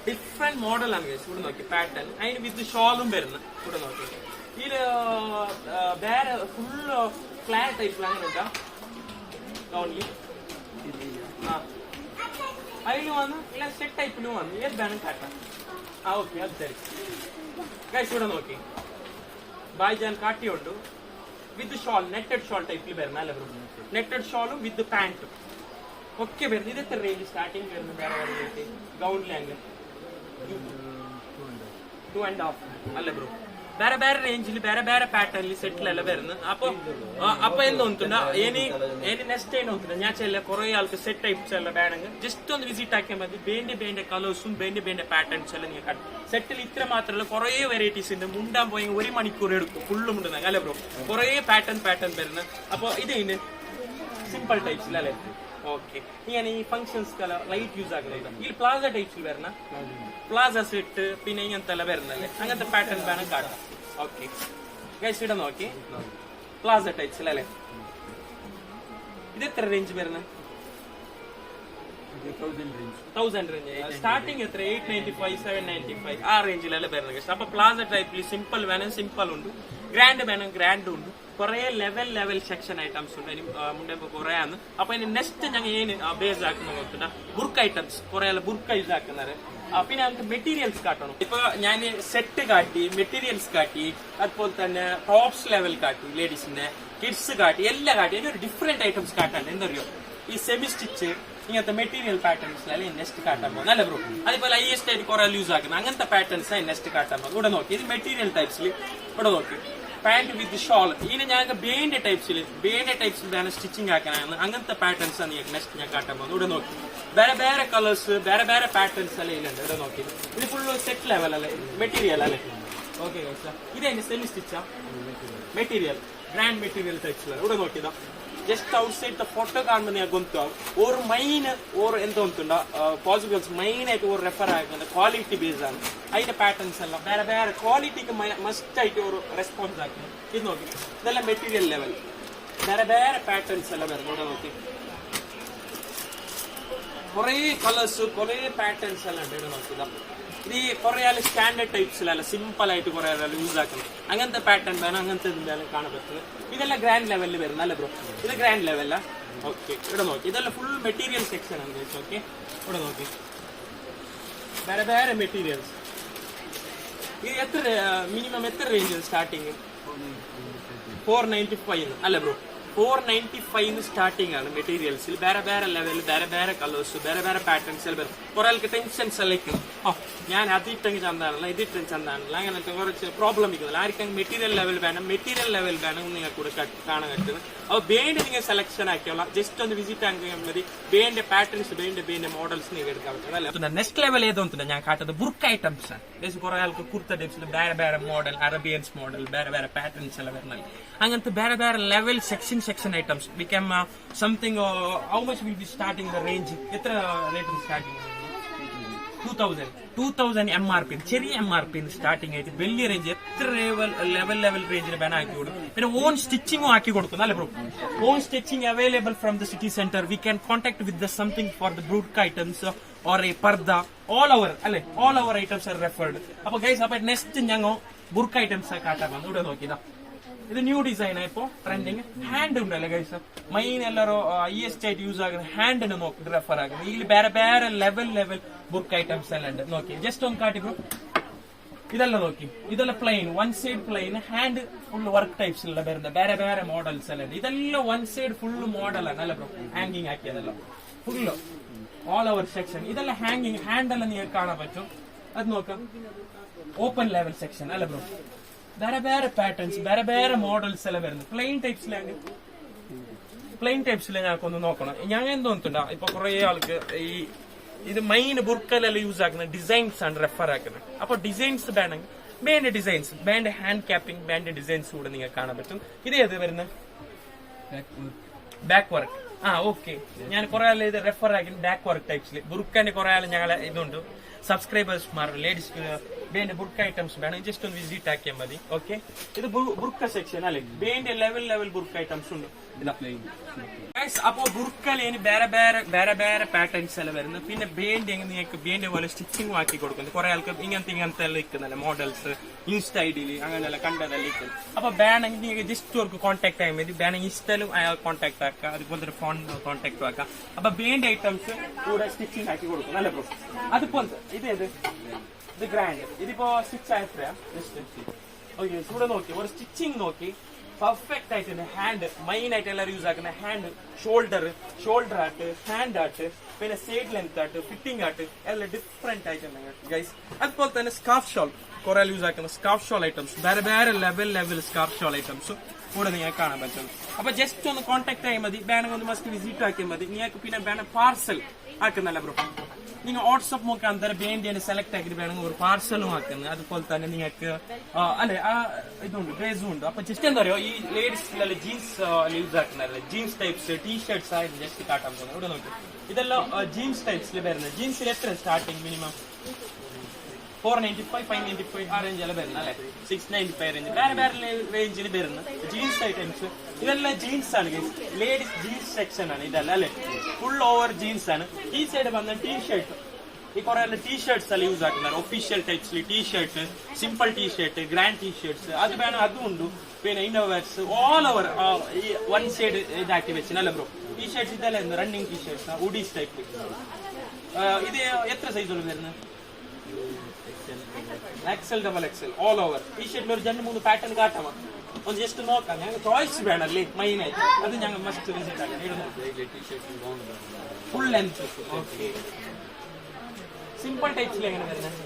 ഡിഫറെന്റ് മോഡലാണ് ഇവിടെ നോക്കി പാറ്റേൺ. അതിന് വിത്ത് ഷോളും വരുന്നു ഇവിടെ നോക്കി. ഇത് വേറെ ഫുൾ ഫ്ലാറ്റ് ടൈപ്പിൽ അങ്ങനെ ഉണ്ടാ ഓൺലി അതിന് വന്നു ഇല്ല സെറ്റ് ടൈപ്പിലും വന്നു ഏത് വേണം കാട്ടാം. ഓക്കെ അത് ശരി. ഗൈസ് ഇവിടെ നോക്കി ബായ്ജാൻ കാട്ടിയുണ്ട് വിത്ത് ഷോൾ നെറ്റഡ് ഷോൾ ടൈപ്പിൽ വരുന്ന അല്ല ബ്രോ. നെറ്റഡ് ഷോളും വിത്ത് പാന്റും ഒക്കെ വരുന്നത്. ഇത് എത്ര റേഞ്ച് സ്റ്റാർട്ടിങ് വരുന്നത്? വേറെ വേറെ ഗൗൺ ലാംഗ് 2.5 അല്ല ബ്രോ. ಬೇರೆ ಬೇರೆ ರೇಂಜ್ ಬೇರೆ ಬೇರೆ ಪ್ಯಾಟರ್ನ್ ಸೆಟ್ ಎಲ್ಲ ಬರುದು. ಅಪ್ಪ ಎಂದು ಉಂಟುಂಡ ಏನಿ ನೆಕ್ಸ್ಟ್ ಏನು ಉಂಟು ನ್ಯಾಚುರಲ್ ಕೊರೇ ಆಲ್ಕ ಸೆಟ್ ಟೈಪ್ಸ್ ಎಲ್ಲ ಬೇಡಂಗ ಜಸ್ಟ್ ಒಂದು ವಿಸಿಟ್ ಹಾಕಿ ಬಂದು ಬೇಂಡೆ ಬೇಂಡೆ ಕಲರ್സും ಬೇಂಡೆ ಬೇಂಡೆ ಪ್ಯಾಟರ್ನ್ಸ್ ಎಲ್ಲ ನೀವು കണ്ടു. സെറ്റിൽ ഇത്ര മാത്രമല്ല കുറേ വെറൈറ്റീസ് ഉണ്ട്. മുണ്ടാൻ പോയി 1 മണിക്കൂർ എടുക്കും ഫുള്ള് മുണ്ടുന്ന അല്ലേ ബ്രോ. കുറേ പാറ്റേൺ വരുന്നത്. അപ്പൊ ഇത് സിമ്പിൾ ടൈപ്സ് അല്ലേ. ഓക്കെ ഇങ്ങനെ ഈ ഫംഗ്ഷൻസ് ലൈറ്റ് യൂസ് ആക്കുന്നത് ഈ പ്ലാസ ടൈപ്സിൽ വരുന്ന പ്ലാസ സെറ്റ് പിന്നെ ഇങ്ങനത്തെ എല്ലാം വരുന്നല്ലേ അങ്ങനത്തെ പാറ്റേൺ വേണം കാട്ടാം. ഓക്കെ ഗൈസ് ഇവിടെ നോക്കി പ്ലാസ ടൈപ്സിൽ അല്ലേ. ഇത് എത്ര റേഞ്ച് വരുന്നത്? 1000 റേഞ്ച്. സ്റ്റാർട്ടിങ് എത്ര? 895 795 ആ റേഞ്ചിലല്ല വരുന്നത്. അപ്പൊ പ്ലാസ ടൈപ്പിൽ സിമ്പിൾ വേണം സിമ്പിൾ ഉണ്ട്, ഗ്രാൻഡ് വേണം ഗ്രാൻഡ് ഉണ്ട്. കുറെ ലെവൽ സെക്ഷൻ ഐറ്റംസ് ഉണ്ട്. അതിന് മുന്നേ കുറെ ആണ്. അപ്പൊ ഇനി നെക്സ്റ്റ് ഞങ്ങൾ ഏന് ബേസ് ആക്കുന്ന നോക്കുന്ന ബുർക്ക് ഐറ്റംസ് കുറെ ബുർക്ക് യൂസ് ആക്കുന്നത്. പിന്നെ നമുക്ക് മെറ്റീരിയൽസ് കാട്ടണം. ഇപ്പൊ ഞാൻ സെറ്റ് കാട്ടി, മെറ്റീരിയൽസ് കാട്ടി, അതുപോലെ തന്നെ ടോപ്സ് ലെവൽ കാട്ടി, ലേഡീസിന്റെ കിഡ്സ് കാട്ടി, എല്ലാം കാട്ടി. ഒരു ഡിഫറെന്റ് ഐറ്റംസ് കാട്ടാണ്ട് എന്തറിയോ ഈ സെമി സ്റ്റിച്ച് ഇങ്ങനത്തെ മെറ്റീരിയൽ പാറ്റേൺസിലല്ലേ നെക്സ്റ്റ് കാട്ടാൻ പോകും അല്ല ബ്രോ. അതുപോലെ IS ആയിട്ട് കുറെ യൂസ് ആക്കുന്നത് അങ്ങനത്തെ പാറ്റേൺസ് നെക്സ്റ്റ് കാട്ടാൻ പോകും. ഇവിടെ നോക്കി ഇത് മെറ്റീരിയൽ ടൈപ്സിൽ ഇവിടെ നോക്കി പാന്റ് വിത്ത് ഷോൾ. ഇനി ഞങ്ങൾക്ക് ബേന്റെ ടൈപ്സിൽ വേണം സ്റ്റിച്ചിങ് ആക്കാനാണ്. അങ്ങനത്തെ പാറ്റേൺസ് ആണ് നെക്സ്റ്റ് ഞാൻ കാട്ടാൻ പോകുന്നത്. ഇവിടെ നോക്കി വേറെ വേറെ കളേഴ്സ് വേറെ വേറെ പാറ്റേൺസ് എല്ലാം ഇല്ലുണ്ട്. ഇവിടെ നോക്കി ഇത് ഫുള്ള് സെറ്റ് ലെവൽ അല്ലേ മെറ്റീരിയൽ അല്ലേ. ഓക്കെ ഇതെന്റെ സെമി സ്റ്റിച്ചാ മെറ്റീരിയൽ ഗ്രാൻഡ് മെറ്റീരിയൽ ടൈപ്സിലാണ്. ഇവിടെ നോക്കിയതാ ജസ്റ്റ് ഔട്ട്സൈഡ് ದ ಫೋಟೋ കാണുമ്പോൾ നിങ്ങൾക്ക് ಗೊತ್ತಾവും ഒരു മൈൻ ഒരു എന്താ ഉണ്ടോ പോസിബിൾസ് മെയിൻ ആയിട്ട് ഒരു റെഫർ ആക്കുന്നത് ക്വാളിറ്റി ബേസ് ആണ്. അതിന്റെ പാറ്റേൺസ് എല്ലാം വേറെ വേറെ ക്വാളിറ്റിക്ക് മസ്റ്റ് ആയിട്ട് ഒരു റെസ്പോൺസ് ആക്കുന്നത്. ഇത് നോക്കി ഇതെല്ലാം മെറ്റീരിയൽ ലെവൽ വേറെ വേറെ പാറ്റേൺസ് എല്ലാം വരുന്നത്. ഇവിടെ നോക്കി കുറെ കളേഴ്സ് കുറെ പാറ്റേൺസ് എല്ലാം ഉണ്ട്. ഇവിടെ നോക്കിയതാ ഇത് കുറെ സ്റ്റാൻഡേർഡ് ടൈപ്സിലല്ല സിമ്പിൾ ആയിട്ട് കുറെ യൂസ് ആക്കുന്നത്. അങ്ങനത്തെ പാറ്റേൺ വേണം അങ്ങനത്തെ എന്തായാലും കാണാൻ പറ്റുന്നത്. ഇതെല്ലാം ഗ്രാൻഡ് ലെവലിൽ വരുന്ന അല്ലേ ബ്രോ. ഇത് ഗ്രാൻഡ് ലെവല. ഓക്കെ ഇവിടെ നോക്കി ഇതെല്ലാം ഫുൾ മെറ്റീരിയൽ സെക്ഷൻ ആണ്. ഓക്കെ ഇവിടെ നോക്കി വേറെ വേറെ മെറ്റീരിയൽസ്. ഇത് എത്ര മിനിമം എത്ര റേഞ്ച് സ്റ്റാർട്ടിങ്? 495 അല്ലേ ബ്രോ. 495 സ്റ്റാർട്ടിംഗ് ആണ് മെറ്റീരിയൽസിൽ. വേറെ വേറെ ലെവൽ വേറെ വേറെ കളേഴ്സ് വേറെ വേറെ പാറ്റേൺസ് എല്ലാം വരും. കുറെ ആൾക്ക് ടെൻഷൻസ് എല്ലാം ഞാൻ അതിട്ടെങ്കിൽ ചന്താണല്ല ഇതിട്ടെങ്കിൽ ചന്താണല്ല അങ്ങനത്തെ കുറച്ച് പ്രോബ്ലം ഇരിക്കുന്നില്ല. ആർക്കും മെറ്റീരിയൽ ലെവൽ വേണം നിങ്ങൾക്ക് കൂടെ കാണാൻ പറ്റുന്നത്. അപ്പോൾ ബേന്റെ നിങ്ങൾ സെലക്ഷൻ ആക്കിയോളാം. ജസ്റ്റ് ഒന്ന് വിസിറ്റ് ആക്കിയാൽ മതി. ബേന്റെ പാറ്റേൺസ് ബേന്റെ മോഡൽസ് നിങ്ങൾക്ക് എടുക്കാൻ പറ്റും അല്ലേ. നെക്സ്റ്റ് ലെവൽ ഏതോന്നുണ്ട് ഞാൻ കാട്ടുന്നത് ബുർക്ക് ഐറ്റംസ് ആണ്. കുറെ ആൾക്ക് കുർത്ത ടൈപ്സിൽ വേറെ വേറെ മോഡൽ അറബിയൻസ് മോഡൽ വേറെ വേറെ പാറ്റേൺസ് എല്ലാം വരുന്നത്. അങ്ങനത്തെ വേറെ വേറെ level section items become something how much will be starting the range? എത്ര റേറ്റ് സ്റ്റാർട്ടിംഗ്? 2000 MRP ചെറിയ MRP സ്റ്റാർട്ടിംഗ് ആയിട്ട് വലിയ റേഞ്ച് എത്ര ലെവൽ റേഞ്ചിന് വേണം ആക്കി കൊടുക്കും. പിന്നെ ഓൺ സ്റ്റിച്ചിങ്ങും ആക്കി കൊടുക്കും അല്ലേ bro. On stitching available from the city centre. We can contact with the something for the burqa items or a purdah all over അല്ലെ. All over items are referred. അപ്പൊ ഗൈസ് അപ്പൊ നെക്സ്റ്റ് ഞങ്ങൾ ബുർക്ക് ഐറ്റംസ് കാട്ടാൻ വന്നു. ഇവിടെ നോക്കിയതാ ഇത് ന്യൂ ഡിസൈൻ ഇപ്പോ ട്രെൻഡിങ്. ഹാൻഡ് ഉണ്ടല്ലേ ഗൈസ് മൈൻ എല്ലാരും IS ആയിട്ട് യൂസ് ആകുന്ന ഹാൻഡിന് നോക്കി റെഫർ ആക്കുന്നത്. ഇതിൽ വേറെ വേറെ ലെവൽ ബുക്ക് ഐറ്റംസ് എല്ലാം ഉണ്ട്. നോക്കി ജസ്റ്റ് ഒന്ന് കാട്ടിപ്പോ ഇതെല്ലാം നോക്കി ഇതെല്ലാം plain one side plain hand full work ടൈപ്സിലുള്ള വരുന്നത് വേറെ വേറെ മോഡൽസ് എല്ലാം ഉണ്ട്. ഇതെല്ലാം വൺ സൈഡ് ഫുൾ മോഡലാണ് അല്ല ബ്രോ. ഹാങ്ങിങ് ആക്കിയതെല്ലാം ഫുള്ള് ഓൾ ഓവർ സെക്ഷൻ. ഇതെല്ലാം ഹാങ്ങിങ് ഹാൻഡ് എല്ലാം നിങ്ങൾക്ക് കാണാൻ പറ്റും. അത് നോക്കാം ഓപ്പൺ ലെവൽ സെക്ഷൻ അല്ല ബ്രോ. വേറെ വേറെ പാറ്റേൺസ് വേറെ വേറെ മോഡൽസ് എല്ലാം വരുന്നത്. പ്ലെയിൻ ടൈപ്സിൽ ഞങ്ങൾക്കൊന്ന് നോക്കണം. ഞാൻ എന്തോന്നുണ്ടാ ഇപ്പൊ കുറെ ആൾക്ക് ഈ ഇത് മെയിൻ ബുർക്കലെല്ലാം യൂസ് ആക്കുന്ന ഡിസൈൻസ് ആണ് റെഫർ ആക്കുന്നത്. അപ്പൊ ഡിസൈൻസ് വേണമെങ്കിൽ band designs band hand capping band designs കൂടെ നിങ്ങൾക്ക് കാണാൻ പറ്റും. ഇത് ഏത് വരുന്നത്? Back work. ഓക്കെ ഞാൻ കുറെ ആൾ ഇത് റെഫർ ആക്കി ബാക്ക് വർക്ക് ടൈപ്സിൽ ബുർക്കാന്റെ കുറെ ആൾ ഞങ്ങളെ ഇതുണ്ട് സബ്സ്ക്രൈബേഴ്സ് ലേഡീസ് ಬೇಂಡೆ ಬುರ್ಕ ಐಟಮ್ಸ್ ಬೇಡ ಜಸ್ಟ್ ಒಂದು ವಿಸಿಟ್ ಹಾಕಿ ಮದಿ ಓಕೆ ಇದು ಬುರ್ಕ ಸೆಕ್ಷನ್ ಅಲ್ಲಿ ಬೇಂಡೆ ಲೆವೆಲ್ ಬುರ್ಕ ಐಟಮ್ಸ್ ಉಂಟು ഗൈസ് അപ്പോ ബുർക്കലേന് വേറെ പാറ്റേൺസ് എല്ലാം വരുന്നത് പിന്നെ ബേന്റെ നിങ്ങൾക്ക് ബേന്റെ പോലെ സ്റ്റിച്ചിങ് ആക്കി കൊടുക്കുന്നത് കുറെ ആൾക്ക് ഇങ്ങനത്തെ എല്ലാം ഇരിക്കുന്നല്ലേ മോഡൽസ് ഇൻസ്റ്റ ഐഡിയിൽ അങ്ങനെയെല്ലാം കണ്ടതെല്ലാം ഇരിക്കുന്നത് അപ്പൊ വേണമെങ്കിൽ നിങ്ങൾക്ക് ജസ്റ്റ് അവർക്ക് കോൺടാക്ട് ആയാൽ മതി വേണമെങ്കിൽ ഇൻസ്റ്റയിലും അയാൾ കോൺടാക്ട് ആക്കുക അതുപോലെ ഫോൺ കോൺടാക്ട് ആക്കുക അപ്പൊ ബേന്റെ ഐറ്റംസ് കൂടെ സ്റ്റിച്ചിങ് ആക്കി കൊടുക്കും നല്ല പ്രോ അതുപോലെ ഇത് ഗ്രാൻഡ് ഇതിപ്പോ സ്റ്റിച്ച് ആയപ്പോഴാ ജസ്റ്റ് ഓക്കെ ഇവിടെ നോക്കി ഒരു സ്റ്റിച്ചിങ് നോക്കി പെർഫെക്റ്റ് ആയിട്ട് ഹാൻഡ് മെയിൻ ആയിട്ട് എല്ലാവരും യൂസ് ആക്കുന്ന ഹാൻഡ് ഷോൾഡർ ആട്ട് ഹാൻഡ് ആട്ട് പിന്നെ സൈഡ് ലെങ്ത് ആട്ട് ഫിറ്റിംഗ് ആട്ട് എല്ലാം ഡിഫറെന്റ് ആയിട്ടുണ്ടെങ്കിൽ ഗൈസ് അതുപോലെ തന്നെ സ്കാർഫ് ഷോൾ കുറെ യൂസ് ആക്കുന്ന സ്കാർഫ് ഷോൾ ഐറ്റംസ് വേറെ ലെവൽ സ്കാർഫ് ഷോൾ ഐറ്റംസും കൂടെ നിങ്ങൾക്ക് കാണാൻ പറ്റും അപ്പൊ ജസ്റ്റ് ഒന്ന് കോൺടാക്ട് ആയാൽ മതി വേണമെങ്കിൽ ഒന്ന് മസ്റ്റ് വിസിറ്റ് ആക്കിയാൽ മതി നിങ്ങൾക്ക് പിന്നെ വേണം പാർസൽ ആക്കുന്നല്ല ബ്രോ നിങ്ങൾ വാട്സ്ആപ്പ് മുഖാന്തരം ബേന്റെ സെലക്ട് ആക്കിയിട്ട് വേണമെങ്കിൽ ഒരു പാർസലും ആക്കുന്നത് അതുപോലെ തന്നെ നിങ്ങൾക്ക് അല്ലെ ഇതുണ്ട് ഡ്രസ്സും ഉണ്ട് അപ്പൊ ജസ്റ്റ് എന്താ പറയുക ഈ ലേഡീസിലെ ജീൻസ് യൂസ് ആക്കുന്നതല്ലേ ജീൻസ് ടൈപ്സ് ടീഷർട്ട്സ് ആയിട്ട് ജസ്റ്റ് കാട്ടാൻ പോകുന്നത് ഇവിടെ നോക്കി ഇതെല്ലാം ജീൻസ് ടൈപ്സിൽ വരുന്നത് ജീൻസിൽ എത്ര സ്റ്റാർട്ടിങ് മിനിമം 495 595 ആ റേഞ്ചിൽ വരുന്നത് അല്ലെ 695 റേഞ്ച് വേറെ റേഞ്ചിൽ വരുന്നത് ജീൻസ് ഐറ്റംസ് ഇതെല്ലാം ജീൻസ് ആണ് ലേഡീസ് ജീൻസ് സെക്ഷൻ ആണ് ഇതല്ല അല്ലെ ഫുൾ ഓവർ ജീൻസ് ആണ് ഈ സൈഡ് വന്ന ടീഷർട്ട് ഈ കുറെ ടീഷർട്ട്സ് എല്ലാം യൂസ് ആക്കുന്നത് ഒഫീഷ്യൽ ടൈപ്സിൽ t-shirt simple t-shirt grand t-shirts അത് വേണം അതും ഉണ്ട് പിന്നെ ഇന്നോവേഴ്സ് ഓൾ ഓവർ ഈ വൺ സൈഡ് ഇതാക്കി വെച്ചില്ല ബ്രോ ടീഷർട്ട്സ് ഇതെല്ലാം റണ്ണിങ് ടീഷർട്ട്സ് ഉഡീസ് ടൈപ്പ് ഇത് എത്ര സൈസുകൾ വരുന്നത് XL double XL all over ഈ ഷർട്ടിൽ ഒരു 2-3 പാറ്റേൺ കാട്ടാം ഒന്ന് ജസ്റ്റ് നോക്കാം ഞങ്ങൾ ചോയ്സ് വേണമല്ലേ മെയിൻ ആയിട്ട് അത് ഞങ്ങൾ മസ്റ്റ് വിസിറ്റ് ആക്കാം ഫുൾ ലെങ്ത് ഓക്കെ സിമ്പിൾ ടൈപ്സിൽ എങ്ങനെ വരുന്നത്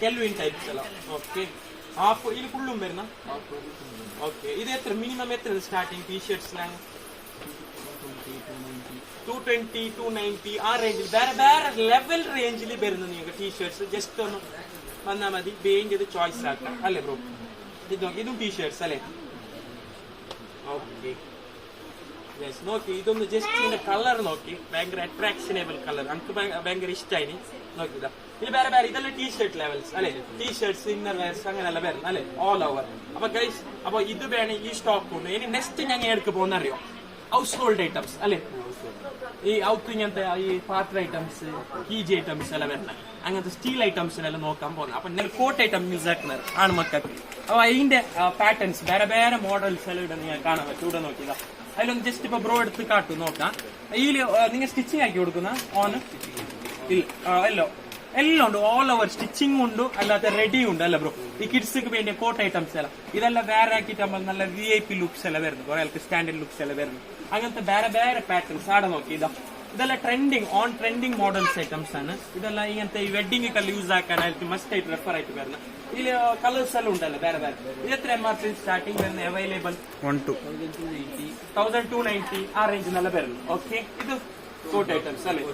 കെൽവിൻ ടൈപ്സ് എല്ലാം ഓക്കെ ഹാഫ് ഇതിൽ ഫുള്ളും വരുന്ന ഓക്കെ ഇത് എത്ര മിനിമം എത്ര സ്റ്റാർട്ടിങ് ടീഷർട്ട്സിലാണ് 220 290 ആ റേഞ്ചിൽ വേറെ ലെവൽ റേഞ്ചിൽ വരുന്നത് നിങ്ങൾക്ക് ടീഷർട്ട്സ് ജസ്റ്റ് ഒന്ന് വന്നാൽ മതി ബേഞ്ച് ഇത് ചോയ്സ് ആക്കാം അല്ലേ ബ്രോ ഇതും ടീഷർട്ട്സ് അല്ലേ ഓക്കെ നോക്കി ഇതൊന്ന് ജസ്റ്റ് ഇതിന്റെ കളർ നോക്കി ഭയങ്കര അട്രാക്ഷനബിൾ കളർ നമുക്ക് ഭയങ്കര ഇഷ്ടമായി നോക്കിതാ ഇത് വേറെ ഇതെല്ലാം ടീഷർട്ട് ലെവൽസ് അല്ലെ ടീഷർട്ട്സ് ഇന്നർ വെയർസ് അങ്ങനെയല്ല വരുന്നത് അല്ലെ ഓൾ ഓവർ അപ്പൊ ഗൈസ് അപ്പൊ ഇത് വേണം ഈ സ്റ്റോക്ക് ഉണ്ട് ഇനി നെക്സ്റ്റ് ഞങ്ങൾ എടുക്ക് പോകുന്ന അറിയോ ഹൗസ് ഹോൾഡ് ഐറ്റംസ് അല്ലെ ഈ ഔത്ത് ഇങ്ങനത്തെ ഈ പാത്ര ഐറ്റംസ് കീജി ഐറ്റംസ് എല്ലാം വരുന്നത് അങ്ങനത്തെ സ്റ്റീൽ ഐറ്റംസിനെല്ലാം നോക്കാൻ പോകുന്നത് അപ്പൊ ഞാൻ കോട്ട് ഐറ്റം യൂസ് ആക്കുന്നത് ആണ് മക്കൾക്ക് അപ്പൊ അതിന്റെ പാറ്റേൺസ് വേറെ മോഡൽസ് എല്ലാം ഇവിടെ നിങ്ങൾ കാണാൻ പറ്റും ഇവിടെ നോക്കിയതാ അതിലൊന്ന് ജസ്റ്റ് ഇപ്പൊ ബ്രോ എടുത്ത് കാട്ടു നോക്കാം ഇതിൽ നിങ്ങൾ സ്റ്റിച്ചിങ് ആക്കി കൊടുക്കുന്ന ഓൺ എല്ലാം ഉണ്ട് ഓൾ ഓവർ സ്റ്റിച്ചിങ് ഉണ്ട് അല്ലാതെ റെഡി ഉണ്ട് അല്ല ബ്രോ ഈ കിഡ്സിക്ക് വേണ്ടിയ കോട്ട് ഐറ്റംസ് എല്ലാം ഇതെല്ലാം വേറെ ആക്കിയിട്ട് നമ്മൾ നല്ല VIP ലുക്സ് എല്ലാം വരുന്നു കുറെ ആൾക്ക് സ്റ്റാൻഡേർഡ് ലുക്സ് എല്ലാം വരുന്നു അങ്ങനത്തെ വേറെ പാറ്റേൺസ് ആടെ നോക്കി ഇതെല്ലാം ട്രെൻഡിങ് മോഡൽസ് ഐറ്റംസ് ആണ് ഇതെല്ലാം ഇങ്ങനത്തെ ഈ വെഡിങ് ഒക്കെ യൂസ് ആക്കാനായിട്ട് മസ്റ്റ് ആയിട്ട് റെഫർ ആയിട്ട് വരുന്നത് ഇതിൽ കളേഴ്സ് എല്ലാം ഉണ്ടല്ലോ വേറെ ഇത് എത്ര MRP സ്റ്റാർട്ടിങ് വരുന്നത് അവൈലബിൾ 1290 ആ റേഞ്ച് നല്ല വരുന്നു ഓക്കെ ഇത് കോട്ട് ഐറ്റംസ് അല്ലേ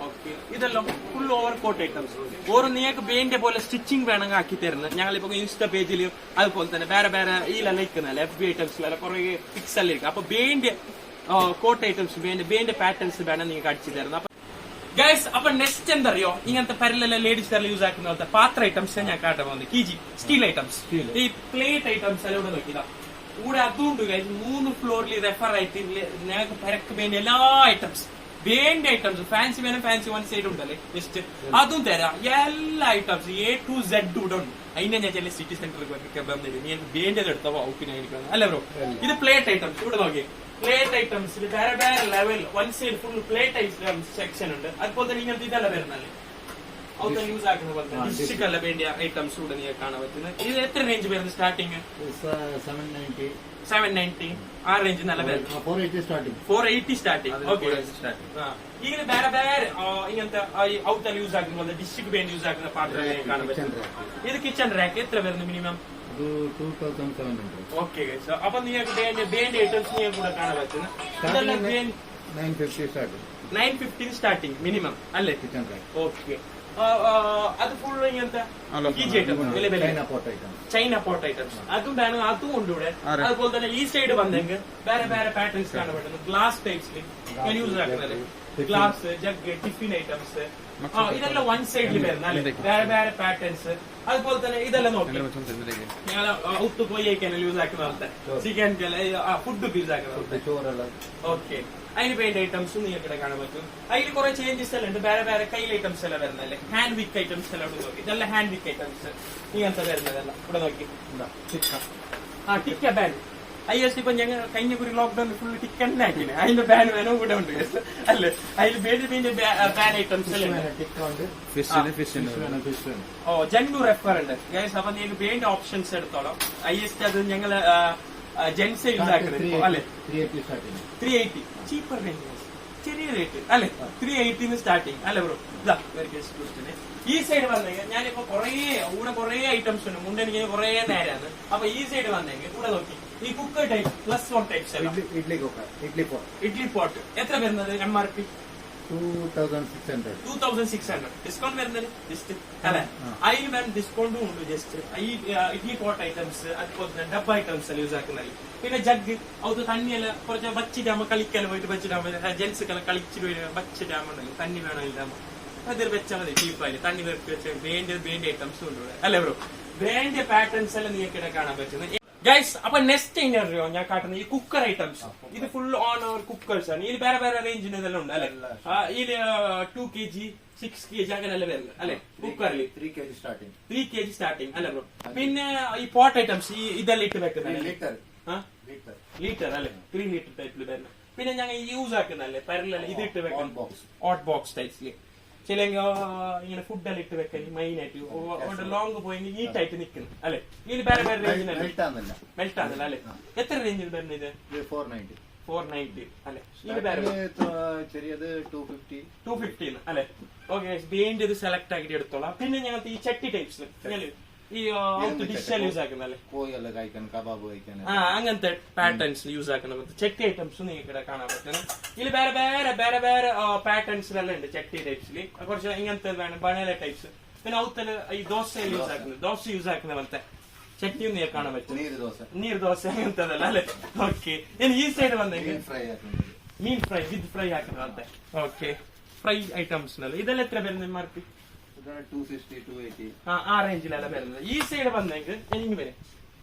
ഓക്കെ ഇതെല്ലാം ഫുൾ ഓവർ കോട്ട് ഐറ്റംസ് ഓരോ നിങ്ങൾക്ക് ബേന്റെ പോലെ സ്റ്റിച്ചിങ് വേണമെങ്കിൽ ആക്കി തരുന്നത് ഞങ്ങളിപ്പോ ഇൻസ്റ്റ പേജിൽ അതുപോലെ തന്നെ വേറെ ഇതിലെല്ലാം ഇരിക്കുന്നല്ലേ FB ഐറ്റംസിലെല്ലാം കുറെ പിക്സ് എല്ലാം ഇരിക്കും അപ്പൊ ബേന്റെ കോട്ട് ഐറ്റംസ് ബേന്റെ പാറ്റേൺസ് വേണം നിങ്ങൾക്ക് അടിച്ചു തരുന്നത് ഗൈസ് അപ്പൊ നെക്സ്റ്റ് എന്തറിയോ ഇങ്ങനത്തെ പരലെല്ലാം ലേഡീസ് എല്ലാം യൂസ് ആക്കുന്ന പോലത്തെ പാത്ര ഐറ്റംസ് ഞാൻ കാട്ടാൻ പോകുന്നത് കീജി സ്റ്റീൽ ഐറ്റംസ് ഈ പ്ലേറ്റ് ഐറ്റംസ് എല്ലാം ഇവിടെ നോക്കിയതാ ഇവിടെ അതുകൊണ്ട് ഗൈസ് 3 ഫ്ലോറിൽ റെഫർ ആയിട്ട് ഞങ്ങൾക്ക് പരക്ക് ബേന്റെ എല്ലാ ഐറ്റംസ് ബേന്റെ ഐറ്റംസ് ഫാൻസി വേണം ഫാൻസി വൺ സൈഡ് ഉണ്ടല്ലേ ജസ്റ്റ് അതും തരാം എല്ലാ ഐറ്റംസ് A to Z ഇവിടെ ഉണ്ട് അതിനെ ഞാൻ ചില സിറ്റി സെന്ററിൽ വന്നിട്ട് നീ ബേന്റെ എടുത്തോ ഔപ്പിനായിരിക്കും അല്ല ബ്രോ ഇത് പ്ലേറ്റ് ഐറ്റംസ് ഇവിടെ നോക്കി പ്ലേറ്റ് ഐറ്റംസിൽ വേറെ level one side full plate items section ഉണ്ട് അതുപോലെ തന്നെ ഇങ്ങനത്തെ ഇതെല്ലാം വരുന്നല്ലേ ഔട്ട് യൂസ് ആക്കുന്ന പോലെ ഡിസ്ട്രിക്ട് വേണ്ടിയ ഐറ്റംസ് ഇവിടെ നീ കാണാൻ പറ്റുന്നത് ഇത് എത്ര റേഞ്ച് വരുന്നത് സ്റ്റാർട്ടിങ് 790 ആ റേഞ്ച് നല്ല വരുന്നത് 480 സ്റ്റാർട്ടിങ് ഓക്കെ ഇങ്ങനെ വേറെ ഇങ്ങനത്തെ ഔട്ട് യൂസ് ആക്കുന്ന പോലെ ഡിസ്ട്രിക്ട് വേണ്ടി യൂസ് ആക്കുന്ന പാത്രം കാണാൻ പറ്റുന്നത് ഇത് കിച്ചൺ റാക്ക് എത്ര വരുന്നു മിനിമം 2700 ഓക്കെ അപ്പൊ നിങ്ങൾക്ക് ബേന്റെ ഐറ്റംസ് നിങ്ങൾക്ക് കൂടെ കാണാൻ പറ്റുന്നത് 950 സ്റ്റാർട്ടിങ് മിനിമം അല്ലേ കിച്ചൺ റാക്ക് ഓക്കെ അത് ഫുൾ ഇങ്ങനത്തെ ചൈന പോട്ട് ഐറ്റംസ് അതും വേണം അതും ഉണ്ട് ഇവിടെ അതുപോലെ തന്നെ ഈ സൈഡ് വന്നെങ്കിൽ വേറെ പാറ്റേൺസ് കാണാൻ പറ്റുന്നത് ഗ്ലാസ് ടൈപ്സിൽ യൂസ് ആക്കുന്നത് ഗ്ലാസ് ജഗ് ടിഫിൻ ഐറ്റംസ് ഇതെല്ലാം വൺ സൈഡിൽ വരുന്ന അല്ലെ വേറെ വേറെ പാറ്റേൺസ്. അതുപോലെ തന്നെ ഇതെല്ലാം നോക്കി ഞങ്ങൾ ഔത്ത് പോയി കഴിക്കാനല്ല യൂസ് ആക്കുന്ന പോലത്തെ ചിക്കൻ ഫുഡ് യൂസ് ആക്കുന്നത്. ഓക്കെ, അതിന് പെയിന്റ് ഐറ്റംസും നിങ്ങൾക്ക് കാണാൻ പറ്റും. അതിൽ കുറെ ചേഞ്ചസ് എല്ലാം ഉണ്ട്. വേറെ വേറെ കയ്യിൽ ഐറ്റംസ് എല്ലാം വരുന്നല്ലേ, ഹാൻഡ് വിക്ക് ഐറ്റംസ് എല്ലാം ഇവിടെ നോക്കി. ഇതെല്ലാം ഹാൻഡ് വിക്ക് ഐറ്റംസ് ഇങ്ങനത്തെ വരുന്നതെല്ലാം ഇവിടെ നോക്കി. ടിക്ക ബാൻ IS ഇപ്പൊ ഞങ്ങൾ കഴിഞ്ഞ ഒരു ലോക്ക്ഡൌണിൽ ഫുള്ള് ടിക്കൻ ആക്കില്ലേ, അതിന്റെ ബാൻ വേണം ഇവിടെ ഉണ്ട് അല്ലേ. അതിൽ ബേബിന്റെ ബാൻ ഐറ്റംസ് എല്ലാം ജെൻഡു റെഫറൻഡ് ഗൈസ്. അപ്പൊ നിങ്ങൾക്ക് വേണ്ട ഓപ്ഷൻസ് എടുത്തോളാം. IS അത് ഞങ്ങള് ജെൻസ് യൂസ് ആക്കുന്നത് അല്ലെ. 380 ചീപ്പർ റേഞ്ച്, ചെറിയ റേറ്റ് അല്ലെ. 380 സ്റ്റാർട്ടിങ് അല്ലെ ബ്രോ. ഈ സൈഡ് വന്നെങ്കിൽ ഞാനിപ്പോ കുറെ ഐറ്റംസ് ഉണ്ട്. മുന്നേ എനിക്ക് കുറെ നേരാണ്. അപ്പൊ ഈ സൈഡ് വന്നെങ്കിൽ ഇവിടെ നോക്കി ഈ cooker type +1 types idli pot എത്ര വരുന്നത്? MRP 2600. ഡിസ്കൗണ്ട് വരുന്നത് ജസ്റ്റ് അല്ലെ. അതിന് വേണം ഡിസ്കൗണ്ടും ഉണ്ട്. ജസ്റ്റ് ഈ ഇഡ്ലി പോട്ട് ഐറ്റംസ് അതുപോലെ തന്നെ ഡബ് ഐറ്റംസ് എല്ലാം യൂസ് ആക്കുന്നത്. പിന്നെ ജഗ് അത് തണ്ണിയെല്ലാം കുറച്ച് വച്ചിട്ടാകുമ്പോ കളിക്കാൻ പോയിട്ട് വെച്ചിട്ടാകുമ്പോ ജെൻസ് കളിച്ചിട്ട് വച്ചിട്ടാകുമ്പോണ്ടല്ലോ തണ്ണി വേണം ഇല്ലാകുമ്പോ അതിൽ വെച്ചാൽ മതി. ചീപ്പായി തണ്ണി വെച്ച് വെച്ചാൽ വേണ്ട ഐറ്റംസും ഉണ്ട് അല്ലെ ബ്രോ. വേണ്ട പാറ്റേൺസ് എല്ലാം നിങ്ങൾക്ക് ഇവിടെ കാണാൻ പറ്റുന്നത് ഗൈസ്. അപ്പൊ നെക്സ്റ്റ് അറിയോ ഞാൻ കാട്ടുന്നത് ഈ കുക്കർ ഐറ്റംസ്. ഇത് ഫുൾ ഓൺ അവർ കുക്കേഴ്സ് ആണ്. ഇതിൽ വേറെ വേറെ റേഞ്ചിന് ഇതെല്ലാം ഉണ്ട് അല്ലെ. ഇതില് 2 kg 6 kg അങ്ങനെല്ലാം വരുന്നത് അല്ലെ. കുക്കറിൽ 3 kg സ്റ്റാർട്ടിങ് അല്ലെ ബ്രോ. പിന്നെ ഈ പോട്ട് ഐറ്റംസ് ഇതെല്ലാം ഇട്ട് വെക്കുന്നത് ലീറ്റർ അല്ലെ. 3 ലിറ്റർ ടൈപ്പിൽ വരുന്നത്. പിന്നെ ഞങ്ങൾ യൂസ് ആക്കുന്നല്ലേ പരലല്ല ഇത് ഇട്ട് വെക്കാൻ ഹോട്ട് ബോക്സ് ടൈപ്സില് ചില ഇങ്ങനെ ഫുഡെല്ലാം ഇട്ട് വെക്കാൻ മെയിൻ ആയിട്ട് ലോങ് പോയി നീറ്റായിട്ട് നിൽക്കുന്നു അല്ലെ. ഇതിൽ വേറെ വേറെ റേഞ്ചിന് മെൽറ്റ് ആണല്ലോ അല്ലെ. എത്ര റേഞ്ചിൽ വരുന്നത് ഇത്? 490 അല്ലെ. ഇത് വേറെ ചെറിയത് 250 അല്ലെ. ഓക്കെ, വേണ്ടി ഇത് സെലക്ട് ആക്കിട്ട് എടുത്തോളാം. പിന്നെ ഞങ്ങൾക്ക് ഈ ചട്ടി ടൈപ്സ് ഈ ഡിഷ് യൂസ് ആക്കുന്നല്ലേ, കോയെല്ലാം കഴിക്കാൻ കബാബ് കഴിക്കാൻ അങ്ങനത്തെ പാറ്റേൺസ് യൂസ് ആക്കുന്ന ചട്ടി ഐറ്റംസ് നിങ്ങൾക്ക് ഇവിടെ കാണാൻ പറ്റുന്നു. ഇതിൽ വേറെ വേറെ വേറെ വേറെ പാറ്റേൺസിലെല്ലാം ഉണ്ട്. ചട്ടി ടൈപ്സിൽ കുറച്ച് ഇങ്ങനത്തെ വേണം ബണേല ടൈപ്സ്. പിന്നെ ഔത്തല് ഈ ദോശ യൂസ് ആക്കുന്ന പോലത്തെ ചട്ടിയും നിങ്ങൾക്ക് കാണാൻ പറ്റും. നീർദോശ അങ്ങനത്തെ അല്ലെ. ഓക്കെ, ഇനി ഈ സൈഡ് വന്നെങ്കിൽ മീൻ ഫ്രൈ വിത്ത് ഫ്രൈ ആക്കുന്ന പോലത്തെ ഓക്കെ ഫ്രൈ ഐറ്റംസ് ഇതെല്ലാം എത്ര വരുന്നത്? മാർക്ക് 260 280 ആ റേഞ്ചിലല്ല വരുന്നത്. ഈ സൈഡ് വന്നെങ്കിൽ എനിക്ക് വരും.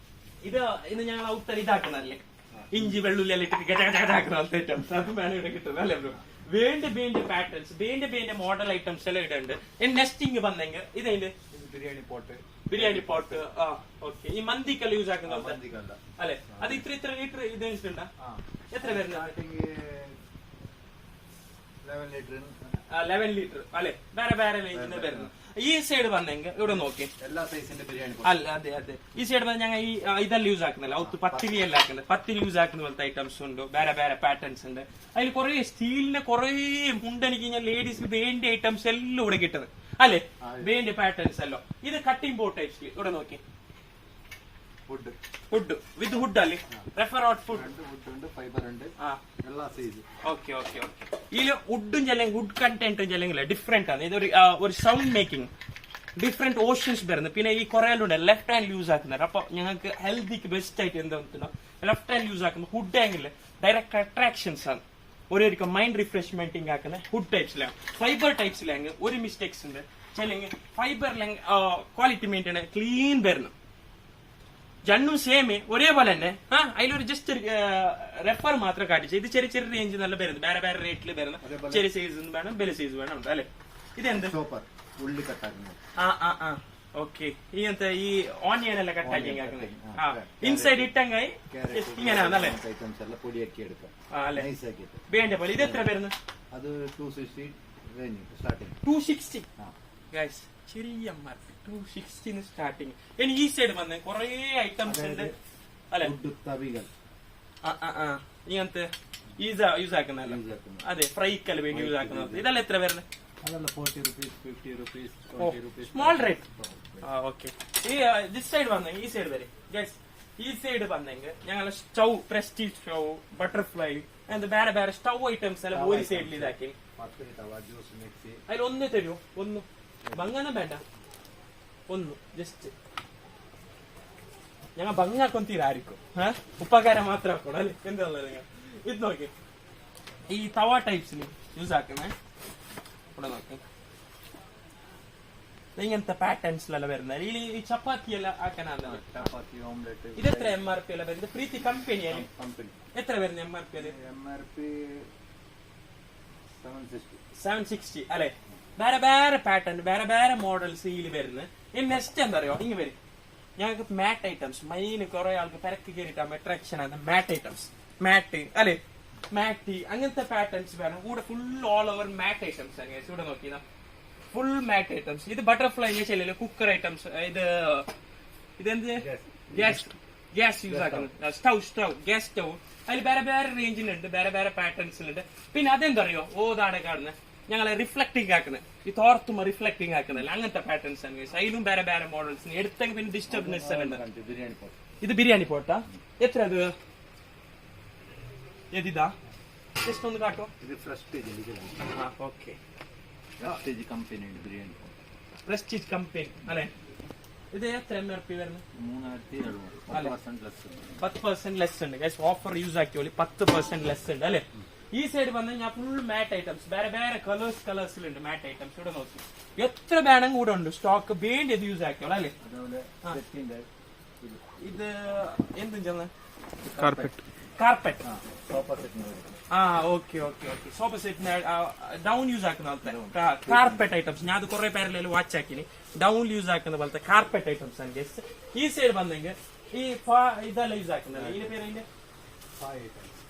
ഇത് ഞങ്ങൾ ഔത്തൽ ഇതാക്കുന്നല്ലേ, ഇഞ്ചി വെള്ളുള്ളി എല്ലാം ഇട്ടിട്ട് ഗജഗജാക്കുന്ന ഐറ്റംസ്. അത് വേണം ഇവിടെ കിട്ടുന്നത് അല്ലേ ബ്രോ. വേണ്ട പാറ്റേൺസ് വേണ്ട മോഡൽ ഐറ്റംസ് എല്ലാം ഇവിടെ ഉണ്ട്. നെക്സ്റ്റിംഗ് വന്നെങ്കിൽ ഇതിന്റെ ബിരിയാണി പോട്ട്. ഓക്കെ, ഈ മന്തിക്കെല്ലാം യൂസ് ആക്കുന്ന അല്ലെ. അത് ഇത്ര ലിറ്റർ ഇത് വെച്ചിട്ടുണ്ടാ എത്ര വരുന്നത്? 11 ലിറ്റർ അല്ലെ. വേറെ വേറെ റേഞ്ചിന് വരുന്നു. ഈ സൈഡ് വന്നെങ്കിൽ ഇവിടെ നോക്കി എല്ലാ സൈസിന്റെ ബിരിയാണി അല്ല. അതെ ഈ സൈഡ് വന്ന് ഞങ്ങൾ ഈ ഇതെല്ലാം യൂസ് ആക്കുന്നില്ല. ഔത്ത് പത്തിരി എല്ലാം ആക്കുന്നത്. പത്തിരി യൂസ് ആക്കുന്ന പോലത്തെ ഐറ്റംസ് ഉണ്ട്. വേറെ വേറെ പാറ്റേൺസ് ഉണ്ട്. അതിൽ കുറെ സ്റ്റീലിന്റെ കുറെ ഉണ്ടെനിക്ക് ഞാൻ ലേഡീസിന് വേണ്ട ഐറ്റംസ് എല്ലാം ഇവിടെ കിട്ടുന്നത് അല്ലെ. വേണ്ട പാറ്റേൺസ് എല്ലാം. ഇത് കട്ടിംഗ് ബോർഡ് ടൈപ്സ് ഇവിടെ നോക്കി. ഫുഡ് വിത്ത് വുഡ് അല്ലേ. റെഫർ ഔട്ട് ഫുഡ് ഫൈബർ ഉണ്ട് എല്ലാ സൈസ്. ഓക്കെ ഇതില് വുഡും ചെല്ലെങ്കിൽ വുഡ് കണ്ടന്റും ചെല്ലെങ്കിൽ ഡിഫറെന്റ് ആണ്. ഇതൊരു ഒരു സൗണ്ട് മേക്കിംഗ് ഡിഫറെന്റ് ഓപ്ഷൻസ് വരുന്നത്. പിന്നെ ഈ കുറേലുണ്ട് ലെഫ്റ്റ് ഹാൻഡ് യൂസ് ആക്കുന്നത്. അപ്പൊ ഞങ്ങൾക്ക് ഹെൽത്തിക്ക് ബെസ്റ്റ് ആയിട്ട് എന്താ ലെഫ്റ്റ് ഹാൻഡ് യൂസ് ആക്കുന്നത് ഹുഡ് ആംഗിൾ ഡയറക്റ്റ് അട്രാക്ഷൻസ് ആണ്. ഒരേരിക്കും മൈൻഡ് റിഫ്രഷ്മെന്റിംഗ് ആക്കുന്ന ഹുഡ് ടൈപ്സിലാണ്. ഫൈബർ ടൈപ്സിലെങ്കിൽ ഒരു മിസ്റ്റേക്സ് ഉണ്ട്. ചെല്ലെങ്കിൽ ഫൈബറിലെങ്കിൽ ക്വാളിറ്റി മെയിൻറ്റെയിൻ ക്ലീൻ വരുന്നു. ജണ്ണും സെയിം ഒരേപോലെ തന്നെ. അതിലൊരു ജസ്റ്റ് റെഫർ മാത്രം കാട്ടിച്ചു. ഇത് ചെറിയ റേഞ്ച് നല്ല വരുന്നത്. വേറെ വേറെ റേറ്റിൽ വരുന്ന ചെറിയ സൈസ് വേണം, വലിയ സൈസ് വേണം അല്ലെ. ഇതെന്ത് ഉള്ളി കട്ടാക്കുന്നത്. ഓക്കെ, ഇങ്ങനത്തെ ഈ ഓണിയൻ എല്ലാം കട്ടാക്കി ഇൻസൈഡ് ഇട്ടങ്ങായി ഇങ്ങനെയാണല്ലേ പൊടിയാക്കി എടുക്കാം അല്ലെ. വേണ്ട പോലെ ഇത് എത്ര വരുന്നത്? അത് 260 സ്റ്റാർട്ടിങ്. 260 ഗൈസ്, ചെറിയ 260 സ്റ്റാർട്ടിങ്. ഇനി ഈ സൈഡ് വന്ന് കുറെ ഐറ്റംസ് ഉണ്ട് അല്ലെ. ഇങ്ങനത്തെ യൂസ് ആക്കുന്നല്ലോ. അതെ, ഫ്രൈക്കല്ല വേണ്ടി യൂസ് ആക്കുന്നത്. ഇതെല്ലാം എത്ര വരുന്നത്? 40 rupees 50 rupees 20 rupees small rate. Okay, ഈ സൈഡ് വന്നെങ്കിൽ ഈ സൈഡ് വരെ ഗൈസ്. ഈ സൈഡ് വന്നെങ്കിൽ ഞങ്ങൾ സ്റ്റൗ, പ്രസ്റ്റീജ് സ്റ്റൗ, ബട്ടർഫ്ലൈ അങ്ങനത്തെ വേറെ വേറെ സ്റ്റൗ ഐറ്റംസ് എല്ലാം ഒരു സൈഡിൽ ഇതാക്കി. അതിൽ ഒന്ന് തരുമോ? ഒന്ന് ഭംഗൊന്നും വേണ്ട, ഒന്ന് ജസ്റ്റ് ഞങ്ങൾ ഭംഗാക്കൊന്തിരായിരിക്കും. ഉപ്പക്കാരെ മാത്രം ആക്കണം അല്ലെ. എന്താ ഇത് നോക്കി ഈ തവ ടൈപ്സിന് യൂസ് ആക്കുന്നത്. ഇവിടെ നോക്കി ഇങ്ങനത്തെ പാറ്റേൺസിലെല്ലാം വരുന്നത്. ഈ ചപ്പാത്തി എല്ലാം ആക്കാനാണ്. ചപ്പാത്തി ഓംലെറ്റ്. ഇത് എത്ര MRP എല്ലാം വരുന്നത്? പ്രീതി കമ്പനിയാണ്. കമ്പനി എത്ര വരുന്നത് MRP? MRP 760 അല്ലെ. വേറെ വേറെ പാറ്റേൺ വേറെ വേറെ മോഡൽസ് ഇതിൽ വരുന്നത്. ഇനി നെക്സ്റ്റ് എന്താ അറിയോ, ഇങ്ങ് വരും ഞങ്ങൾക്ക് മാറ്റ് ഐറ്റംസ്. മെയിൻ കുറെ ആൾക്ക് പെരക്ക് കയറിയിട്ടാകുമ്പോ അട്രാക്ഷൻ ആണ് മാറ്റ് ഐറ്റംസ്. മാറ്റ് അല്ലെ, മാറ്റ് അങ്ങനത്തെ പാറ്റേൺസ് വേണം. കൂടെ ഫുൾ ഓൾ ഓവർ മാറ്റ് ഐറ്റംസ് ആണ്. ഇവിടെ നോക്കിയാ ഫുൾ മാറ്റ് ഐറ്റംസ്. ഇത് ബട്ടർഫ്ലൈ ചെയ്യല്ലോ, കുക്കർ ഐറ്റംസ്. ഇതെന്ത് ഗ്യാസ് യൂസ് ആക്കുന്നത്, സ്റ്റൗ ഗ്യാസ് സ്റ്റൗ. അതിൽ വേറെ വേറെ റേഞ്ചിലുണ്ട്, വേറെ വേറെ പാറ്റേൺസിലുണ്ട്. പിന്നെ അതെന്താ അറിയോ, ഓതാണ് കാണുന്നത് ഞങ്ങളെ റിഫ്ലക്റ്റിംഗ് ആക്കുന്നത്. ഈ തോർത്തുമ്പോ റിഫ്ലക്റ്റിംഗ് ആക്കുന്നതല്ല, അങ്ങനത്തെ പാറ്റേൺസ് ആണ്. അതിലും വേറെ വേറെ മോഡൽസ് എടുത്തെങ്കിൽ പിന്നെ ഡിസ്റ്റർബൻസ് ഉണ്ട്. ഇത് ബിരിയാണി പോട്ടാ. എത്ര അത് ഏതിതാ ജസ്റ്റ് ഒന്ന് കാട്ടോ. ഇത് Prestige okay, Prestige company biryani Prestige company അല്ലെ. ഇത് എത്ര MRP വരുന്നത്? 10% ലെസ് ഉണ്ട്. ഓഫർ യൂസ് ആക്കിയോളി 10% ലെസ് ഉണ്ട് അല്ലെ. ഈ സൈഡ് വന്ന് ഞാൻ ഫുൾ മാറ്റ് ഐറ്റംസ് വേറെ വേറെ കളേഴ്സിലുണ്ട്. മാറ്റ് ഐറ്റംസ് ഇവിടെ നോക്കി എത്ര വേണം കൂടെ ഉണ്ട് സ്റ്റോക്ക്. വേണ്ടി യൂസ് ആക്കിയോളൂ അല്ലെ. ഇത് എന്തും ചെന്ന് കാർപ്പറ്റ്. ഓക്കെ സോഫ സെറ്റിന് ഡൗൺ യൂസ് ആക്കുന്ന പോലത്തെ കാർപ്പറ്റ് ഐറ്റംസ്. ഞാൻ അത് കുറെ പേരെല്ലാം വാച്ച് ആക്കിന്. ഡൗൺ യൂസ് ആക്കുന്ന പോലത്തെ കാർപ്പറ്റ് ഐറ്റംസ് ആണ് ഗസ്. ഈ സൈഡ് വന്നെങ്കിൽ ഈ ഇതെല്ലാം യൂസ് ആക്കുന്നത്. ഇതിന്റെ പേര് അതിന്റെ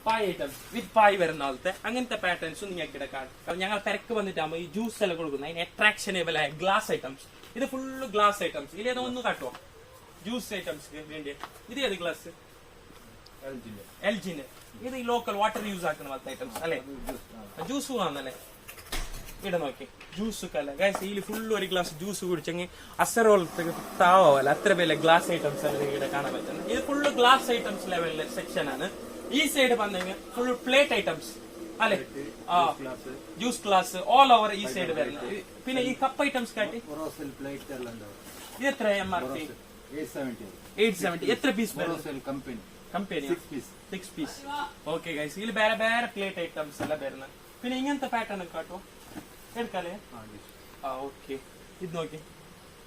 പായ് ഐറ്റംസ് വിത്ത് പായ് വരുന്ന പോലത്തെ അങ്ങനത്തെ പാറ്റേൺസും നിങ്ങൾക്ക് ഇവിടെ കാണും. കാരണം ഞങ്ങൾ തിരക്ക് വന്നിട്ടാകുമ്പോൾ ഈ ജ്യൂസ് എല്ലാം കൊടുക്കുന്നത് അതിന് അട്രാക്ഷനേബിൾ ആയ ഗ്ലാസ് ഐറ്റംസ്. ഇത് ഫുള്ള് ഗ്ലാസ് ഐറ്റംസ്. ഇതിലേതോ ഒന്ന് കാട്ടുമോ ജ്യൂസ് ഐറ്റംസ് വേണ്ടി? ഇത് ഏത് ഗ്ലാസ്? LGന്റെ. ഇത് ഈ ലോക്കൽ വാട്ടർ യൂസ് ആക്കുന്ന പോലത്തെ ഐറ്റംസ് അല്ലെ. ജ്യൂസ് ആണല്ലേ. ഇവിടെ നോക്കി ജ്യൂസ് അല്ല ഗൈസ്. ഇതിൽ ഫുള്ള് ഒരു ഗ്ലാസ് ജ്യൂസ് കുടിച്ചെങ്കിൽ അസറോളത്തെ താവല്ല അത്ര പേര് ഗ്ലാസ് ഐറ്റംസ് അല്ല ഇവിടെ കാണാൻ പറ്റുന്നത്. ഇത് ഫുള്ള് ഗ്ലാസ് ഐറ്റംസ് ലെവലിലെ സെക്ഷൻ ആണ്. ഈ സൈഡ് വന്നെങ്കിൽ ഫുൾ പ്ലേറ്റ് ഐറ്റംസ് അല്ലെ. ജ്യൂസ് ഗ്ലാസ് ഓൾ ഓവർ ഈ സൈഡ് വരുന്നത്. പിന്നെ ഈ കപ്പ് ഐറ്റംസ് കാട്ടി ഇത് എത്ര MRP? 870. എത്ര piece company 6 piece. Okay guys, ഇതിൽ വേറെ വേറെ പ്ലേറ്റ് ഐറ്റംസ് എല്ലാം വരുന്നത്. പിന്നെ ഇങ്ങനത്തെ പാറ്റേൺ കാട്ടോ എടുക്കാലേ. ഓക്കെ, ഇത് നോക്കി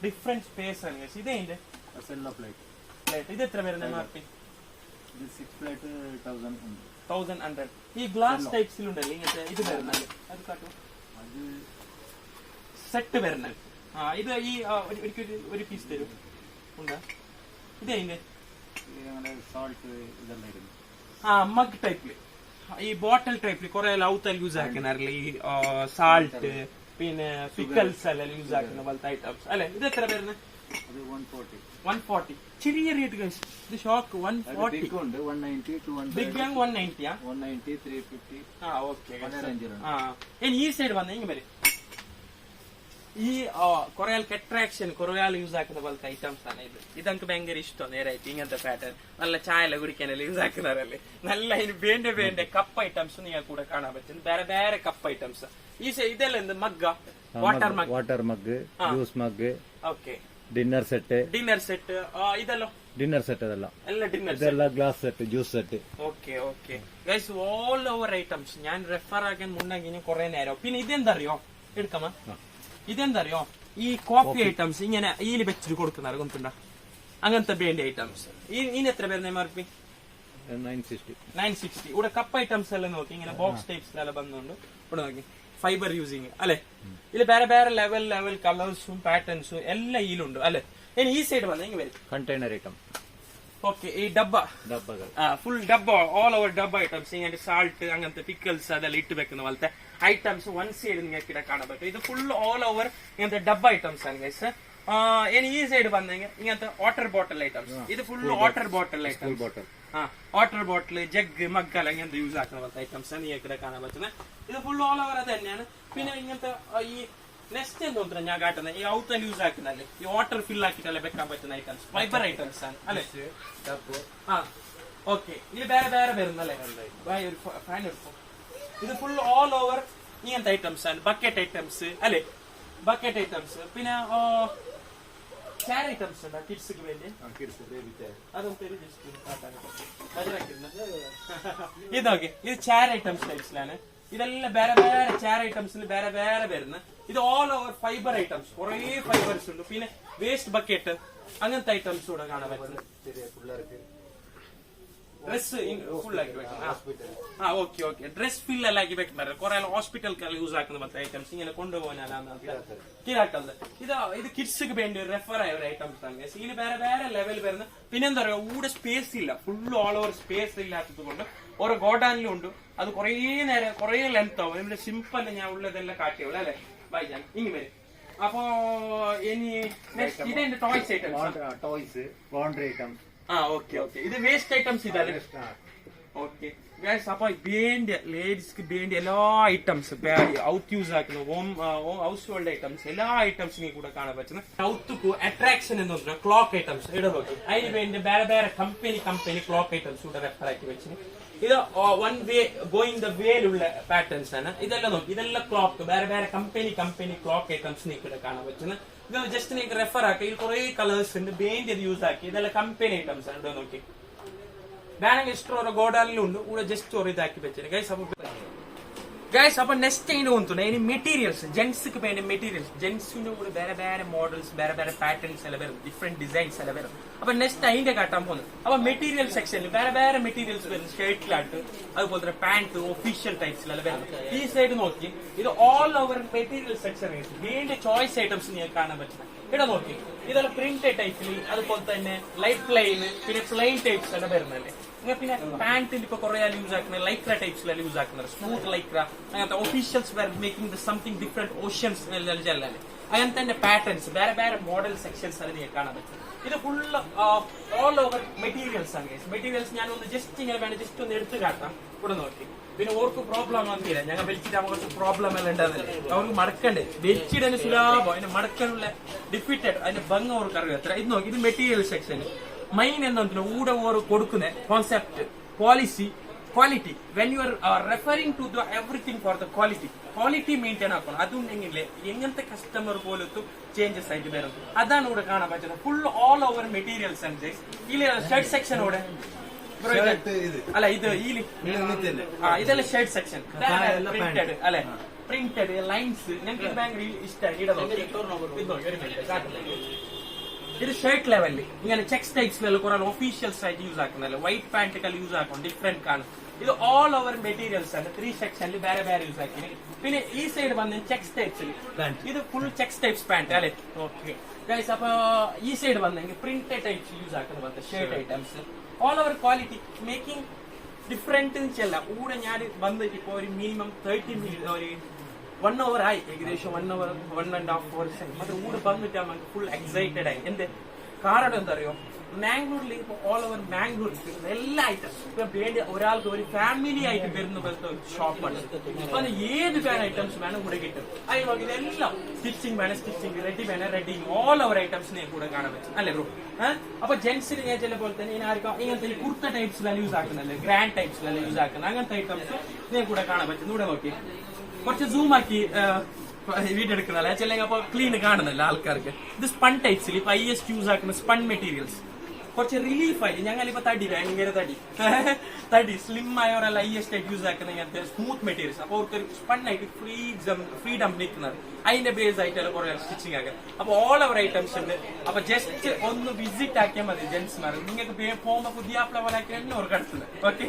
ഡിഫറെന്റ് സ്പേസ് ആണ് ഗൈസ്. ഇത് അതിന്റെ പ്ലേറ്റ്. ഇത് എത്ര വരുന്നത് MRP? 1100. ഈ ഗ്ലാസ് ടൈപ്സിലുണ്ടല്ലേ ഇങ്ങനത്തെ ഇത് വരുന്നത്. അത് കാട്ടോ സെറ്റ് വരുന്നത്. ഇത് ഈ ഒരു പീസ് തരും ഉണ്ടാ. ഇത് അതിന്റെ മഗ് ടൈപ്പില് ഈ ബോട്ടൽ ടൈപ്പില് കുറെ ലൗത്തൽ യൂസ് ആക്കുന്നല്ലേ. ഈ സാൾട്ട് പിന്നെ പിക്കൽസ് എല്ലാം യൂസ് ആക്കുന്ന പോലത്തെ ഐറ്റംസ് അല്ലെ. ഇത് എത്ര വരുന്നത്? 140. ചെറിയ റേറ്റ് കഴിച്ചു. ഇത് ഷോക്ക് 140. Big bang 190. 190 350. ഓക്കെ. ഇനി ഈ സൈഡ് വന്ന ഇങ്ങനെ വരും. ഈ കുറെ ആൾക്ക് അട്രാക്ഷൻ കുറെ ആൾ യൂസ് ആക്കുന്ന പോലത്തെ ഐറ്റംസ് ആണ് ഇത്. ഇതെനിക്ക് ഭയങ്കര ഇഷ്ടമാണ്. നേരായിട്ട് ഇങ്ങനത്തെ പാറ്റേൺ നല്ല ചായ കുടിക്കാനല്ലേ യൂസ് ആക്കുന്നവരല്ലേ. നല്ല അതിന് വേണ്ട കപ്പ് ഐറ്റംസ് നിങ്ങൾ കൂടെ കാണാൻ പറ്റും. വേറെ വേറെ കപ്പ് ഐറ്റംസ്. ഈ ഇതെല്ലാം എന്ത് മഗ്ഗ? Water mug, juice mug. Okay. Dinner set ഇതല്ലോ ഡിന്നർ സെറ്റ്. ഇതെല്ലാം glass set, juice set. Okay guys, all over items ഞാൻ റെഫർ ആക്കാൻ മുന്നെങ്കിൽ കുറെ നേരം. പിന്നെ ഇതെന്താ അറിയോ എടുക്കാമോ? ഇതെന്തറിയോ ഈ കോഫി ഐറ്റംസ് ഇങ്ങനെ ഈല് വെച്ചിട്ട് കൊടുക്കുന്ന കൊണ്ടുണ്ട അങ്ങനത്തെ വേണ്ടി ഐറ്റംസ്. ഇതിന് എത്ര പേര് MRP? 960. ഇവിടെ കപ്പ് ഐറ്റംസ് എല്ലാം നോക്കി ഇങ്ങനെ ബോക്സ് ടൈപ്സ് എല്ലാം വന്നുകൊണ്ട് ഇവിടെ നോക്കി ഫൈബർ യൂസിങ് അല്ലെ. ഇതിൽ വേറെ വേറെ ലെവൽ കളേഴ്സും പാറ്റേൺസും എല്ലാം ഇതിലുണ്ട് അല്ലെ. ഇനി ഈ സൈഡ് വന്ന ഇങ്ങനെ വരും കണ്ടെയ്നർ ഐറ്റം. ഓക്കെ, ഈ ഡബ്ബകൾ ഫുൾ ഡബ്ബ ഓൾ ഓവർ ഡബ്ബ ഐറ്റംസ് ഇങ്ങനെ സാൾട്ട് അങ്ങനത്തെ പിക്കൽസ് അതെല്ലാം ഇട്ട് വെക്കുന്ന പോലത്തെ ഐറ്റംസ് വൺ സൈഡ് നിങ്ങൾക്ക് ഇവിടെ കാണാൻ പറ്റും. ഇത് ഫുൾ ഓൾ ഓവർ ഇങ്ങനത്തെ ഡബ്ബ ഐറ്റംസ് ആണ് ഗൈസ്. ഇനി ഈ സൈഡ് വന്നെങ്കിൽ ഇങ്ങനത്തെ വാട്ടർ ബോട്ടിൽ ഐറ്റംസ്. ഇത് full water bottle items. Water bottle jug മഗ്ഗല ഇങ്ങനത്തെ യൂസ് ആക്കുന്ന പോലത്തെ ഐറ്റംസ് ആണ് നിങ്ങൾക്ക് ഇവിടെ കാണാൻ പറ്റുന്നത്. ഇത് ഫുൾ ഓൾ ഓവർ അത് തന്നെയാണ്. പിന്നെ ഇങ്ങനത്തെ ഈ നെക്സ്റ്റ് എന്ത് തോന്നുന്നു ഞാൻ കാട്ടുന്നത് ഈ ഔത്തൽ യൂസ് ആക്കുന്നല്ലേ ഈ വാട്ടർ ഫിൽ ആക്കിട്ടല്ലേ വെക്കാൻ പറ്റുന്ന ഐറ്റംസ് ഫൈബർ ഐറ്റംസ് ആണ് അല്ലെ. ഓക്കെ, ഇത് വേറെ വേറെ വരുന്നല്ലേ. ഒരു ഫാൻ എടുക്കും. ഇത് ഫുൾ ഓൾ ഓവർ ഇങ്ങനത്തെ ഐറ്റംസ് ആണ്. ബക്കറ്റ് ഐറ്റംസ് അല്ലെ. ബക്കറ്റ് ഐറ്റംസ് പിന്നെ ചെയർ ഐറ്റംസ് ഉണ്ട് കിഡ്സിക്ക് വേണ്ടി. അതൊന്നും ഇതൊക്കെ ഇത് ചെയർ ഐറ്റംസ് ടൈപ്സിലാണ്. ഇതെല്ലാം വേറെ വേറെ ചെയർ ഐറ്റംസിൽ വേറെ വേറെ വരുന്നത്. ഇത് ഓൾ ഓവർ ഫൈബർ ഐറ്റംസ്, കുറെ ഫൈബേഴ്സ് ഉണ്ട്. പിന്നെ വേസ്റ്റ് ബക്കറ്റ് അങ്ങനത്തെ ഐറ്റംസ് കൂടെ കാണാൻ പറ്റുന്നത്. ഡ്രസ് ഫുൾ ആക്കി വെക്കണം. ഓക്കെ ഓക്കെ, ഡ്രസ് ഫിൽ എല്ലാം ആക്കി വെക്കുന്നത് കുറെ ഹോസ്പിറ്റൽക്കെല്ലാം യൂസ് ആക്കുന്ന മറ്റേ ഐറ്റംസ് ഇങ്ങനെ കൊണ്ടുപോകാനാണ് കീഴാക്കുന്നത്. ഇത് കിഡ്സിക്ക് വേണ്ടി റെഫർ ആയ ഒരു ഐറ്റംസ് ആണ്. ഇതിന് വേറെ വേറെ ലെവൽ വരുന്ന. പിന്നെന്താ പറയാ, കൂടെ സ്പേസ് ഇല്ല, ഫുൾ ഓൾ ഓവർ സ്പേസ് ഇല്ലാത്തത് കൊണ്ട് ഓരോ ഗോഡാനിലും ഉണ്ട്. അത് കുറെ നേരം കുറെ ലെങ്ത് ആവും. ഇവിടെ സിമ്പിൾ ഞാൻ ഉള്ളതെല്ലാം കാട്ടിയോളൂ അല്ലെ ബൈജാൻ ഇനി വരും. അപ്പോ ഇനി ഇതെന്റെ toys items, toys laundry items. Okay okay, ഇത് വേസ്റ്റ് ഐറ്റംസ് ഇതല്ലേ. ഓക്കെ ഗൈസ്, അപ്പൊ വേണ്ട ലേഡീസ്ക്ക് വേണ്ട എല്ലാ ഐറ്റംസ് ഔട്ട് യൂസ് ആക്കുന്ന ഹൗസ് ഹോൾഡ് ഐറ്റംസ് എല്ലാ ഐറ്റംസിനെയും കൂടെ കാണാൻ പറ്റുന്ന ഔത്ത് അട്രാക്ഷൻ എന്ന് പറഞ്ഞാൽ ക്ലോക്ക് ഐറ്റംസ് ഇവിടെ നോക്കി. അതിന് വേണ്ടി വേറെ വേറെ കമ്പനി ക്ലോക്ക് ഐറ്റംസ് ഇവിടെ റെഫർ ആക്കി വെച്ചു. ഇത് വൺ വേ ഗോയിങ് ദ വേയിലുള്ള പാറ്റേൺസ് ആണ്. ഇതെല്ലാം നോക്കി, ഇതെല്ലാം ക്ലോക്ക് വേറെ വേറെ കമ്പനി ക്ലോക്ക് ഐറ്റംസ് ഇവിടെ കാണാൻ പറ്റുന്നത്. ഇത് ജസ്റ്റ് നിങ്ങൾക്ക് റെഫർ ആക്കി. ഇതിൽ കുറെ കളേഴ്സ് ഉണ്ട്, ബേന്റ് ഇത് യൂസ് ആക്കി. ഇതെല്ലാം കമ്പനി ഐറ്റംസ് ആണ്. ഇവിടെ നോക്കി വേണമെങ്കിൽ ഇഷ്ടം ഓരോ ഗോഡാനിലും ഉണ്ട്. ഇവിടെ ജസ്റ്റ് ഒരു ഇതാക്കി വെച്ചിട്ട് ഗൈസ്. അപ്പൊ നെക്സ്റ്റ് അതിന് തോന്നുന്നു ഇനി മെറ്റീരിയൽസ്, ജെന്റ്സ്ക്ക് വേണ്ട മെറ്റീരിയൽസ്. ജെന്റ്സിന്റെ കൂടെ വേറെ വേറെ മോഡൽസ് വേറെ വേറെ പാറ്റേൺസ് എല്ലാം വരും, ഡിഫറെന്റ് ഡിസൈൻസ് എല്ലാം വരും. അപ്പൊ നെക്സ്റ്റ് അതിന്റെ കാട്ടാൻ പോകുന്നത്. അപ്പൊ മെറ്റീരിയൽ സെക്ഷനിൽ വേറെ വേറെ മെറ്റീരിയൽസ് വരും. ഷർട്ടിലാട്ട് അതുപോലെ തന്നെ പാന്റ് ഒഫീഷ്യൽ ടൈപ്സിലെല്ലാം വരും. ഈ സൈഡ് നോക്കി ഇത് ഓൾ ഓവർ മെറ്റീരിയൽ സെക്ഷൻ വേണ്ട ചോയ്സ് ഐറ്റംസ് നിങ്ങൾക്ക് കാണാൻ പറ്റും. ഇവിടെ നോക്കി ഇതെല്ലാം പ്രിന്റ് ടൈപ്പിൽ അതുപോലെ തന്നെ ലൈറ്റ് പ്ലെയിൻ പിന്നെ പ്ലെയിൻ ടൈപ്സ് എല്ലാം വരുന്നല്ലേ. പിന്നെ പാന്റിൽ ഇപ്പൊ കുറെ യൂസ് ആക്കുന്നത് ലൈക്ര ടൈപ്സിലെല്ലാം യൂസ് ആക്കുന്നത്, സ്മൂത്ത് ലൈക്ര അങ്ങനത്തെ officials wear making something different ഓഷ്യൻസ് ചെല്ലാല്. അങ്ങനത്തെ തന്നെ പാറ്റേൺസ് വേറെ വേറെ മോഡൽ സെക്ഷൻസ് ആണ് നിങ്ങൾക്ക് കാണാൻ പറ്റും. ഇത് ഫുള്ള് ഓൾ ഓവർ മെറ്റീരിയൽസ് ആണ്. മെറ്റീരിയൽസ് ഞാൻ ഒന്ന് ജസ്റ്റ് ഇങ്ങനെ വേണം ജസ്റ്റ് ഒന്ന് എടുത്തു കാട്ടാം. ഇവിടെ നോക്കി പിന്നെ ഓർക്ക് പ്രോബ്ലം വന്നില്ല. ഞങ്ങൾ വലിച്ചിട്ട് കുറച്ച് പ്രോബ്ലം എല്ലാം ഉണ്ടാകുന്നില്ല. അവർക്ക് മടക്കണ്ടേ വെച്ചിടന് സുലാഭം, അതിന്റെ മടക്കാനുള്ള ഡിഫിറ്റഡ് അതിന്റെ ഭംഗം അവർക്ക് അറിയാം എത്ര. ഇത് നോക്കി ഇത് മെറ്റീരിയൽ സെക്ഷൻ. മെയിൻ എന്താ ഊടെ ഓരോ കൊടുക്കുന്ന concept quality when you are referring to the everything for the quality maintain ആക്കണം. അതുണ്ടെങ്കിൽ എങ്ങനത്തെ കസ്റ്റമർ പോലത്തും ചേഞ്ചസ് ആയിട്ട് വരും. അതാണ് ഇവിടെ കാണാൻ പറ്റുന്നത്. ഫുൾ ഓൾ ഓവർ മെറ്റീരിയൽസ് ആണ്. ഇതിൽ ഷർട്ട് സെക്ഷനോടെ അല്ല ഇത് ഇതെല്ലാം ഷർട്ട് സെക്ഷൻ പ്രിന്റഡ് അല്ലെ, പ്രിന്റഡ് ലൈൻസ് ഞങ്ങൾക്ക് ഭയങ്കര ഇഷ്ടമായി. ഇത് ഷർട്ട് ലെവലിൽ ഇങ്ങനെ ചെക്സ് ടൈപ്സിലെല്ലാം കുറെ ഒഫീഷ്യൽസ് ആയിട്ട് യൂസ് ആക്കുന്നല്ലോ. വൈറ്റ് പാന്റ് യൂസ് ആക്കണം, ഡിഫറെന്റ് കാണും. ഇത് ഓൾ ഓവർ മെറ്റീരിയൽസ് ആണ്. 3 സെക്ഷനിൽ വേറെ വേറെ യൂസ് ആക്കി. പിന്നെ ഈ സൈഡ് വന്ന് ചെക്സ് ടൈപ്സിൽ ഇത് ഫുൾ ചെക്സ് ടൈപ്സ് പാന്റ് അല്ലെ. ഓക്കെ ഗൈസ്, അപ്പൊ ഈ സൈഡ് വന്നെങ്കിൽ പ്രിന്റഡ് ടൈപ്സ് യൂസ് ആക്കുന്ന shirt items all over quality making different ചെല്ല. കൂടെ ഞാൻ വന്നിട്ട് ഇപ്പൊ ഒരു മിനിമം 30 മിനിറ്റ് ഒരു 1 hour ആയി, ഏകദേശം 1 hour 1.5 hours അത് കൂടെ വന്നിട്ട് നമുക്ക് ഫുൾ എക്സൈറ്റഡ് ആയി. എന്ത് കാരണം എന്താ അറിയോ, മാംഗ്ലൂരിൽ ഇപ്പൊ ഓൾ ഓവർ മാംഗ്ലൂർ എല്ലാ ഐറ്റംസ് ഇപ്പൊ വേണ്ടി ഒരാൾക്ക് ഒരു ഫാമിലി ആയിട്ട് വരുന്ന പോലത്തെ ഒരു ഷോപ്പാണ്. അപ്പൊ ഏത് വേണം ഐറ്റംസ് വേണം കൂടെ കിട്ടും. അതിന് ഇതെല്ലാം സ്റ്റിച്ചിങ് വേണം സ്റ്റിച്ചിങ്, റെഡി വേണം റെഡി, ഓൾ ഓവർ ഐറ്റംസിനെ കൂടെ കാണാൻ പറ്റും അല്ലേ ബ്രോ. അപ്പൊ ജെന്റ്സിന് ഞാൻ ചില പോലെ തന്നെ ആർക്കും ഇങ്ങനത്തെ കുർത്ത ടൈപ്സിലെല്ലാം യൂസ് ആക്കുന്നല്ലേ, ഗ്രാൻഡ് ടൈപ്സിലെല്ലാം യൂസ് ആക്കുന്നത് അങ്ങനത്തെ ഐറ്റംസ് ഇതിനെ കൂടെ കാണാൻ പറ്റും. ഇവിടെ നോക്കി കുറച്ച് സൂം ആക്കി വീഡിയോ എടുക്കുന്നല്ല ചില അപ്പൊ ക്ലീൻ കാണുന്നല്ല ആൾക്കാർക്ക്. ഇത് സ്പൺ ടൈപ്സിൽ ഇപ്പൊ IS യൂസ് ആക്കുന്ന സ്പൺ മെറ്റീരിയൽസ് കുറച്ച് റിലീഫ് ആയി. ഞങ്ങളിപ്പോ തടി ഭയങ്കര തടി സ്ലിം ആയവരല്ല IS ടൈപ്പ് യൂസ് ആക്കുന്ന ഇങ്ങനത്തെ സ്മൂത്ത് മെറ്റീരിയൽസ്. അപ്പൊ അവർക്ക് സ്പൺ ആയിട്ട് ഫ്രീഡം നിൽക്കുന്നത് അതിന്റെ ബേസ് ആയിട്ടല്ല കുറെ സ്റ്റിച്ചിങ് ആക്കുക. അപ്പൊ ഓൾ അവർ ഐറ്റംസ് ഉണ്ട്. അപ്പൊ ജസ്റ്റ് ഒന്ന് വിസിറ്റ് ആക്കിയാൽ മതി ജെന്റ്സ്മാർ. നിങ്ങൾക്ക് പോകുമ്പോ പുതിയ പോലെ തന്നെ ഓർക്ക് അടുത്തുന്നത് ഓക്കെ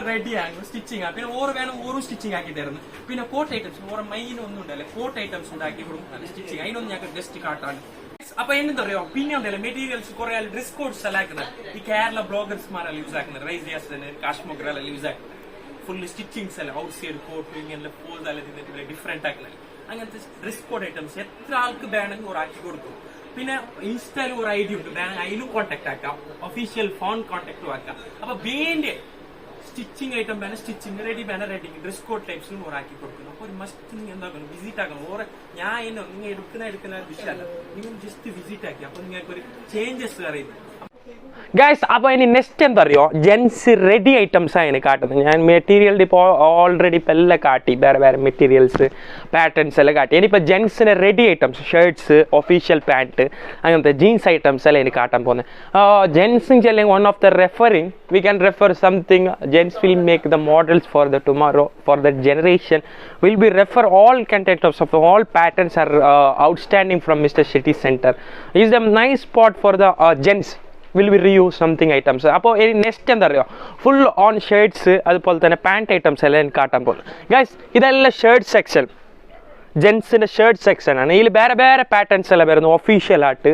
റെഡി ആകും സ്റ്റിച്ചിങ് ആ. പിന്നെ ഓർ വേണം ഓറും സ്റ്റിച്ചിങ് ആക്കി തരുന്നു. പിന്നെ കോട്ട് ഐറ്റംസ് ഓരോ മെയിൻ ഒന്നും ഉണ്ടല്ലേ, കോട്ട് ഐറ്റംസ് ഉണ്ടാക്കി കൊടുക്കും സ്റ്റിച്ചിങ്. അതിനൊന്നും ഞങ്ങൾക്ക് ജസ്റ്റ് കാട്ടാണ്. അപ്പൊ എന്താ പറയാ പിന്നെ ഉണ്ടല്ലോ മെറ്റീരിയൽസ് കുറെ ഡ്രസ് കോഡ്സ് എല്ലാം ആക്കുന്നത്. ഈ കേരള ബ്ലോഗേഴ്സ്മാരെല്ലാം യൂസ് ആക്കുന്നത്, റൈസിയാസ് കാശ്മോഗ്രെല്ലാം യൂസ് ആക്കുന്നത്. ഫുള്ള് സ്റ്റിച്ചിങ്സ് അല്ല, ഔട്ട് സൈഡ് കോട്ട് ഇങ്ങനെ പോസ് അല്ല ഡിഫറെന്റ് ആക്കുന്നത്. അങ്ങനത്തെ ഡ്രസ് കോഡ് ഐറ്റംസ് എത്ര ആൾക്ക് വേണമെങ്കിൽ ഒരാക്കി കൊടുക്കും. പിന്നെ ഇൻസ്റ്റയിൽ ഒരു ID ഉണ്ട്, വേണമെങ്കിൽ അതിലും കോൺടാക്ട് ആക്കാം, ഒഫീഷ്യൽ ഫോൺ കോൺടാക്റ്റും ആക്കാം. അപ്പൊ വേണ്ട സ്റ്റിച്ചിങ് ഐറ്റം വേണം സ്റ്റിച്ചിങ്, റെഡി വേണം റെഡി, ഡ്രസ് കോഡ് ടൈപ്സിലും ഓറാക്കി കൊടുക്കുന്നു. അപ്പൊ ഒരു മസ്റ്റ് നിങ്ങൾ എന്താക്കണം വിസിറ്റ് ആക്കണം. ഓറെ ഞാൻ നിങ്ങൾ എടുക്കുന്ന വിഷയമല്ല, നിങ്ങൾ ജസ്റ്റ് വിസിറ്റ് ആക്കി. അപ്പൊ നിങ്ങൾക്ക് ഒരു ചേഞ്ചസ് അറിയുന്നു. ഗൈസ് അപ്പോൾ ഇനി നെക്സ്റ്റ് എന്താ അറിയോ ജെൻസ് റെഡി ഐറ്റംസ് ആണ് കാട്ടുന്നത് ഞാൻ മെറ്റീരിയലിൻ്റെ ഇപ്പോൾ ഓൾറെഡി ഇപ്പോൾ എല്ലാം കാട്ടി വേറെ വേറെ മെറ്റീരിയൽസ് പാറ്റേൺസ് എല്ലാം കാട്ടി ഇനിയിപ്പോൾ ജെൻസിൻ്റെ ready items shirts official pant അങ്ങനത്തെ ജീൻസ് ഐറ്റംസ് എല്ലാം എനിക്ക് കാട്ടാൻ പോകുന്നത് ജെൻസും ചെല്ലെങ്കിൽ one of the referring we can refer something gents will make the models for the tomorrow for the generation will be refer all content of all patterns are outstanding from Mr. City Center is a nice spot for the gents will be reuse something items അപ്പോൾ ഇനി next എന്താ പറയുക full on shirts അതുപോലെ തന്നെ pant items എല്ലാം എനിക്ക് കാട്ടാൻ പോകും ഗൈസ് ഇതെല്ലാം ഷർട്ട് സെക്ഷൻ ജെൻസിൻ്റെ ഷർട്ട് സെക്ഷൻ ആണ് ഇതിൽ വേറെ വേറെ പാറ്റേൺസ് എല്ലാം വരുന്നു ഒഫീഷ്യൽ ആയിട്ട്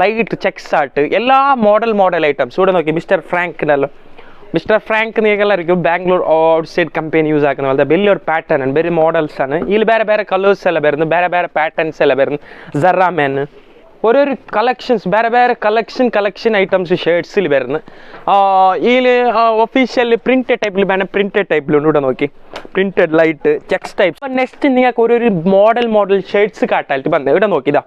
ലൈറ്റ് ചെക്സ് ആയിട്ട് എല്ലാ മോഡൽ ഐറ്റംസ് ഇവിടെ നോക്കി മിസ്റ്റർ ഫ്രാങ്കിനല്ലോ മിസ്റ്റർ ഫ്രാങ്ക് നിങ്ങൾക്കെല്ലാവർക്കും Bangalore out side company use ആക്കുന്ന പോലത്തെ വലിയൊരു പാറ്റേൺ ആണ് വലിയ മോഡൽസ് ആണ് ഇതിൽ വേറെ വേറെ കളേഴ്സ് എല്ലാം വരുന്നു വേറെ വേറെ പാറ്റേൺസ് എല്ലാം വരുന്നു സറാമാൻ ഓരോരു കളക്ഷൻസ് വേറെ വേറെ കളക്ഷൻ ഐറ്റംസ് ഷർട്ട്സിൽ വരുന്നു ഇതിൽ ഒഫീഷ്യൽ പ്രിൻറ്റഡ് ടൈപ്പിൽ വേണം പ്രിൻറ്റഡ് ടൈപ്പിലുണ്ട് ഇവിടെ നോക്കി printed light checks type next നിങ്ങൾക്ക് ഓരോരു മോഡൽ ഷർട്ട്സ് കാട്ടായിട്ട് വന്നത് ഇവിടെ നോക്കി ഇതാ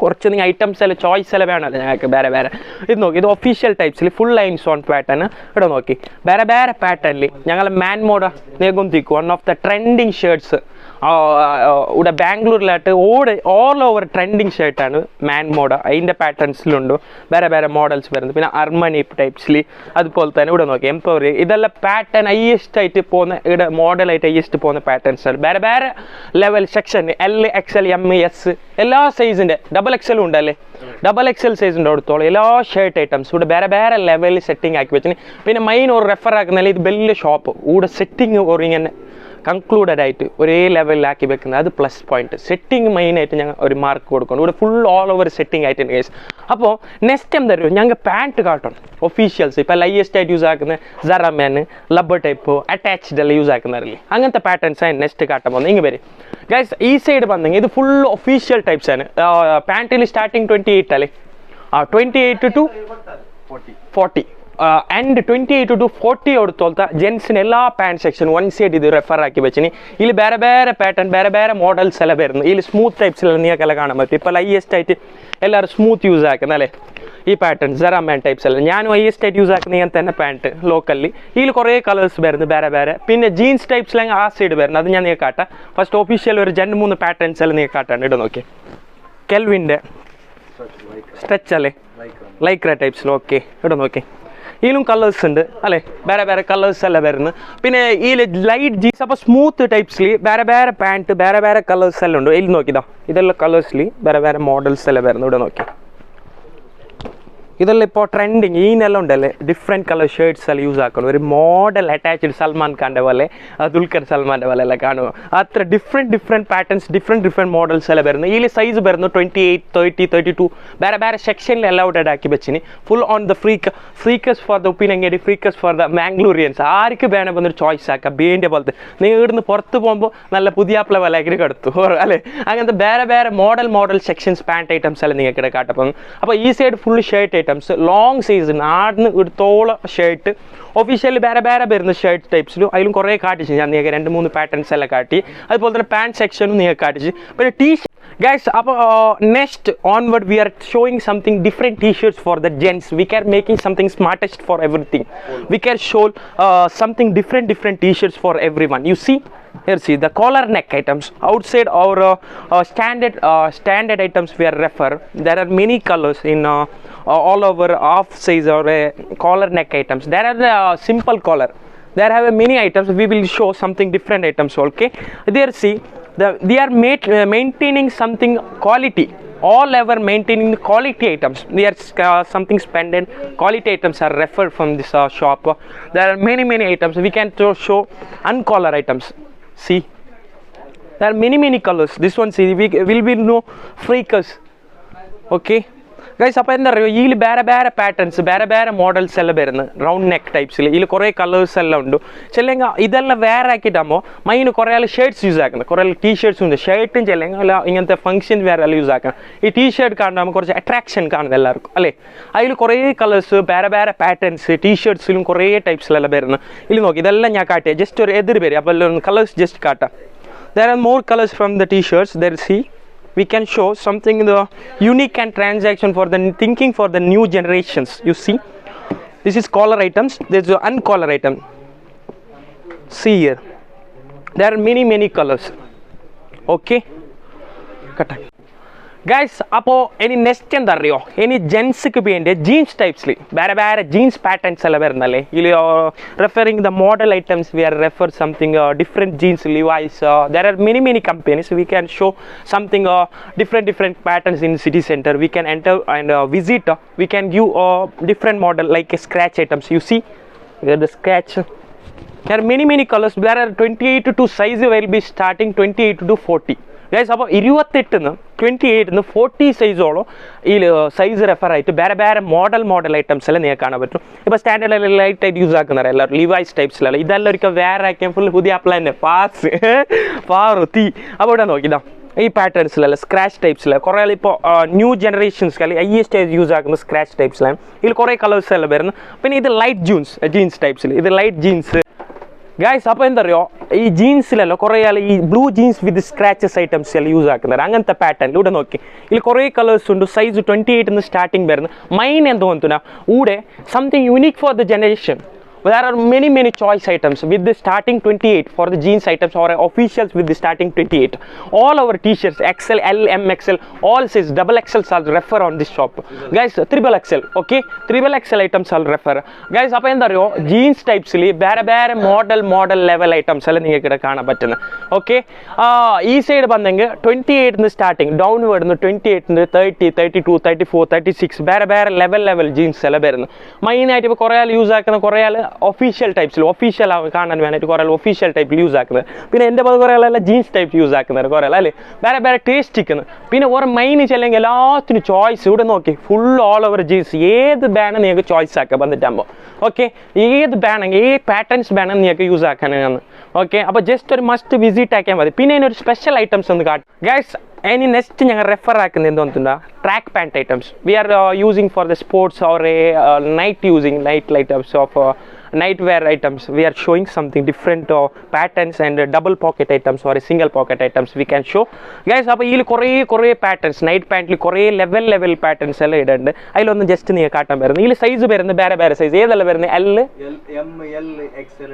കുറച്ച് നിങ്ങൾ ഐറ്റംസ് എല്ലാം ചോയ്സ് എല്ലാം വേണമല്ലോ ഞങ്ങൾക്ക് വേറെ വേറെ ഇത് നോക്കി ഇത് ഒഫീഷ്യൽ ടൈപ്സിൽ ഫുൾ ലൈൻസ് ഓൺ പാറ്റേൺ ഇവിടെ നോക്കി വേറെ വേറെ പാറ്റേണിൽ ഞങ്ങൾ മാൻ മോഡ് നികുന്തിക്കും one of the trending shirts ഇവിടെ ബാംഗ്ലൂരിലായിട്ട് ഓൾ ഓവർ ട്രെൻഡിങ് ഷർട്ടാണ് മാൻ മോഡ് അതിൻ്റെ പാറ്റേൺസിലുണ്ട് വേറെ വേറെ മോഡൽസ് വരുന്നത് പിന്നെ അർമണി ടൈപ്സിൽ അതുപോലെ തന്നെ ഇവിടെ നോക്കി എംപവറി ഇതെല്ലാം പാറ്റേൺ ഹൈയസ്റ്റ് ആയിട്ട് പോകുന്ന ഇവിടെ മോഡലായിട്ട് ഹൈയസ്റ്റ് പോകുന്ന പാറ്റേൺസ് ആണ് വേറെ വേറെ ലെവൽ സെക്ഷൻ LXL MS എല്ലാ സൈസിൻ്റെ XXL ഉണ്ടല്ലേ XXL സൈസിൻ്റെ അടുത്തോളം എല്ലാ ഷർട്ട് ഐറ്റംസ് ഇവിടെ വേറെ വേറെ ലെവലിൽ സെറ്റിംഗ് ആക്കി വെച്ചിന് പിന്നെ മെയിൻ ഒരു റെഫർ ആക്കുന്നതിൽ ഇത് വലിയ ഷോപ്പ് ഇവിടെ സെറ്റിംഗ് ഒരു ഇങ്ങനെ കൺക്ലൂഡഡ് ആയിട്ട് ഒരേ ലെവലിലാക്കി വെക്കുന്നത് അത് പ്ലസ് പോയിന്റ് സെറ്റിംഗ് മെയിനായിട്ട് ഞങ്ങൾ ഒരു മാർക്ക് കൊടുക്കണം ഇവിടെ ഫുൾ ഓൾ ഓവർ സെറ്റിംഗ് ആയിട്ടുണ്ട് കേസ് അപ്പോൾ നെക്സ്റ്റ് എന്താ പറയുക ഞങ്ങൾക്ക് പാൻറ്റ് കാട്ടണം ഒഫീഷ്യൽസ് ഇപ്പോൾ ഹൈയസ്റ്റ് ആയിട്ട് യൂസ് ആക്കുന്ന സറാമാൻ ലബ്ബർ ടൈപ്പ് അറ്റാച്ച്ഡ് എല്ലാം യൂസ് ആക്കുന്നവരില്ലേ അങ്ങനത്തെ പാറ്റേൺസ് ആണ് നെക്സ്റ്റ് കാട്ടാൻ പോകുന്നത് ഇങ്ങനെ വരും ഗൈസ് ഈ സൈഡ് വന്നെങ്കിൽ ഇത് ഫുൾ ഒഫീഷ്യൽ ടൈപ്സ് ആണ് പാൻറ്റിൽ സ്റ്റാർട്ടിങ് 28 അല്ലേ 28 to 40 ആൻഡ് 28 to 40 കൊടുത്തോളത്തെ ജെൻസിന് എല്ലാ പാൻറ്റ് സെക്ഷൻ വൺ സൈഡ് ഇത് റെഫർ ആക്കി വെച്ചിന് ഇതിൽ വേറെ വേറെ പാറ്റേൺ വേറെ വേറെ മോഡൽസ് എല്ലാം വരുന്നു ഇതിൽ സ്മൂത്ത് ടൈപ്സിലെല്ലാം നിങ്ങൾക്കെല്ലാം കാണാൻ പറ്റും ഇപ്പോൾ ഹൈയസ്റ്റ് ആയിട്ട് എല്ലാവരും സ്മൂത്ത് യൂസ് ആക്കുന്ന അല്ലേ ഈ പാറ്റേൺ സറാമാൻ ടൈപ്സ് എല്ലാം ഞാനും ഹൈയസ്റ്റ് ആയിട്ട് യൂസ് ആക്കുന്ന ഇങ്ങനെ തന്നെ പാൻറ്റ് ലോക്കലി ഇതിൽ കുറേ കളേഴ്സ് വരുന്നു വേറെ വേറെ പിന്നെ ജീൻസ് ടൈപ്സിലെങ്കിൽ ആ സൈഡ് വരുന്നത് അത് ഞാൻ നിങ്ങൾക്ക് കാട്ടാം ഫസ്റ്റ് ഒഫീഷ്യൽ ഒരു 2-3 പാറ്റേൺസ് എല്ലാം നിങ്ങൾക്ക് കാട്ടാണ്ട് ഇവിടെ നോക്കി കെൽവിൻ്റെ സ്ട്രെച്ച് അല്ലേ ലൈക്ര ടൈപ്സിൽ ഓക്കെ ഇവിടെ നോക്കി ഇതിലും കളേഴ്സ് ഉണ്ട് അല്ലേ വേറെ വേറെ കളേഴ്സ് എല്ലാം വരുന്നു പിന്നെ ഈ ലൈറ്റ് ജീൻസ് അപ്പോൾ സ്മൂത്ത് ടൈപ്സിൽ വേറെ വേറെ പാൻറ്റ് വേറെ വേറെ കളേഴ്സ് എല്ലാം ഉണ്ട് ഇതിൽ നോക്കിതാ ഇതെല്ലാം കളേഴ്സിൽ വേറെ വേറെ മോഡൽസ് എല്ലാം വരുന്നു ഇവിടെ നോക്കി ഇതെല്ലാം ഇപ്പോൾ ട്രെൻഡിങ് ഈനെല്ലാം ഉണ്ടല്ലേ ഡിഫറെൻറ്റ് കളർ ഷർട്ട്സ് എല്ലാം യൂസ് ആക്കണം ഒരു മോഡൽ അറ്റാച്ച്ഡ് സൽമാൻ ഖാൻ്റെ പോലെ ദുൽഖർ സൽമാൻ്റെ പോലെ എല്ലാം കാണുക അത്ര ഡിഫറെൻറ്റ് പാറ്റേൺസ് ഡിഫറെൻറ്റ് മോഡൽസ് എല്ലാം വരുന്നു ഇതിൽ സൈസ് വരുന്നു 28, 30, 32 വേറെ വേറെ സെക്ഷനിൽ അലൗഡഡ് ആക്കി വെച്ചിന് full on the freaks for the ഉപ്പിനങ്ങേടി ഫ്രീക്കസ് ഫോർ ദ മാംഗ്ലൂരിയൻസ് ആർക്ക് വേണം വന്നൊരു ചോയ്സ് ആക്കാം ബീൻ്റെ പോലത്തെ നിങ്ങൾ ഇവിടുന്ന് പുറത്ത് പോകുമ്പോൾ നല്ല പുതിയാപ്പിള വിലയ്ക്ക് എടുത്തു അല്ലേ അങ്ങനത്തെ വേറെ വേറെ മോഡൽ സെക്ഷൻസ് പാൻറ്റ് ഐറ്റംസ് എല്ലാം നിങ്ങൾക്ക് ഇവിടെ കാട്ടപ്പം അപ്പോൾ ഈ side full shirt long size ആടിന് എടുത്തോളം ഷർട്ട് ഒഫീഷ്യലി വേറെ വേറെ വരുന്ന ഷർട്ട് ടൈപ്സിലും അതിലും കുറേ കാട്ടിച്ച് ഞാൻ നിങ്ങൾക്ക് 2-3 പാറ്റേൺസ് എല്ലാം കാട്ടി അതുപോലെ തന്നെ പാൻറ്റ് സെക്ഷനും നിങ്ങൾക്ക് കാട്ടിച്ച് പിന്നെ guys next onward we are showing something different t-shirts for the gents we are making something smartest for everything we can show something different t-shirts for everyone you see here see the collar neck items outside our standard items we are refer there are many colors in all over half size or collar neck items there are the simple collar there have many items we will show something different items okay there see they are maintaining something quality all ever maintaining the quality items they are something spended quality items are referred from this shop there are many items we can show uncollar items see there are many colors this one see we will be no freakers okay guys അപ്പോൾ എന്താ പറയുക ഇതിൽ വേറെ വേറെ patterns വേറെ വേറെ models എല്ലാം വരുന്നത് റൗണ്ട് നെക്ക് ടൈപ്സിൽ ഇതിൽ കുറേ കളേഴ്സ് എല്ലാം ഉണ്ട് ചെല്ലെങ്കിൽ ഇതെല്ലാം വേറെ ആക്കിയിട്ടാകുമ്പോൾ മൈന് കുറേ ആൾ ഷർട്ട്സ് യൂസ് ആക്കുന്നത് കുറേ ടീഷർട്ട്സ് ഉണ്ട് ഷർട്ടും ചെല്ലെങ്കിൽ അല്ല ഇങ്ങനത്തെ ഫംഗ്ഷൻ വേറെ എല്ലാം യൂസ് ആക്കണം ഈ ടീഷർട്ട് കാണുമ്പോൾ കുറച്ച് അട്രാക്ഷൻ കാണുന്നത് എല്ലാവർക്കും അല്ലേ അതിൽ കുറേ കളേഴ്സ് വേറെ വേറെ പാറ്റേൺസ് ടീഷർട്ട്സിലും കുറേ ടൈപ്സിലെല്ലാം വരുന്നത് ഇതിൽ നോക്കി ഇതെല്ലാം ഞാൻ കാട്ടിയ ജസ്റ്റ് ഒരു എതിർ പേര് അപ്പോൾ കളേഴ്സ് ജസ്റ്റ് കാട്ടാം there are more colors from the t-shirts there see we can show something the unique and transaction for the thinking for the new generations. You see, this is collar items, there's an uncollar item. See here, there are many colors. Okay, guys, appo any next endha ariyo any gents ku vende jeans types li bare jeans patterns alla varunnalle ili referring the model items we are refer something different jeans Levi's there are many companies we can show something different patterns in city center we can enter and visit we can give different model like scratch items. You see here the scratch, there are many colors, there are 28 to size will be starting 28 to 40. Guys അപ്പോൾ 28 28 40 സൈസോളം ഈ size refer ആയിട്ട് വേറെ model items എല്ലാം നിങ്ങൾക്ക് കാണാൻ പറ്റും. ഇപ്പോൾ standard light ആയിട്ട് യൂസ് ആക്കുന്നവരെ എല്ലാവരും ലിവൈസ് ടൈപ്സിലല്ല ഇതെല്ലാം ഒരിക്കൽ വേറെ ആക്കിയാൽ ഫുൾ പുതിയ അപ്ലൈ തന്നെ പാറു തീ. അപ്പോൾ ഇവിടെ നോക്കിതാ ഈ പാറ്റേൺസിലല്ല സ്ക്രാച്ച് ടൈപ്സിലാണ് കുറേ ഇപ്പോൾ ന്യൂ ജനറേഷൻസ് അല്ലെങ്കിൽ ഹൈയസ്റ്റ് യൂസ് ആക്കുന്ന സ്ക്രാച്ച് ടൈപ്സിലാണ് ഇതിൽ കുറേ കളേഴ്സ് എല്ലാം വരുന്നു. പിന്നെ ഇത് ലൈറ്റ് ജീൻസ് ടൈപ്സിൽ ഇത് ലൈറ്റ് ജീൻസ് ഗൈസ്. അപ്പോൾ എന്താ അറിയോ ഈ ജീൻസിലല്ലോ കുറേ ആൾ ഈ ബ്ലൂ ജീൻസ് വിത്ത് സ്ക്രാച്ചസ് ഐറ്റംസ് എല്ലാം യൂസ് ആക്കുന്നത് അങ്ങനത്തെ പാറ്റേൺ ഇവിടെ നോക്കി ഇതിൽ കുറേ കളേഴ്സ് ഉണ്ട്. സൈസ് 28 സ്റ്റാർട്ടിങ് വരുന്നത് മൈൻ എന്തോ തോന്നുന്ന ഊടെ something unique for the generation. There are many choice items with the starting 28 for the jeans items or officials with the starting 28. All our t-shirts XL, L, M, XL, all size double XL are refer on this shop. Guys, triple XL, okay? Triple XL items are refer. Guys, appo endha ariyo jeans types li bare model level items alla ninge ikkada kaana pattuna. Okay? Ee side bandenge 28 nu starting downward nu 28 nu 30, 32, 34, 36 bare level jeans alla berunu. Main aayittu kore all use aakuna kore all official ടൈപ്സിൽ official കാണാൻ വേണ്ടിയിട്ട് കുറേ official ടൈപ്പിൽ use ആക്കുന്നത്. പിന്നെ എൻ്റെ പോലെ കുറേ ആളെല്ലാം ജീൻസ് ടൈപ്പ് യൂസ് ആക്കുന്നത് കുറേ അല്ലേ വേറെ ടേസ്റ്റ് ഇരിക്കുന്നത്. പിന്നെ ഓരോ മൈൻ ചെല്ലെങ്കിൽ എല്ലാത്തിനും ചോയ്സ് ഇവിടെ നോക്കി ഫുൾ ഓൾ ഓവർ ജീൻസ് ഏത് ബാനും നിങ്ങൾക്ക് ചോയ്സ് ആക്കാം വന്നിട്ടാകുമ്പോൾ. ഓക്കെ, ഏത് ബാണെങ്കിൽ ഏത് പാറ്റേൺസ് ബാനും നിങ്ങൾക്ക് യൂസ് ആക്കാനാണ്. ഓക്കെ, അപ്പോൾ ജസ്റ്റ് ഒരു മസ്റ്റ് വിസിറ്റ് ആക്കിയാൽ മതി. പിന്നെ അതിനൊരു സ്പെഷ്യൽ ഐറ്റംസ് ഒന്ന് കാട്ടും ഗൈസ്. ഇനി നെക്സ്റ്റ് ഞങ്ങൾ റെഫർ ആക്കുന്നത് എന്തുകൊണ്ടാ track pant items we are using for the sports or night items of night wear items. We are showing something different patterns and double pocket items or single pocket items we can show guys. അപ്പോൾ ഇതിൽ കുറേ patterns night പാൻറ്റിൽ കുറേ level patterns എല്ലാം ഇടുന്നുണ്ട്. അതിലൊന്ന് just നീ കാട്ടാൻ വരുന്നത് ഇതിൽ സൈസ് വരുന്നത് വേറെ സൈസ് ഏതല്ല വരുന്നത് M, L, XL,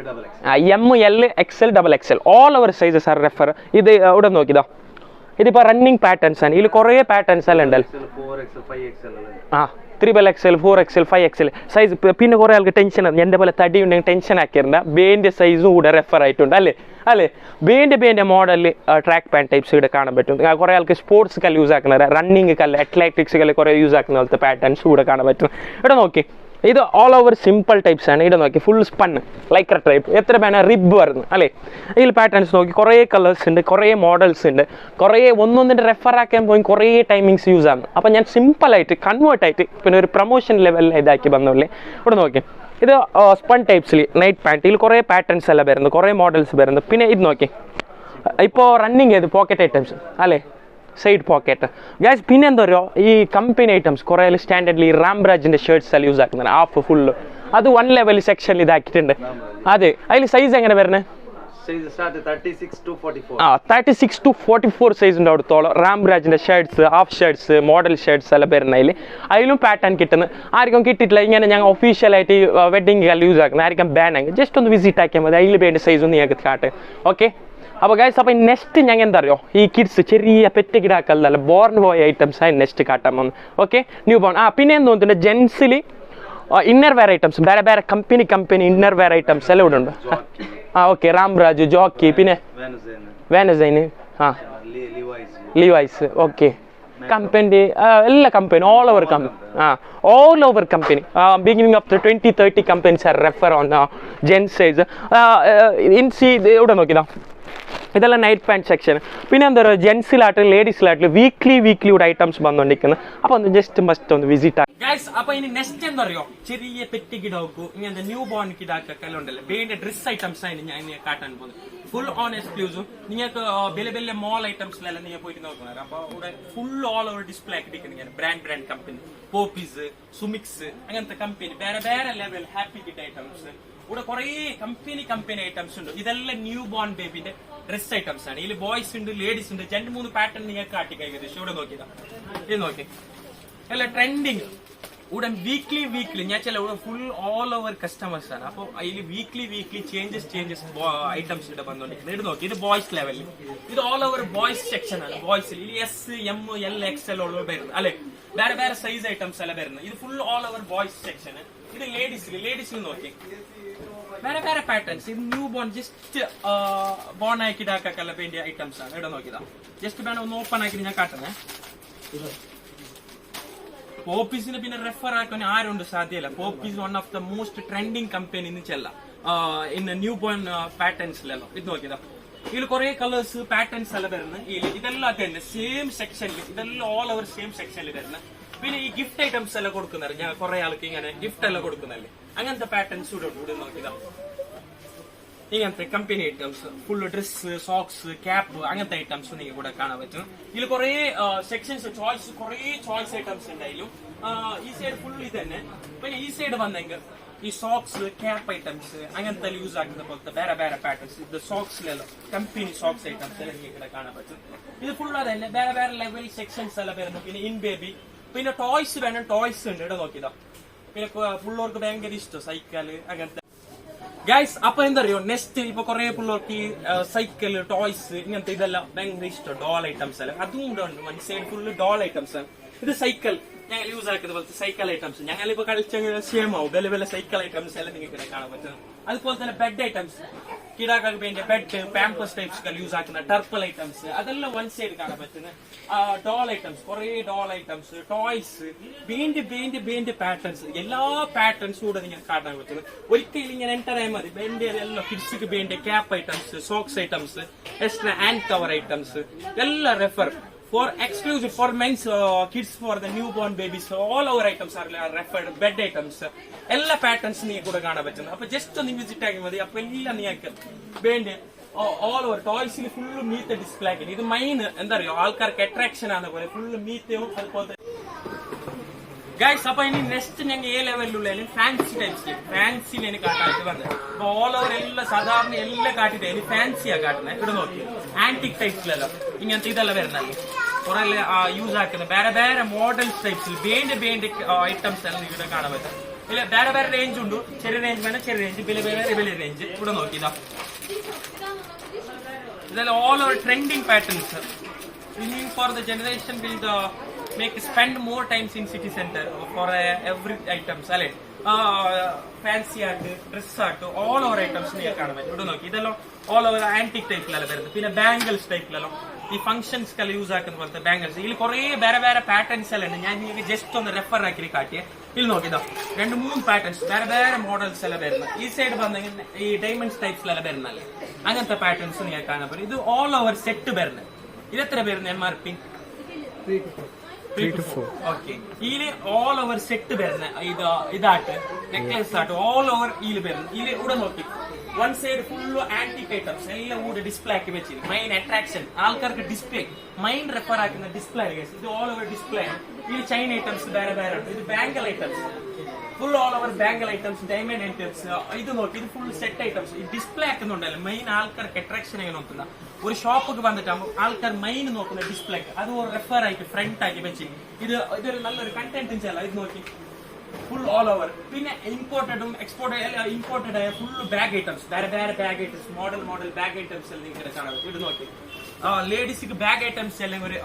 XXL all our sizes are refer. ഇത് ഇവിടെ നോക്കിയതാ ഇതിപ്പോൾ റണ്ണിങ് പാറ്റേൺസ് ആണ്. ഇതിൽ കുറേ പാറ്റേൺസ് എല്ലാം ഉണ്ടല്ലോ 3XL, 4XL, 5XL സൈസ്. പിന്നെ കുറേ ആൾക്ക് ടെൻഷൻ എൻ്റെ പോലെ തടി ഉണ്ടെങ്കിൽ ടെൻഷൻ ആക്കിയിരുന്ന ബേൻ്റെ സൈസും കൂടെ റെഫർ ആയിട്ടുണ്ട് അല്ലേ ബേൻ്റെ മോഡൽ ട്രാക്ക് പാൻറ്റ് ടൈപ്സ് ഇവിടെ കാണാൻ പറ്റും. കുറേ ആൾക്ക് സ്പോർട്സ് കല്ല് യൂസ് ആക്കുന്നത് റണ്ണിങ് കല്ല് അത്ലറ്റിക്സ് കല്ല് കുറേ യൂസ് ആക്കുന്ന പോലത്തെ പാറ്റേൺസ് കൂടെ കാണാൻ പറ്റും. ഇവിടെ നോക്കി ഇത് ഓൾ ഓവർ സിമ്പിൾ ടൈപ്സ് ആണ്. ഇവിടെ നോക്കി ഫുൾ സ്പൺ ലൈക്ര ടൈപ്പ് എത്ര പേന റിബ് വരുന്നു അല്ലേ. ഇതിൽ പാറ്റേൺസ് നോക്കി കുറേ കളേഴ്സ് ഉണ്ട്, കുറേ മോഡൽസ് ഉണ്ട്, കുറേ ഒന്നൊന്നിൻ്റെ റെഫർ ആക്കാൻ പോയി കുറേ ടൈമിങ്സ് യൂസ് ആണ്. അപ്പോൾ ഞാൻ സിമ്പിളായിട്ട് കൺവേർട്ട് ആയിട്ട് പിന്നെ ഒരു പ്രൊമോഷൻ ലെവലിൽ ഇതാക്കി വന്നല്ലേ. ഇവിടെ നോക്കി ഇത് സ്പൺ ടൈപ്സിൽ നൈറ്റ് പാൻറ്റ് ഇതിൽ കുറേ പാറ്റേൺസ് എല്ലാം വരുന്നു, കുറേ മോഡൽസ് വരുന്നു. പിന്നെ ഇത് നോക്കി ഇപ്പോൾ റണ്ണിങ് ചെയ്ത് പോക്കറ്റ് ഐറ്റംസ് അല്ലേ സൈഡ് പോക്കറ്റ് ഗൈസ്. പിന്നെ എന്താ പറയുക ഈ കമ്പനി ഐറ്റംസ് കുറേ സ്റ്റാൻഡേർഡിൽ റാംബ്രാജിൻ്റെ ഷർട്ട്സ് എല്ലാം യൂസ് ആക്കുന്നത് ഹാഫ് ഫുള്ള് അത് 1 ലെവൽ സെക്ഷനിൽ ഇതാക്കിയിട്ടുണ്ട്. അതെ, അതിൽ സൈസ് എങ്ങനെ വരുന്നത് 36 to 44 സൈസ് ഉണ്ട് അവിടുത്തോളം. റാംബ്രാജിൻ്റെ shirts half shirts model shirts എല്ലാം വരുന്നതിൽ അതിലും പാറ്റേൺ കിട്ടുന്നത് ആർക്കും കിട്ടിയിട്ടില്ല. ഇങ്ങനെ ഞങ്ങൾ ഒഫീഷ്യലായിട്ട് വെഡിങ് എല്ലാം യൂസ് ആക്കുന്നത് ആർക്കും ബാൻ ആക്കി ജസ്റ്റ് ഒന്ന് വിസിറ്റ് ആക്കിയാൽ മതി. അതിൽ വേണ്ട സൈസ് ഒന്ന് ഞങ്ങൾക്ക് കാട്ടെ. ഓക്കെ, അപ്പോൾ ഗൈസ് അപ്പോൾ നെക്സ്റ്റ് ഞങ്ങൾ എന്താ അറിയോ ഈ കിഡ്സ് ചെറിയ പെറ്റ് കിടാക്കല്ല ബോർൺ ബോയ് ഐറ്റംസ് ആയി നെക്സ്റ്റ് കാട്ടാൻ പോകുന്നു. Okay, new born. പിന്നെ എന്ന് തോന്നുന്നുണ്ട് ജെൻസിൽ ഇന്നർ വെയർ ഐറ്റംസ് വേറെ കമ്പനി ഇന്നർ വെയർ ഐറ്റംസ് എല്ലാം ഇവിടെ ഉണ്ട്. ഓക്കെ, റാംബ്രാജ്, ജോക്കി, പിന്നെ വാനസൈന്, ലിവൈസ്. ഓക്കെ, കമ്പനി എല്ലാ company all over company beginning of the 20-30 companies are refer on gen size in C. ഇവിടെ നോക്കിയതാ ഇതെല്ലാം നൈറ്റ് പാൻറ്റ് സെക്ഷൻ. പിന്നെ എന്താ പറയുക ജെൻസിലായിട്ട് ലേഡീസിലായിട്ട് വീക്ക്ലി ഇവിടെ ഐറ്റംസ് വന്നുകൊണ്ടിരിക്കുന്നത്. അപ്പോൾ ഒന്ന് ജസ്റ്റ് മസ്റ്റ് ഒന്ന് വിസിറ്റ് ആക്കി ഗൈസ്. അപ്പോൾ ഇനി നെക്സ്റ്റ് എന്താ അറിയോ ചെറിയ പെറ്റ് കിടാക്കും ഇങ്ങനത്തെ ന്യൂ ബോൺ കിടാക്കെല്ലാം ഉണ്ടല്ലോ വേണ്ട ഡ്രസ് ഐറ്റംസ് ആയിട്ട് ഞാൻ കാട്ടാൻ പോകുന്നത് ഫുൾ ഓൺ എക്സ്ക്ലൂസീവ്. നിങ്ങൾക്ക് വലിയ മോൾ ഐറ്റംസിലെല്ലാം നിങ്ങൾ പോയിട്ട് നോക്കുന്നത്. അപ്പോൾ ഇവിടെ ഫുൾ ഓൾ ഓവർ ഡിസ്പ്ലേ ആക്കിയിരിക്കുന്നത് ബ്രാൻഡ് കമ്പനി പോപ്പീസ് സുമിക്സ് അങ്ങനത്തെ കമ്പനി വേറെ വേറെ ലെവൽ ഹാപ്പി കിഡ് ഐറ്റംസ് ഇവിടെ കുറെ കമ്പനി ഐറ്റംസ് ഉണ്ട്. ഇതെല്ലാം ന്യൂ ബോൺ ബേബിന്റെ ഡ്രസ് ഐറ്റംസ് ആണ്. ഇതിൽ ബോയ്സ് ഉണ്ട്, ലേഡീസ് ഉണ്ട്. 2-3 പാറ്റേൺ നിങ്ങൾക്ക് കാട്ടി ഏകദേശം ഇവിടെ നോക്കിയതാ. ഇത് നോക്കി അല്ല ട്രെൻഡിങ് ഇവിടെ വീക്ക്ലി ഞാൻ ചില ഫുൾ ഓൾ ഓവർ കസ്റ്റമേഴ്സ് ആണ്. അപ്പൊ അതിൽ വീക്ക്ലി ചേഞ്ചസ് ഐറ്റംസ് ഇവിടെ വന്നോണ്ടിരിക്കുന്നത്. ഇത് നോക്കി ഇത് ബോയ്സ് ലെവലിൽ ഇത് ഓൾ ഓവർ ബോയ്സ് സെക്ഷൻ ആണ്. ബോയ്സിൽ ഇത് SML ഉള്ള വരുന്നത് അല്ലെ, വേറെ വേറെ സൈസ് ഐറ്റംസ് അല്ല വരുന്നത്. ഇത് full all over boys section. ഇത് ലേഡീസിൽ നോക്കി വേറെ വേറെ പാറ്റേൺസ്. ഇത് ന്യൂ ബോൺ ജസ്റ്റ് ബോൺ ആക്കിയിട്ടാക്കല്ല വേണ്ടിയ ഐറ്റംസ് ആണ്. ഇവിടെ നോക്കിയതാ ജസ്റ്റ് വേണം ഒന്ന് ഓപ്പൺ ആക്കി ഞാൻ കാട്ടുന്നേ. പോപ്പീസിന് പിന്നെ റെഫർ ആക്കാൻ ആരുണ്ട് സാധ്യമല്ല. Popees one of the most trending company എന്ന് ചെല്ല ഇൻ ന്യൂ ബോൺ പാറ്റേൺസിലെല്ലാം. ഇത് നോക്കിയതാ ഇതിൽ കുറെ കളേഴ്സ് പാറ്റേൺസ് എല്ലാം വരുന്നത്. ഇതെല്ലാം തന്നെ സെയിം സെക്ഷനിൽ, ഇതെല്ലാം ഓൾ ഓവർ സെയിം സെക്ഷനിൽ വരുന്നത്. പിന്നെ ഈ ഗിഫ്റ്റ് ഐറ്റംസ് എല്ലാം കൊടുക്കുന്നുണ്ട്. ഞാൻ കുറെ ആൾക്ക് ഇങ്ങനെ ഗിഫ്റ്റ് എല്ലാം കൊടുക്കുന്നല്ലേ, അങ്ങനത്തെ പാറ്റേൺസ് ഇവിടെ നോക്കിയതാ. ഇങ്ങനത്തെ company items full dress, socks, cap അങ്ങനത്തെ ഐറ്റംസ് നിങ്ങൾക്ക് ഇവിടെ കാണാൻ പറ്റും. ഇതിൽ കുറെ സെക്ഷൻസ് കുറെ ചോയ്സ് ഐറ്റംസ് ഉണ്ടായാലും ഈ സൈഡ് ഫുൾ ഇത് തന്നെ. പിന്നെ ഈ സൈഡ് വന്നെങ്കിൽ ഈ സോക്സ്, ക്യാപ്പ് ഐറ്റംസ് അങ്ങനത്തെ യൂസ് ആക്കുന്ന പോലത്തെ വേറെ വേറെ പാറ്റേൺസ്. ഇത് സോക്സിലെല്ലാം കമ്പനി സോക്സ് ഐറ്റംസ് എല്ലാം നിങ്ങൾക്ക് ഇവിടെ കാണാൻ പറ്റും. ഇത് ഫുൾ തന്നെ വേറെ വേറെ ലെവൽ സെക്ഷൻസ് എല്ലാം വരുന്നു. പിന്നെ ഇൻ ബേബി പിന്നെ ടോയ്സ് വേണം, ടോയ്സ് ഉണ്ട് ഇവിടെ നോക്കിയതാ. പിന്നെ പിള്ളേർക്ക് ഭയങ്കര ഇഷ്ടം സൈക്കിള് അങ്ങനത്തെ ഗൈസ്. അപ്പൊ എന്തറിയോ നെക്സ്റ്റ് ഇപ്പൊ കുറെ പിള്ളേർക്ക് സൈക്കിള്, ടോയ്സ് ഇങ്ങനത്തെ ഇതെല്ലാം ഭയങ്കര ഇഷ്ടം. ഡോൾ ഐറ്റംസ് എല്ലാം അതും കൂടെ ഉണ്ട്. One side full doll items ആണ്. ഇത് സൈക്കിൾ ഞങ്ങൾ യൂസ് ആക്കുന്ന പോലത്തെ സൈക്കിൾ ഐറ്റംസ്. ഞങ്ങളിപ്പോ കളിച്ച സെയിം ആവും. വില സൈക്കിൾ ഐറ്റംസ് എല്ലാം നിങ്ങൾക്ക് കാണാൻ പറ്റും. അതുപോലെ തന്നെ ബെഡ് ഐറ്റംസ്, കിടാക്കൾക്ക് വേണ്ടി ബെഡ്, പാമ്പേഴ്സ് ടൈപ്സ് യൂസ് ആക്കുന്ന ടർപ്പൽ ഐറ്റംസ് അതെല്ലാം വൺ സൈഡ് കാണാൻ പറ്റുന്നത്. ഡോൾ ഐറ്റംസ്, കുറെ ഡോൾ ഐറ്റംസ്, ടോയ്സ്, ബേന്റ് പാറ്റേൺസ്, എല്ലാ പാറ്റേൺസും കൂടെ നിങ്ങൾക്ക് കാണാൻ പറ്റുന്നത്. ഒരിക്കലും ഇങ്ങനെ എൻ്റർ ആയാൽ മതി. ബേന്റെ എല്ലാം കിഡ്സിക്ക് വേണ്ടി cap items, socks items, extra hand cover items എല്ലാം refer for exclusive for men's kids for the newborn babies. All our items are referred. Bed items എല്ലാ പാറ്റേൺസ് നിങ്ങൾക്ക് കൂടെ കാണാൻ പറ്റുന്നത്. അപ്പൊ ജസ്റ്റ് ഒന്ന് വിസിറ്റ് ആക്കി മതി. അപ്പൊ എല്ലാം നിങ്ങൾക്ക് വേണ്ട ഓൾ ഓവർ ടോയ്സിൽ ഫുള്ള് മീത്ത് ഡിസ്പ്ലേ ആക്കി. ഇത് മെയിൻ എന്താ പറയുക ആൾക്കാർക്ക് അട്രാക്ഷൻ ആണ് പോലെ ഫുള്ള് മീത്തയും അതുപോലെ ഗൈസ്. അപ്പൊ ഇനി നെക്സ്റ്റ് ഞങ്ങൾ ഏ ലെവലിലുള്ള ഫാൻസി ടൈപ്സ് ഫാൻസിയിൽ എനിക്ക് കാട്ടായിട്ട് വന്നത്. അപ്പൊ ഓൾ ഓവർ എല്ലാം സാധാരണ എല്ലാം കാട്ടിട്ട് ഇനി ഫാൻസിയാ കാട്ടുന്നത്. ഇവിടെ നോക്കി ആന്റിക് ടൈപ്സിലെല്ലാം ഇങ്ങനത്തെ ഇതെല്ലാം വരുന്നല്ലേ കുറെ യൂസ് ആക്കുന്നത്. വേറെ വേറെ മോഡൽസ് ടൈപ്സിൽ ബേന്റ് ഐറ്റംസ് എല്ലാം ഇവിടെ കാണാൻ പറ്റും. ഇല്ല വേറെ വേറെ റേഞ്ച് ഉണ്ട്. ചെറിയ റേഞ്ച് വേണം, ചെറിയ റേഞ്ച്, വലിയ റേഞ്ച്. ഇവിടെ നോക്കിയതാ ഇതെല്ലാം all over trending patterns. For the generation will make spend more times in city center for every items അല്ലെ. ഫാൻസി ആയിട്ട്, ഡ്രസ് ആയിട്ട് ഓൾ ഓവർ ഐറ്റംസ് നിങ്ങൾക്ക് കാണാൻ പറ്റും. ഇവിടെ നോക്കി ഇതെല്ലാം ഓൾ ഓവർ ആന്റിക് ടൈപ്പിലെല്ലാം വരുന്നത്. പിന്നെ ബാംഗിൾസ് ടൈപ്പിലെല്ലാം ഈ ഫംഗ്ഷൻസ് യൂസ് ആക്കുന്ന പോലത്തെ ബാംഗിൾസ്. ഇതിൽ കുറെ വേറെ വേറെ പാറ്റേൺസ് എല്ലാം ഉണ്ട്. ഞാൻ നിങ്ങൾക്ക് ജസ്റ്റ് ഒന്ന് റെഫർ ആക്കി കാട്ടിയ. ഇതിൽ നോക്കിയതാ 2-3 പാറ്റേൺസ് വേറെ വേറെ മോഡൽസ് എല്ലാം വരുന്നത്. ഈ സൈഡ് വന്നെങ്കിൽ ഈ ഡയമണ്ട്സ് ടൈപ്സിലെല്ലാം വരുന്നല്ലേ അങ്ങനത്തെ പാറ്റേൺസ് നിങ്ങൾക്ക് കാണാൻ പറ്റും. ഇത് ഓൾ ഓവർ സെറ്റ് വരുന്നത്. ഇത് എത്ര വരുന്നത് MRP? 3 to 4. ഓക്കെ. ഇതില് ഓൾ ഓവർ സെറ്റ് വരുന്ന ഇതായിട്ട് നെക്ലേസ് ആയിട്ട് ഓൾ ഓവർ ഇതിൽ വരുന്നത്. ഇതിൽ ഇവിടെ നോക്കി one side full antique items എല്ലാം കൂടെ ഡിസ്പ്ലേ ആക്കി വെച്ചിരുന്നു. മെയിൻ അട്രാക്ഷൻ ആൾക്കാർക്ക് ഡിസ്പ്ലേ മൈൻഡ് റെഫർ ആക്കുന്ന ഡിസ്പ്ലേ. ഇത് ഓൾ ഓവർ ഡിസ്പ്ലേ. ഇത് ചൈന ഐറ്റംസ് വേറെ വേറെ ഉണ്ട്. ഇത് bangle items full all over bangle items, diamond items. ഇത് നോക്കി ഇത് ഫുൾ സെറ്റ് ഐറ്റംസ്. ഈ ഡിസ്പ്ലേ ആക്കുന്നുണ്ടല്ലോ മെയിൻ ആൾക്കാർക്ക് അട്രാക്ഷൻ ആയി നോക്കുന്ന ഒരു ഷോപ്പൊക്കെ വന്നിട്ടാകുമ്പോൾ ആൾക്കാർ മെയിൻ നോക്കുന്ന ഡിസ്പ്ലേ അത് ഒരു റെഫർ ആക്കി ഫ്രണ്ട് ആക്കി വെച്ച് ഇതൊരു നല്ലൊരു കണ്ടന്റ് ചെയ്യല. ഇത് നോക്കി ഫുൾ ഓൾ ഓവർ. പിന്നെ ഇമ്പോർട്ടഡും ഇമ്പോർട്ടഡ് ആയ ഫുൾ ബാഗ് ഐറ്റംസ് വേറെ വേറെ bag items model bag items എല്ലാം നിങ്ങൾക്ക് കാണാം. ഇത് നോക്കി ലേഡീസിക്ക് ബാഗ് ഐറ്റംസ് എല്ലാം ഒരു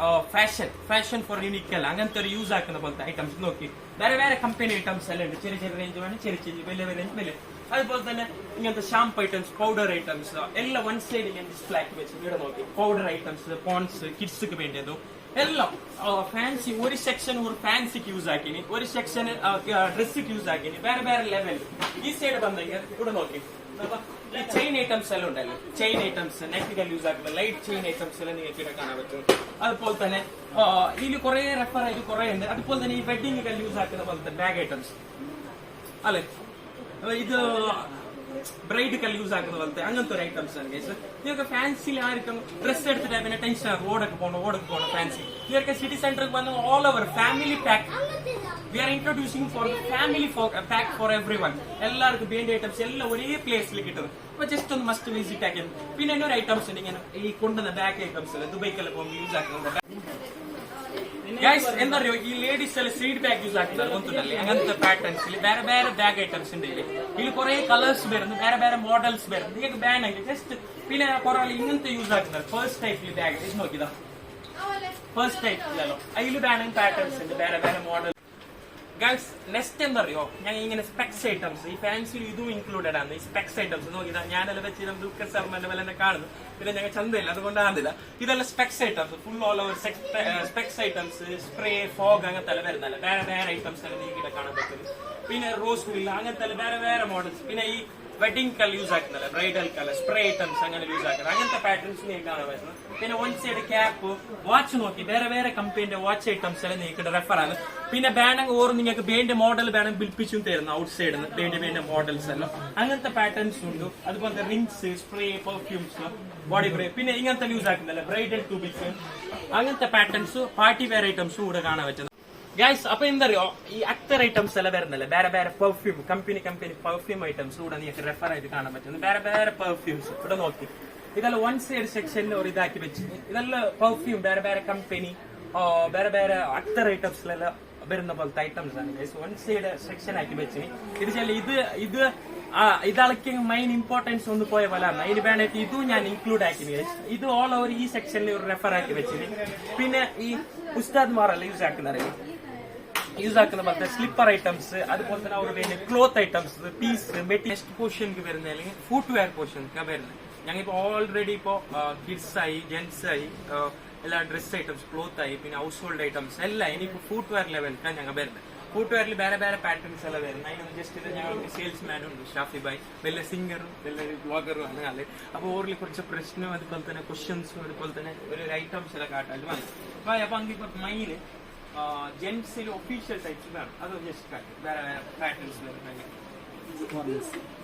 ഫാഷൻ ഫോർ യൂണിക് അല്ല അങ്ങനത്തെ ഒരു യൂസ് ആക്കുന്ന പോലത്തെ ഐറ്റംസ് നോക്കി വേറെ വേറെ കമ്പനി ഐറ്റംസ് എല്ലാം ഉണ്ട്. ചെറിയ റേഞ്ച് വേണം, ചെറിയ വലിയ റേഞ്ച് വലിയ. അതുപോലെ തന്നെ ഇങ്ങനത്തെ ഷാമ്പ് ഐറ്റംസ്, പൗഡർ ഐറ്റംസ് എല്ലാം വൺ സൈഡ് ഇങ്ങനെ ഡിസ്പ്ലേ ആക്കി വെച്ച് ഇവിടെ നോക്കി പൗഡർ ഐറ്റംസ്, പോൺസ് കിഡ്സിക്ക് വേണ്ടിയതും എല്ലാം ഫാൻസി. ഒരു സെക്ഷൻ ഒരു ഫാൻസിക്ക് യൂസ് ആക്കിനി, ഒരു സെക്ഷൻ ഡ്രസ്സിക്ക് യൂസ് ആക്കിനി, വേറെ വേറെ ലെവൽ. ഈ സൈഡ് വന്നെങ്കിൽ ഇവിടെ നോക്കി ഈ ചെയിൻ ഐറ്റംസ് എല്ലാം ഉണ്ടല്ലോ. ചെയിൻ ഐറ്റംസ് നെക്കിൽ യൂസ് ആക്കുന്ന ലൈറ്റ് ചെയിൻ ഐറ്റംസ് എല്ലാം നിങ്ങൾക്ക് ഇവിടെ കാണാൻ പറ്റും. അതുപോലെ തന്നെ ഇതിൽ കുറെ റെഫർ ആയിട്ട് കുറെ ഉണ്ട്. അതുപോലെ തന്നെ ഈ വെഡിങ് യൂസ് ആക്കുന്ന പോലത്തെ ബാഗ് ഐറ്റംസ് അല്ലെ. ഇത് ബ്രൈഡ് യൂസ് ആക്കുന്ന പോലത്തെ അങ്ങനത്തെ ഒരു ഐറ്റംസ് ആണ് ഗൈസ്. നിങ്ങൾക്ക് ഫാൻസിയിൽ ആർക്കും ഡ്രസ് എടുത്തിട്ട് പിന്നെ ടെൻഷൻ ഓടൊക്കെ പോകണം ഫാൻസി. നിങ്ങൾക്ക് സിറ്റി സെന്ററിൽ വന്ന് all over family pack we are introducing for the family pack for everyone. എല്ലാവർക്കും വേണ്ട ഐറ്റംസ് എല്ലാം ഒരേ പ്ലേസിൽ കിട്ടുന്നത്. അപ്പൊ ജസ്റ്റ് ഒന്ന് മസ്റ്റ് വിസിറ്റ് ആക്കി. പിന്നെ ഒരു ഐറ്റംസ് ഉണ്ട് ഇങ്ങനെ ഈ കൊണ്ടുവന്ന ബാക്ക് ഐറ്റംസ് ദുബൈക്കെല്ലാം പോകുമ്പോൾ യൂസ് ആക്കുന്നുണ്ട്. ഗൈസ് എന്താ അറിയോ, ഈ ലേഡീസ് എല്ലാം സീഡ് ബാഗ് യൂസ് ആക്കുന്നത് ಗೊತ್ತುಂಟല്ലേ, അങ്ങനത്തെ പാറ്റേൺസിൽ വേറെ വേറെ ബാഗ് ഐറ്റംസ് ഉണ്ട്. ഇതിൽ കുറെ കളേഴ്സ് വരുന്നു, വേറെ വേറെ മോഡൽസ് വരുന്നു. നിങ്ങൾക്ക് ബാൻ ആയിട്ട് ജസ്റ്റ് പിന്നെ കുറെ ഇങ്ങനത്തെ യൂസ് ആക്കുന്നത് ഫസ്റ്റ് ടൈപ്പിൽ ബാഗ് ഇത് നോക്കിയതാ. ഫസ്റ്റ് ടൈപ്പിലല്ലോ അതിൽ ബാനിങ് പാറ്റേൺസ് ഉണ്ട്, വേറെ വേറെ മോഡൽ. ഗൈസ് നെക്സ്റ്റ് എന്താ അറിയോ, ഞാൻ ഇങ്ങനെ സ്പെക്സ് ഐറ്റംസ് ഈ ഫാൻസിൽ ഇതും ഇൻക്ലൂഡഡ് ആണ്. ഈ സ്പെക്സ് ഐറ്റംസ് നോക്കിയതാ, ഞാനെല്ലാം വെച്ച് ദുൽഖർ സൽമാന്റെ പോലെ കാണുന്നു. പിന്നെ ഞങ്ങൾ ചന്തയില്ല, അതുകൊണ്ട് ആകുന്നില്ല. ഇതെല്ലാം specs items, full all over specs items, spray, fog അങ്ങനത്തെ എല്ലാം വരുന്നല്ല. വേറെ വേറെ ഐറ്റംസ് എല്ലാം നീക്കിട്ട് കാണാൻ പറ്റുന്നത്. പിന്നെ റോസ് മില്ല അങ്ങനത്തെ വേറെ വേറെ മോഡൽസ്. പിന്നെ ഈ വെഡിങ് കളർ യൂസ് ആക്കുന്നല്ല, ബ്രൈഡൽ കളർ, സ്പ്രേ ഐറ്റംസ് അങ്ങനെ യൂസ് ആക്കുന്നത്. അങ്ങനത്തെ പാറ്റേൺസ് നിങ്ങൾക്ക് കാണാൻ പറ്റുന്നത്. പിന്നെ വൺ സൈഡ് ക്യാപ്പ്, വാച്ച് നോക്കി വേറെ വേറെ കമ്പനിയുടെ വാച്ച് ഐറ്റംസ് എല്ലാം നിങ്ങൾക്ക് റെഫർ ആണ്. പിന്നെ വേണമെങ്കിൽ ഓർ നിങ്ങൾക്ക് വേണ്ട മോഡൽ വേണമെങ്കിൽ പിൽപ്പിച്ചും തരുന്നു ഔട്ട് സൈഡിൽ നിന്ന് വേണ്ട മോഡൽസ് എല്ലാം. അങ്ങനത്തെ പാറ്റേൺസ് ഉണ്ട്. അതുപോലെ rings, spray, perfumes, body spray. പിന്നെ ഇങ്ങനത്തെ യൂസ് ആക്കുന്നില്ല, ബ്രൈഡൽ ട്യൂബിക്സ് അങ്ങനത്തെ പാറ്റേൺസ്, പാർട്ടി വെയർ ഐറ്റംസും കൂടെ കാണാൻ പറ്റുന്നത്. ഗൈസ് അപ്പൊ എന്തറിയോ, ഈ അക്തർ ഐറ്റംസ് എല്ലാം വരുന്നല്ലേ, വേറെ വേറെ പെർഫ്യൂം കമ്പനി പെർഫ്യൂം ഐറ്റംസ് കൂടെ നിങ്ങൾക്ക് റെഫർ ആയിട്ട് കാണാൻ പറ്റുന്നത്. വേറെ വേറെ പെർഫ്യൂംസ് ഇവിടെ നോക്കി. ഇതെല്ലാം വൺ സൈഡ് സെക്ഷനിൽ ഒരു ഇതാക്കി വെച്ച് ഇതെല്ലാം പെർഫ്യൂം വേറെ വേറെ കമ്പനി വേറെ വേറെ അക്തർ ഐറ്റംസിലെല്ലാം വരുന്ന പോലത്തെ ഐറ്റംസ് ആണ് ഗൈസ്. വൺ സൈഡ് സെക്ഷൻ ആക്കി വെച്ച് ഇത് ഇതളക്ക് മെയിൻ ഇമ്പോർട്ടൻസ് ഒന്ന് പോയ പോലാണ്. അതിന് വേണ്ടിയിട്ട് ഇതും ഞാൻ ഇൻക്ലൂഡ് ആക്കി ഗൈസ്. ഇത് ഓൾ ഓവർ ഈ സെക്ഷനിൽ ഒരു റെഫർ ആക്കി വെച്ചിന്. പിന്നെ ഈ ഉസ്താദ്മാരെല്ലാം യൂസ് ആക്കുന്ന പോലത്തെ സ്ലിപ്പർ ഐറ്റംസ്, അതുപോലെ തന്നെ അവർ വേണ്ട ക്ലോത്ത് ഐറ്റംസ്, പീസ് മെറ്റീരിയൽ പോർഷൻക്ക് വരുന്ന അല്ലെങ്കിൽ ഫുട് വെയർ പോർഷൻക്ക് വരുന്നത്. ഞങ്ങളിപ്പോ ഓൾറെഡി ഇപ്പോ കിഡ്സ് ആയി, ജെന്റ്സ് ആയി, എല്ലാ ഡ്രസ് ഐറ്റംസ്, ക്ലോത്ത് ആയി, പിന്നെ ഹൗസ് ഹോൾഡ് ഐറ്റംസ് എല്ലാം ഇനിയിപ്പോ ഫുട് വെയർ ലെവലിലാണ് ഞങ്ങൾ വരുന്നത്. ഫുട് വെയറിൽ വേറെ വേറെ പാറ്റേൺസ് എല്ലാം വരുന്നത്. അതിനൊന്ന് ജസ്റ്റ് ഇത് ഞങ്ങൾക്ക് സെയിൽസ്മാനും ഉണ്ട്, ഷാഫി ഭായ്, വലിയ സിംഗറും വലിയ ബ്ലോഗറും ആണ് ആള്. അപ്പൊ ഓറിൽ കുറച്ച് പ്രശ്നവും അതുപോലെ തന്നെ ക്വസ്റ്റ്യൻസും അതുപോലെ തന്നെ ഒരു ഐറ്റംസ് എല്ലാം കാട്ടാൻ വന്നു. അപ്പൊ അങ്ങിപ്പോ മൈന് ജെന്റ്സിൽ ഒഫീഷ്യൽ ടൈപ്സ് വേണം, അത് ജസ്റ്റ് വേറെ വേറെ പാറ്റേൺസ് വരുന്നത്.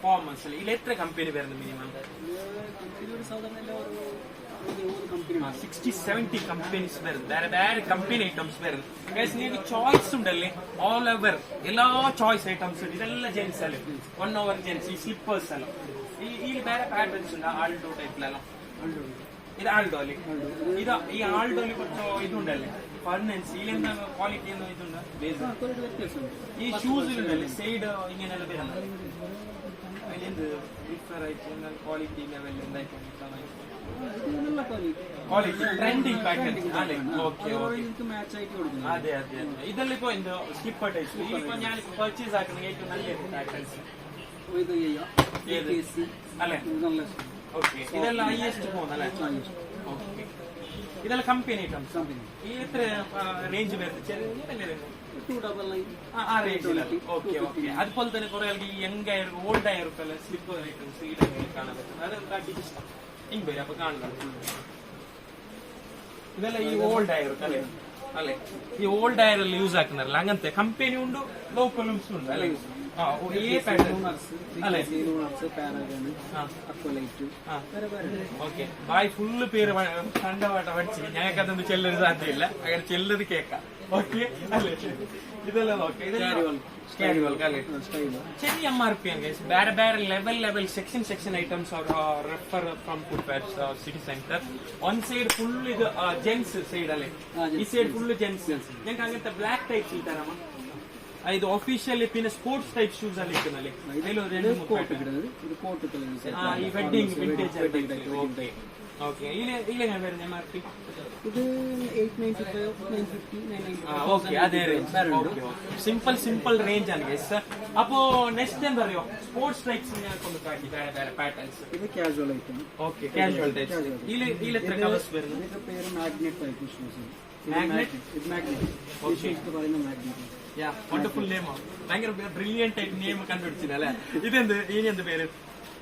ഫോർമൽസ് ഇതിൽ എത്ര കമ്പനി വരുന്നത് മിനിമം? 60-70 കമ്പനീസ് വരുന്നത്, വേറെ വേറെ കമ്പനി ഐറ്റംസ് വരുന്നത്. നിങ്ങൾക്ക് ചോയ്സ് ഉണ്ടല്ലേ, ഓൾ ഓവർ എല്ലാ ചോയ്സ് ഐറ്റംസ്. ഇതെല്ലാം ജെന്റ്സ് അല്ലേ, 1 hour ജെന്റ്സ്. ഈ സ്ലിപ്പേഴ്സ് എല്ലാം ഈ വേറെ പാറ്റേൺസ് ഉണ്ട്. ആൾഡോ ടൈപ്പിലെല്ലാം ഇത് ആൾഡോ അല്ലേ, ഈ ആൾഡോയിൽ കുറച്ച് ഇതുണ്ടല്ലേ ഫർണൻസ്, ഇതിലെന്താ ക്വാളിറ്റി എന്ന ഇതുണ്ട്. ഈ ഷൂസിലുണ്ടല്ലേ സൈഡ് ഇങ്ങനെയെല്ലാം വരുന്നത്, അതിലെന്ത് ഡിഫർ ആയിട്ട് ക്വാളിറ്റി ലെവൽ എന്തായിട്ട് ക്വാളിറ്റി ട്രെൻഡിങ് പാറ്റേൺ അല്ലേ? ഓക്കെ അതെ അതെ അതെ. ഇതെല്ലാം ഇപ്പൊ എന്തോ സ്ലിപ്പർ ടൈപ്പ്. ഇതിപ്പോ ഞാൻ പർച്ചേസ് ആക്കുന്ന ഏറ്റവും നല്ല പാറ്റേൺസ് അല്ലേ? ഓക്കെ, ഇതെല്ലാം ഹൈയസ്റ്റ് പോകുന്നല്ലേ? ഓക്കെ, ഇതെല്ലാം കമ്പനി ഐറ്റംസ്. ഈ എത്ര റേഞ്ച് വരുന്നത്? Okay okay. അതുപോലെ തന്നെ കുറെ ആൾക്ക് ഈ യങ് ആയ ഓൾഡ് ആയവർക്കല്ല സ്ലിപ്പർ ഐറ്റംസ് ഈ കാണാൻ പറ്റും. അത് ഇഷ്ടം ഇങ്ങ് വരും അപ്പൊ കാണണം. ഇതെല്ലാം ഈ ഓൾഡ് ആയവർക്ക് അല്ലേ അല്ലെ? ഈ ഓൾഡ് ആയറെല്ലാം യൂസ് ആക്കുന്നതല്ല, അങ്ങനത്തെ കമ്പനി ഉണ്ട്, ലോക്കലും ഉണ്ട് അല്ലെ? ഓക്കെ ബായ് ഫുള്ള് പേര് കണ്ടപാട്ട പഠിച്ച് ഞങ്ങൾക്ക് അതൊന്നും ചെല്ലൊരു സാധ്യതയില്ല, അങ്ങനെ ചെല്ലത് കേൾക്കാം. ഓക്കെ അല്ലേ? ഇതെല്ലാം നോക്കാം. ചെറിയ MRP ആണ് ഗൈസ്. വേറെ വേറെ level section items refer from footwear city centre. One side full ഇത് ജെന്റ്സ് സൈഡ് അല്ലേ, ഈ സൈഡ് ഫുള്ള് ജെന്റ്സ്. ഞങ്ങൾക്ക് അങ്ങനത്തെ ബ്ലാക്ക് ടൈപ്സിൽ തരാമോ? ഇത് ഒഫീഷ്യലി പിന്നെ സ്പോർട്സ് ടൈപ്പ് ഷൂസ് അല്ലേ ഇരിക്കുന്നല്ലേ? ഈ വെഡിങ് വിന്റേജ്. ഓക്കെ, ഇതിലെങ്ങനെ വരുന്നത് MRP? ഇത് 895, 950, 990. ഓക്കെ, അതേ റേഞ്ച്. സിമ്പിൾ റേഞ്ച് ആണ് ഗൈസ്. അപ്പോ നെക്സ്റ്റ് എന്താ അറിയോ, സ്പോർട്സ് ടൈപ്സ് ഞങ്ങൾക്കൊന്ന് കാട്ടി വേറെ പാറ്റേൺസ്. ഇത് casual item. Okay, casual types. ഇതിൽ എത്ര കളേഴ്സ് വരുന്നത്? ഇതിന്റെ പേര് മാഗ്നറ്റ് ടൈപ്പ് ഷൂസ്. മാഗ്നറ്റ്. ഇത് മാഗ്നറ്റ്. ഈ ഷൂസ് പറയുന്ന മാഗ്നറ്റ്. Wonderful name. ഭയങ്കര ബ്രില്യന്റ് ടൈപ്പ് നെയിം കണ്ടുപിടിച്ചില്ല അല്ലെ? ഇതെന്ത് ഇനി എന്ത് പേര്?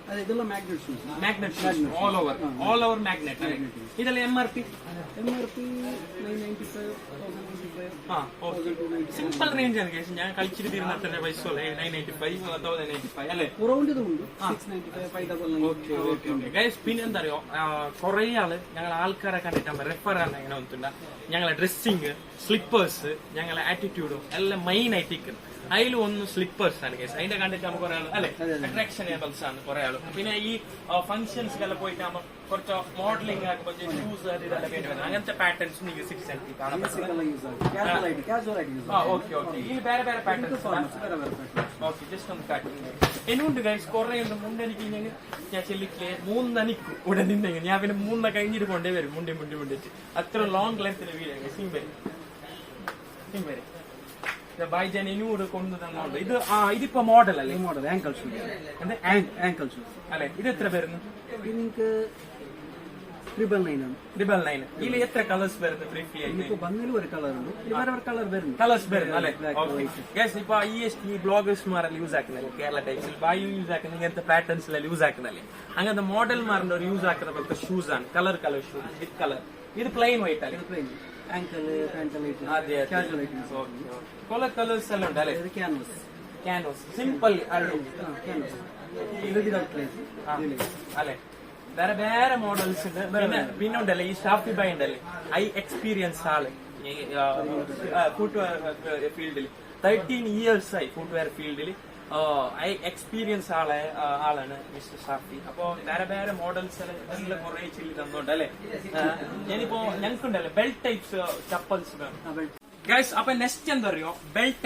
അതെ ഇതെല്ലാം magnet shoes magnet shoes all over magnet ಇದೆಲ್ಲ MRP MRP 995 സിമ്പിൾ റേഞ്ച് ആണ് കേസ് ഞാൻ കളിച്ചിട്ട് തീരുന്ന അത്ര പൈസ 995 1095 അല്ലേ കുറവുണ്ട് 695 ഓക്കെ ഓക്കെ ഓക്കെ ഗൈസ് പിന്നെ എന്താ അറിയോ കുറെ ആള് ഞങ്ങളെ ആൾക്കാരെ കണ്ടിട്ട് റെഫർ ആണ് എങ്ങനെ വന്നിട്ടുണ്ട് ഞങ്ങളെ ഡ്രസ്സിങ് സ്ലിപ്പേഴ്സ് ഞങ്ങളെ ആറ്റിറ്റ്യൂഡും എല്ലാം മെയിൻ ആയിട്ട് അതിൽ ഒന്ന് സ്ലിപ്പേഴ്സ് ആണ് കേസ് അതിന്റെ കണ്ടിട്ട് നമുക്ക് കുറെ ആൾ അല്ലെ അട്രാക്ഷനബിൾസ് ആണ് കുറെ ആള് പിന്നെ ഈ ഫംഗ്ഷൻസിലെല്ലാം പോയിട്ട് നമ്മൾ കുറച്ച് മോഡലിംഗ് ആക്കുമ്പോൾ ഷൂസ് ഇതെല്ലാം വേണ്ടി വരുന്നത് അങ്ങനത്തെ പാറ്റേൺസ് നിങ്ങൾക്ക് 6 കാണാൻ ഓക്കെ ഓക്കെ ഈ വേറെ വേറെ പാറ്റേൺസ് ഓക്കെ ജസ്റ്റ് ഒന്ന് കാട്ടുന്നത് എന്നുണ്ട് ഗൈസ് കുറെ ഉണ്ട് മുണ്ടെനിക്ക് ഞാൻ ചെല്ലിക്ക് 3 അനിക്കും ഇവിടെ നിന്നെങ്കിൽ ഞാൻ പിന്നെ 3 കഴിഞ്ഞിട്ട് കൊണ്ടേ വരും മുണ്ടിച്ച് അത്ര ലോങ് ലെങ്ത്തിന്റെ വീഡിയോ സിം വരെ ബൈജൻ ഇനൂട് കൊണ്ടു തന്നോണ്ട് ഇതിപ്പോ മോഡൽ അല്ലേ model ankle shoes ankle shoes അല്ലെ ഇത് എത്ര വരുന്നു ഇത് നിങ്ങൾക്ക് 999 ആണ് 999 ഇതിൽ എത്ര കളേഴ്സ് വരുന്നു ബ്രീഫ്ലി ഇപ്പൊ ബന്നിൽ ഒരു കളർ ഉണ്ട് വേറെ കളർ വരുന്നു കളേഴ്സ് വരുന്നു അല്ലെ ഗൈസ് ഇപ്പൊ ഈ ബ്ലോഗേഴ്സ്മാരെല്ലാം യൂസ് ആക്കുന്നല്ലേ കേരള ടൈപ്സിൽ ബായി യൂസ് ആക്കുന്ന ഇങ്ങനത്തെ പാറ്റേൺസിലെല്ലാം യൂസ് ആക്കുന്നല്ലേ അങ്ങനത്തെ മോഡൽമാരുടെ ഒരു യൂസ് ആക്കുന്ന പോലത്തെ ഷൂസ് ആണ് കളർ ഷൂസ് വിത്ത് കളർ ഇത് പ്ലെയിൻ വൈറ്റ് അല്ലേ ankle pant അതെ casual items കൊല കളേഴ്സ് എല്ലാം ഉണ്ട് അല്ലേ ഇത് canvas സിമ്പിൾ canvas ഇത് without lace അല്ലെ വേറെ വേറെ മോഡൽസ് ഉണ്ട് പിന്നെ ഉണ്ടല്ലേ ഈ ഷാഫി ബൈ ഉണ്ടല്ലേ എക്സ്പീരിയൻസ് ആള് ഫുട്വെയർ ഫീൽഡിൽ 13 years ആയി ഫുട്വെയർ ഫീൽഡിൽ എക്സ്പീരിയൻസ് ആളാണ് മിസ്റ്റർ ഷാഫി അപ്പൊ വേറെ വേറെ മോഡൽസ് എല്ലാം കുറെ ചെല്ലി തന്നോണ്ട് അല്ലെ ഞാനിപ്പോ ഞങ്ങൾക്കുണ്ടല്ലേ ബെൽറ്റ് ടൈപ്സ് ചപ്പൽസ് ഗൈസ് അപ്പൊ നെക്സ്റ്റ് എന്താ അറിയോ ബെൽറ്റ്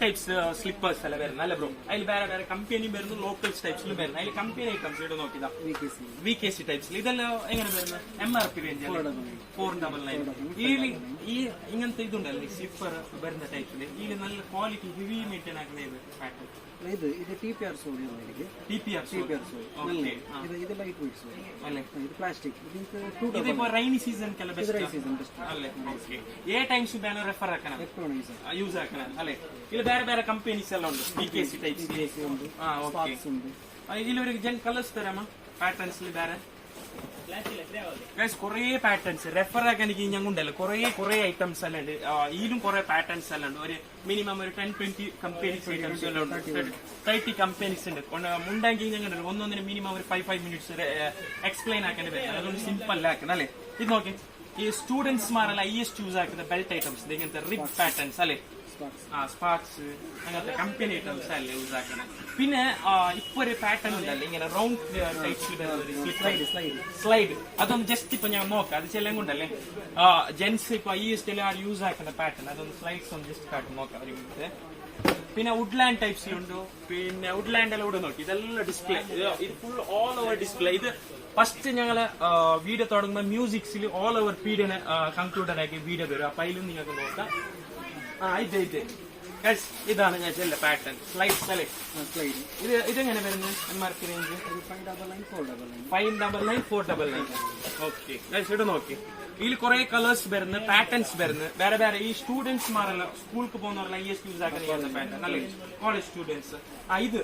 ടൈപ്സ് സ്ലിപ്പേഴ്സ് അല്ല വരുന്നത് അല്ലെ ബ്രോ അതിൽ വേറെ വേറെ കമ്പനി വരുന്നു ലോക്കൽസ് ടൈപ്സിലും വരുന്നത് അതിൽ കമ്പനി ഐറ്റംസ് ഇവിടെ നോക്കിയതാ VKC ടൈപ്സിൽ ഇതെല്ലാം എങ്ങനെ വരുന്നത് MRP റേഞ്ച് 499 ഈ ഇങ്ങനത്തെ ഇതുണ്ടല്ലേ സ്ലിപ്പർ വരുന്ന ടൈപ്സില് ഇതിൽ നല്ല ക്വാളിറ്റി ഹെവി മെയിൻറ്റെയിൻ ആക്കുന്ന ഇത് പാറ്റേൺ ഇത് TPR സോൾ TPR സോൾ ഇത് ലൈറ്റ് വെയിറ്റ് സോൾ അല്ലേ ഇത് പ്ലാസ്റ്റിക് ഇതിപ്പോ റൈനി സീസൺ അല്ലേ ഓക്കെ ഏ ടൈംസ് ബാനർ റെഫർ ആക്കണം യൂസ് ആക്കണം അല്ലെ ഇതിൽ വേറെ വേറെ കമ്പനീസ് എല്ലാം ഉണ്ട് VKC ടൈപ്സ് ഉണ്ട് ഇതിലൊരു കളേഴ്സ് തരാമോ പാറ്റേൺസിൽ വേറെ കുറെ പാറ്റേൺസ് റെഫർ ആക്കാൻ എനിക്ക് ഞങ്ങളുണ്ടല്ലോ കുറെ ഐറ്റംസ് എല്ലാം ഉണ്ട് ഇതിലും കുറെ പാറ്റേൺസ് എല്ലാം ഉണ്ട് ഒരു മിനിമം ഒരു 10-20 കമ്പനീസ് ഐറ്റംസ് എല്ലാം ഉണ്ട് 30 കമ്പനീസ് ഉണ്ട് മുണ്ടെങ്കിൽ ഞങ്ങളുണ്ടല്ലോ ഒന്നൊന്നിന് മിനിമം ഒരു 5 മിനിറ്റ്സ് എക്സ്പ്ലെയിൻ ആക്കാൻ പറ്റും അതുകൊണ്ട് സിമ്പിൾ ആക്കണം അല്ലെ ഇത് നോക്കി ഈ സ്റ്റുഡൻസ്മാരെല്ലാം യൂസ് ആക്കുന്ന ബെൽറ്റ് ഐറ്റംസ് ഇങ്ങനത്തെ റിബ് പാറ്റേൺസ് അല്ലെ സ്പാർക്സ് അങ്ങനത്തെ കമ്പനി ഐറ്റംസ് അല്ലേ യൂസ് ആക്കണം പിന്നെ ഇപ്പൊ ഒരു പാറ്റേൺ ഉണ്ടല്ലേ ഇങ്ങനെ റൗണ്ട് ടൈപ്സ് സ്ലൈഡ് അതൊന്ന് ജസ്റ്റ് ഇപ്പൊ ഞാൻ നോക്കാം അത് ചെല്ലാം കൊണ്ടല്ലേ ജെന്റ്സ് ഇപ്പൊ ഈ സ്റ്റൈൽ യൂസ് ആക്കുന്ന പാറ്റേൺ അതൊന്ന് സ്ലൈഡ്സ് ഒന്ന് ജസ്റ്റ് കാട്ടി നോക്കാം ഒരു മിനിറ്റ് പിന്നെ വുഡ്ലാൻഡ് ടൈപ്സിലുണ്ടോ പിന്നെ വുഡ്ലാൻഡ് എല്ലാം ഇവിടെ നോക്കി ഇതെല്ലാം ഡിസ്പ്ലേ ഇത് ഫുൾ ഓൾ ഓവർ ഡിസ്പ്ലേ ഇത് ഫസ്റ്റ് ഞങ്ങള് വീഡിയോ തുടങ്ങുമ്പോൾ മ്യൂസിക്സിൽ ഓൾ ഓവർ പീഡിയനെ കൺക്ലൂഡഡ് ആക്കി വീഡിയോ വരും അപ്പൊ അതിലും നിങ്ങൾക്ക് നോക്കാം ഇത് ഇതാണ് ഞാൻ ചെല്ല പാറ്റേൺ സ്ലൈഡ്സ് അല്ലേ ഇതെങ്ങനെ വരുന്നത് MRP റേഞ്ച് 599 499 ഓക്കെ ഇവിടെ നോക്കി ഇതിൽ കുറെ കളേഴ്സ് വരുന്നത് പാറ്റേൺസ് വരുന്നത് വേറെ വേറെ ഈ സ്റ്റുഡൻസ്മാരെല്ലാം സ്കൂൾക്ക് പോകുന്നവരെല്ലാം യൂസ് ആക്കുന്ന പാറ്റേൺ അല്ലേ കോളേജ് സ്റ്റുഡൻസ് ഇത്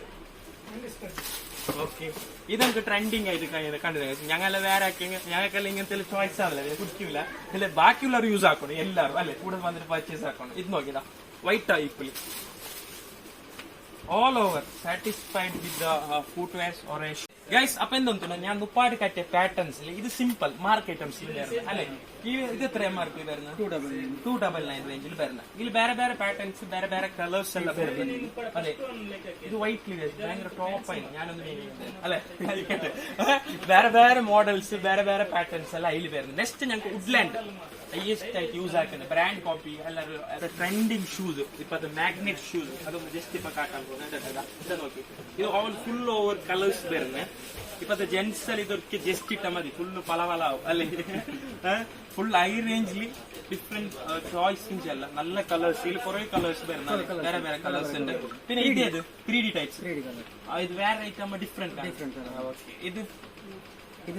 ഓക്കെ ഇതെനിക്ക് ട്രെൻഡിങ് ആയിട്ട് കണ്ടത് ഞങ്ങളെ വേറെ ഞങ്ങൾക്കെല്ലാം ഇങ്ങനത്തെ ചോയ്സ് ആണല്ലേ കുടിക്കില്ല അല്ലെ ബാക്കിയുള്ളവർ യൂസ് ആക്കണം എല്ലാവരും അല്ലെ കൂടുതൽ വന്നിട്ട് പർച്ചേസ് ആക്കണം ഇത് നോക്കിയതാ white equally all over satisfied with the footwears or guys അപ്പൊ എന്തൊന്നും ഞാൻ മുപ്പാട് കറ്റിയ പാറ്റേൺസിൽ ഇത് സിമ്പിൾ മാർക്ക് ഐറ്റംസിൽ വരുന്നത് അല്ലെ ഇത് എത്ര MRP വരുന്നത് 299 റേഞ്ചിൽ വരുന്നത് ഇതിൽ വേറെ വേറെ പാറ്റേൺസ് വേറെ വേറെ കളേഴ്സ് എല്ലാം വരുന്നത് അല്ലെ ഇത് വൈറ്റ് ഭയങ്കര ടോപ്പായി ഞാനൊന്നും അല്ലെ വേറെ വേറെ മോഡൽസ് വേറെ വേറെ പാറ്റേൺസ് എല്ലാം അതിൽ വരുന്നത് നെക്സ്റ്റ് ഞങ്ങൾക്ക് വുഡ്ലാൻഡ് യൂസ് ആക്കുന്നത് ബ്രാൻഡ് കോപ്പി അല്ലാതെ ട്രെൻഡിങ് ഷൂസ് ഇപ്പത്തെ മാഗ്നറ്റ് ഷൂസ് അതൊന്ന് ജസ്റ്റ് ഇപ്പൊ കാട്ടാൻ പോകുന്നത് നോക്കി ഇത് ഓൾ ഫുൾ ഓവർ കളേഴ്സ് വരുന്നത് ഇപ്പത്തെ ജെന്റ്സ് ഇതൊക്കെ ജസ്റ്റ് ഇട്ടാൽ മതി ഫുള്ള് പലവലാവും അല്ലെ ഫുൾ ഹൈ റേഞ്ചിൽ ഡിഫറെന്റ് ചോയ്സിങ് അല്ല നല്ല കളേഴ്സ് ഇതിൽ കുറെ കളേഴ്സ് വരുന്നത് വേറെ വേറെ കളേഴ്സ് ഉണ്ട് പിന്നെ ഇത് 3D ടൈപ്സ് ഇത് വേറെ ഐറ്റം ഡിഫറെന്റ് ഓക്കെ ഇത്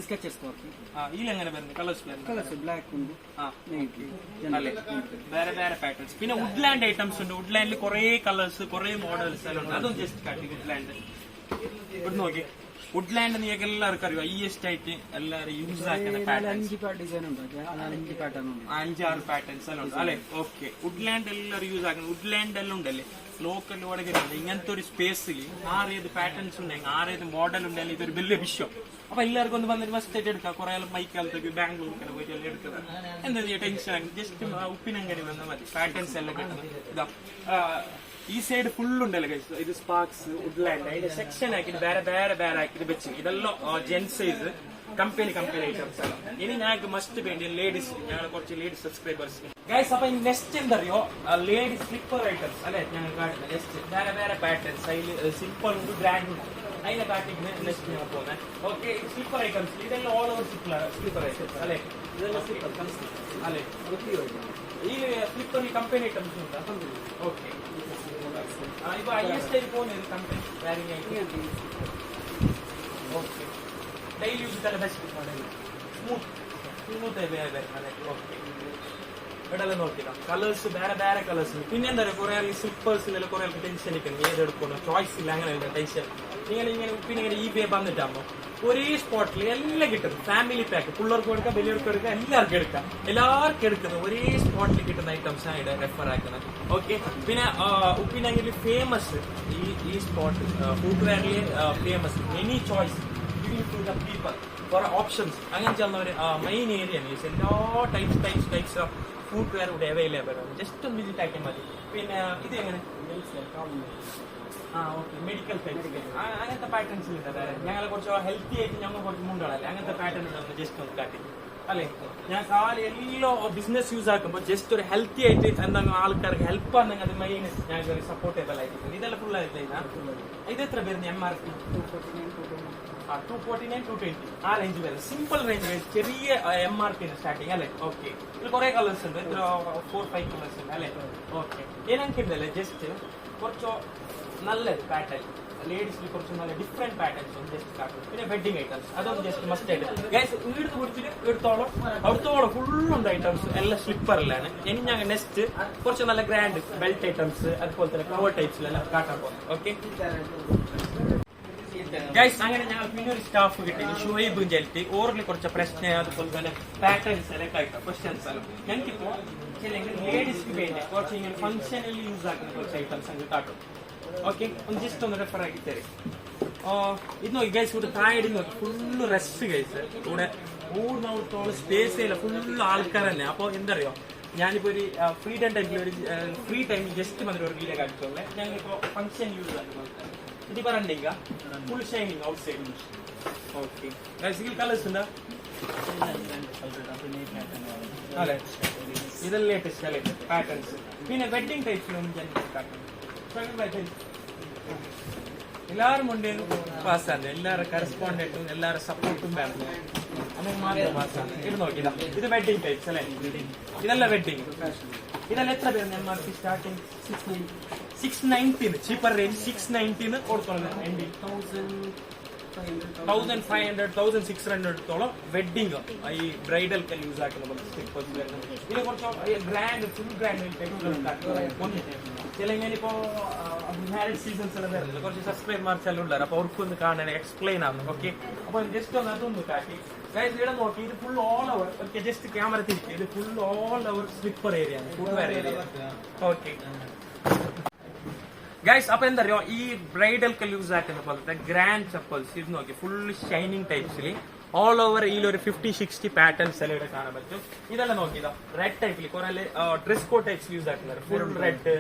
സ്കെച്ചസ് കോപ്പി ഇതിലെങ്ങനെ വരുന്നത് കളേഴ്സ് ബ്ലാക്ക് ഉണ്ട് അല്ലെ വേറെ വേറെ പാറ്റേൺസ് പിന്നെ വുഡ്ലാൻഡ് ഐറ്റംസ് ഉണ്ട് വുഡ്ലാൻഡിൽ കുറെ കളേഴ്സ് കുറെ മോഡൽസ് എല്ലാം ഉണ്ട് അതൊന്നും ജസ്റ്റ് കാട്ടി വുഡ്ലാൻഡ് ഇവിടെ നോക്കി വുഡ്ലാൻഡ് നിങ്ങൾക്ക് എല്ലാവർക്കും അറിയാം ഹൈയസ്റ്റ് ആയിട്ട് എല്ലാവരും യൂസ് ആക്കുന്ന പാറ്റേൺസ് 5 ഡിസൈൻ ഉണ്ട് 5 പാറ്റേൺ ഉണ്ട് 5-6 പാറ്റേൺസ് എല്ലാം ഉണ്ട് അല്ലെ. ഓക്കെ, വുഡ്ലാൻഡ് എല്ലാവരും യൂസ് ആക്കുന്നത്. വുഡ്ലാൻഡ് എല്ലാം ഉണ്ടല്ലേ ലോക്കൽ വടകരുണ്ട്. ഇങ്ങനത്തെ ഒരു സ്പേസിൽ ആറേത് പാറ്റേൺസ് ഉണ്ടെങ്കിൽ ആറേത് മോഡൽ ഉണ്ടെങ്കിൽ ഇതൊരു വലിയ വിഷയം. അപ്പൊ എല്ലാവർക്കും ഒന്ന് വന്നിട്ട് മസ്റ്റ് ആയിട്ട് എടുക്കാം. കുറെ ആൾ മൈക്കാലത്തേക്ക് ബാംഗ്ലൂർക്ക് പോയിട്ട് എല്ലാം എടുക്കുന്നത് എന്താ ടെൻഷൻ ജസ്റ്റ് ഉപ്പിനങ്കടി വന്നാൽ മതി. പാറ്റേൺസ് എല്ലാം കിട്ടുന്നത് ഇതാ. ഈ സൈഡ് ഫുൾ ഉണ്ടല്ലോ ഗൈസ്. ഇത് സ്പാർക്സ് വുഡ്ലാൻഡ് അതിന്റെ സെക്ഷൻ ആക്കിയിട്ട് വേറെ ആക്കിയിട്ട് വെച്ച് ഇതെല്ലാം ജെൻ സൈസ് കമ്പനി ഐറ്റംസ് ആണ്. ഇനി ഞങ്ങൾക്ക് മസ്റ്റ് വേണ്ടി ലേഡീസ്, ഞങ്ങൾ കുറച്ച് ലേഡീസ് സബ്സ്ക്രൈബേഴ്സ് ഗൈസ്. അപ്പൊ നെക്സ്റ്റ് എന്താ അറിയോ, ലേഡീസ് സ്ലിപ്പർ ഐറ്റംസ് അല്ലെ ഞങ്ങൾ കാട്ടുന്നത്. നെക്സ്റ്റ് വേറെ പാറ്റേൺസ് അതിൽ സിമ്പിൾ ഉണ്ട് ഗ്രാൻഡ് ഉണ്ട്. അതിനെ കാട്ടിക്കുന്ന നെക്സ്റ്റ് ഞങ്ങൾ പോകുന്നത്. ഓക്കെ, സ്ലിപ്പർ ഐറ്റംസ് ഇതെല്ലാം ഓൾ ഓവർ സ്ലിപ്പർ ഐറ്റംസ് അല്ലെ. ഇതെല്ലാം സ്ലിപ്പർ അല്ലെ. ഈ സ്ലിപ്പറിൽ കമ്പനി ഐറ്റംസ് ഉണ്ട്. ഓക്കെ, ഇപ്പൊ ഹൈയസ്റ്റ് ആയി പോകുന്നത് കമ്പനി വാരിങ് ആയിട്ട്. ഓക്കെ, ഡെയിലി യൂസ് തന്നെ ബെസ്റ്റ് സ്മൂത്ത് അല്ലെ. ഓക്കെ, ഇവിടെ നോക്കിടാം കളേഴ്സ് വേറെ കളേഴ്സ്. പിന്നെ എന്താ പറയുക, കുറെ സ്ലിപ്പേഴ്സിലെല്ലാം കുറെ ടെൻഷൻ നിൽക്കുന്നത് ഏതെടുക്കണം ചോയ്സ് ഇല്ല. അങ്ങനെയല്ല ടെൻഷൻ. ഇങ്ങനെ പിന്നെ ഈ പേ വന്നിട്ടാകുമ്പോ ഒരേ സ്പോട്ടിൽ എല്ലാം കിട്ടും. ഫാമിലി പാക്ക് പിള്ളേർക്ക് എടുക്കാം, വലിയവർക്ക് എടുക്കാം, എല്ലാവർക്കും എടുക്കുന്നത് ഒരേ സ്പോട്ടിൽ കിട്ടുന്ന ഐറ്റംസ് ആണ് ഇവിടെ റെഫർ ആക്കുന്നത്. ഓക്കെ, പിന്നെ ഉപ്പിനെങ്കിൽ ഫേമസ് ഈ സ്പോട്ട് ഫുഡ് വെയറിൽ famous many choice to the people കുറെ ഓപ്ഷൻസ്. അങ്ങനെ ചെന്നവർ മെയിൻ ഏരിയ എല്ലാ ടൈപ്സ് ഓഫ് ഫുഡ് വെയർ ഇവിടെ അവൈലബിൾ ആണ്. ജസ്റ്റ് ഒന്ന് വിസിറ്റ് ആക്കിയാൽ മതി. പിന്നെ ഇത് എങ്ങനെ ഓക്കെ മെഡിക്കൽ അങ്ങനത്തെ പാറ്റേൺസ് ഉണ്ട്. ഞങ്ങളെ കുറച്ച് ഹെൽത്തി ആയിട്ട് ഞങ്ങൾ കുറച്ച് മുണ്ടാണല്ലേ അങ്ങനത്തെ പാറ്റേൺ ജസ്റ്റ് ഒന്ന് കാട്ടി അല്ലെ. ഞാൻ കാലം എല്ലാം ബിസിനസ് യൂസ് ആക്കുമ്പോൾ ജസ്റ്റ് ഒരു ഹെൽത്തി ആയിട്ട് എന്തെങ്കിലും ആൾക്കാർക്ക് ഹെൽപ്പ് ആണെങ്കിൽ അത് മെയിൻ ഞങ്ങൾക്ക് ഒരു സപ്പോർട്ടബിൾ ആയിരിക്കും. ഇതെല്ലാം ഫുൾ ആയിട്ട് ഇത് എത്ര പേരുന്ന് MRP 249 220 ആ റേഞ്ച് വരുന്നത്. സിമ്പിൾ റേഞ്ച് ചെറിയ MRP സ്റ്റാർട്ടിങ് അല്ലെ. ഓക്കെ, ഇതിൽ കുറെ കളേഴ്സ് ഉണ്ട്. 4-5 കളേഴ്സ് ഉണ്ട് അല്ലെ. ഓക്കെ, ഏതൊക്കെയുണ്ടല്ലേ ജസ്റ്റ് കുറച്ച് നല്ലത് പാറ്റേൺ ലേഡീസിൽ കുറച്ച് നല്ല ഡിഫറെന്റ് പാറ്റേൺസ് ഉണ്ട് ജസ്റ്റ് കാട്ടും. പിന്നെ വെഡിങ് ഐറ്റംസ് അതൊന്നും ജസ്റ്റ് മസ്റ്റ് ആയിട്ട് ഗൈസ് വീട് പിടിച്ചിട്ട് എടുത്തോളം ഫുള്ളുണ്ട് ഐറ്റംസ് എല്ലാം സ്ലിപ്പറിലാണ്. ഇനി ഞങ്ങൾ നെക്സ്റ്റ് കുറച്ച് നല്ല ഗ്രാൻഡ് ബെൽറ്റ് ഐറ്റംസ് അതുപോലെ തന്നെ കവർ ടൈപ്സിലെല്ലാം കാട്ടാൻ പോകും. ഓക്കെ ഗൈസ്, അങ്ങനെ ഞങ്ങൾ പിന്നെ ഒരു സ്റ്റാഫ് കിട്ടി ഷുഹൈബും ചെലുത്തി ഓറിൽ കുറച്ച് പ്രശ്നം അതുപോലെ തന്നെ പാറ്റേൺസ് എല്ലാം കഴിക്കാം ക്വസ്റ്റ്യൻസ് എല്ലാം. ഞങ്ങൾക്കിപ്പോ ലേഡീസിന് വേണ്ടി കുറച്ച് ഇങ്ങനെ ഫംഗ്ഷനിൽ യൂസ് ആക്കുന്ന കുറച്ച് ഐറ്റംസ് അങ്ങ് കാട്ടും. ഓക്കെ, ഒന്ന് ജസ്റ്റ് ഒന്ന് റെഫർ ആക്കി തരും. ഇത് നോക്കി ഗൈസ്, ഇവിടെ താഴെ നോക്കി ഫുള്ള് റെസ്റ്റ് ഗൈസ്. ഇവിടെ ഓടുന്നോടത്തോളം സ്പേസ് ഇല്ല, ഫുള്ള് ആൾക്കാർ തന്നെ. അപ്പോൾ എന്തറിയോ, ഞാനിപ്പോ ഒരു ഫ്രീ ടൈമിൽ ജസ്റ്റ് വന്നിട്ട് ഒരു വീഡിയോ കാണിച്ചോളെ. ഞങ്ങളിപ്പോ ഫംഗ്ഷൻ യൂസ് ആക്കുന്നത് ഇത് പറഞ്ഞില്ല full shining out side. Okay guys, ഇതിൽ കളേഴ്സ് ഉണ്ടോ അല്ലെ. ഇതെല്ലാം ലേറ്റസ്റ്റ് അല്ലെ പാറ്റേൺസ്. പിന്നെ വെഡിങ് ടൈപ്സിലൊന്നും ഞാൻ കാട്ടും. എല്ലാവരും ഉണ്ട് പാസ്സാണ്. എല്ലാവരും കറസ്പോണ്ടന്റും എല്ലാവരും സപ്പോർട്ടും വേണം. അങ്ങനെ മാത്രം പാസ്സാണ്. ഇത് നോക്കിയതാ, ഇത് വെഡിങ് ടൈപ്സ് അല്ലെ. ഇതെല്ലാം വെഡിങ്. ഇതെല്ലാം എത്ര പേര് MRP starting 690 cheaper range 690 കൊടുത്തോളം 1500-1600 wedding ഈ ബ്രൈഡൽ യൂസ് ആക്കുന്ന സ്ലിപ്പേഴ്സ് വരുന്നത്. ഇതിനെ കുറച്ച് ഗ്രാൻഡ് ഫുൾ ഗ്രാൻഡ് ചില ഞാനിപ്പോ മാരേജ് സീസൺസ് എല്ലാം വരുന്നില്ല. കുറച്ച് സബ്സ്ക്രൈബർമാർക്ക് എല്ലാം ഉള്ളത്. അപ്പൊ അവർക്കൊന്ന് കാണാൻ എക്സ്പ്ലെയിൻ ആവുന്നു. ഓക്കെ, അപ്പൊ ജസ്റ്റ് ഒന്ന് അതൊന്ന് കാട്ടി ഗൈസ്. ഇവിടെ നോക്കി ഇത് full all over. Okay, just camera തിരിക്കുക. ഇത് full all over slipper area ആണ്, food wear area. Okay guys, അപ്പൊ എന്താ പറയുക, ഈ ബ്രൈഡൽക്ക് യൂസ് ആക്കുന്ന പോലത്തെ ഗ്രാൻഡ് ചപ്പൽസ് ഇത് നോക്കി ഫുൾ ഷൈനിങ് ടൈപ്സിൽ ഓൾ ഓവർ ഇതിലൊരു 50-60 പാറ്റേൺസ് എല്ലാം ഇവിടെ കാണാൻ പറ്റും. ഇതെല്ലാം നോക്കിയതാ റെഡ് ടൈപ്പിൽ കുറെ ഡ്രസ് കോഡ് ടൈപ്സ് യൂസ് ആക്കുന്നത്. ഫുൾ റെഡ്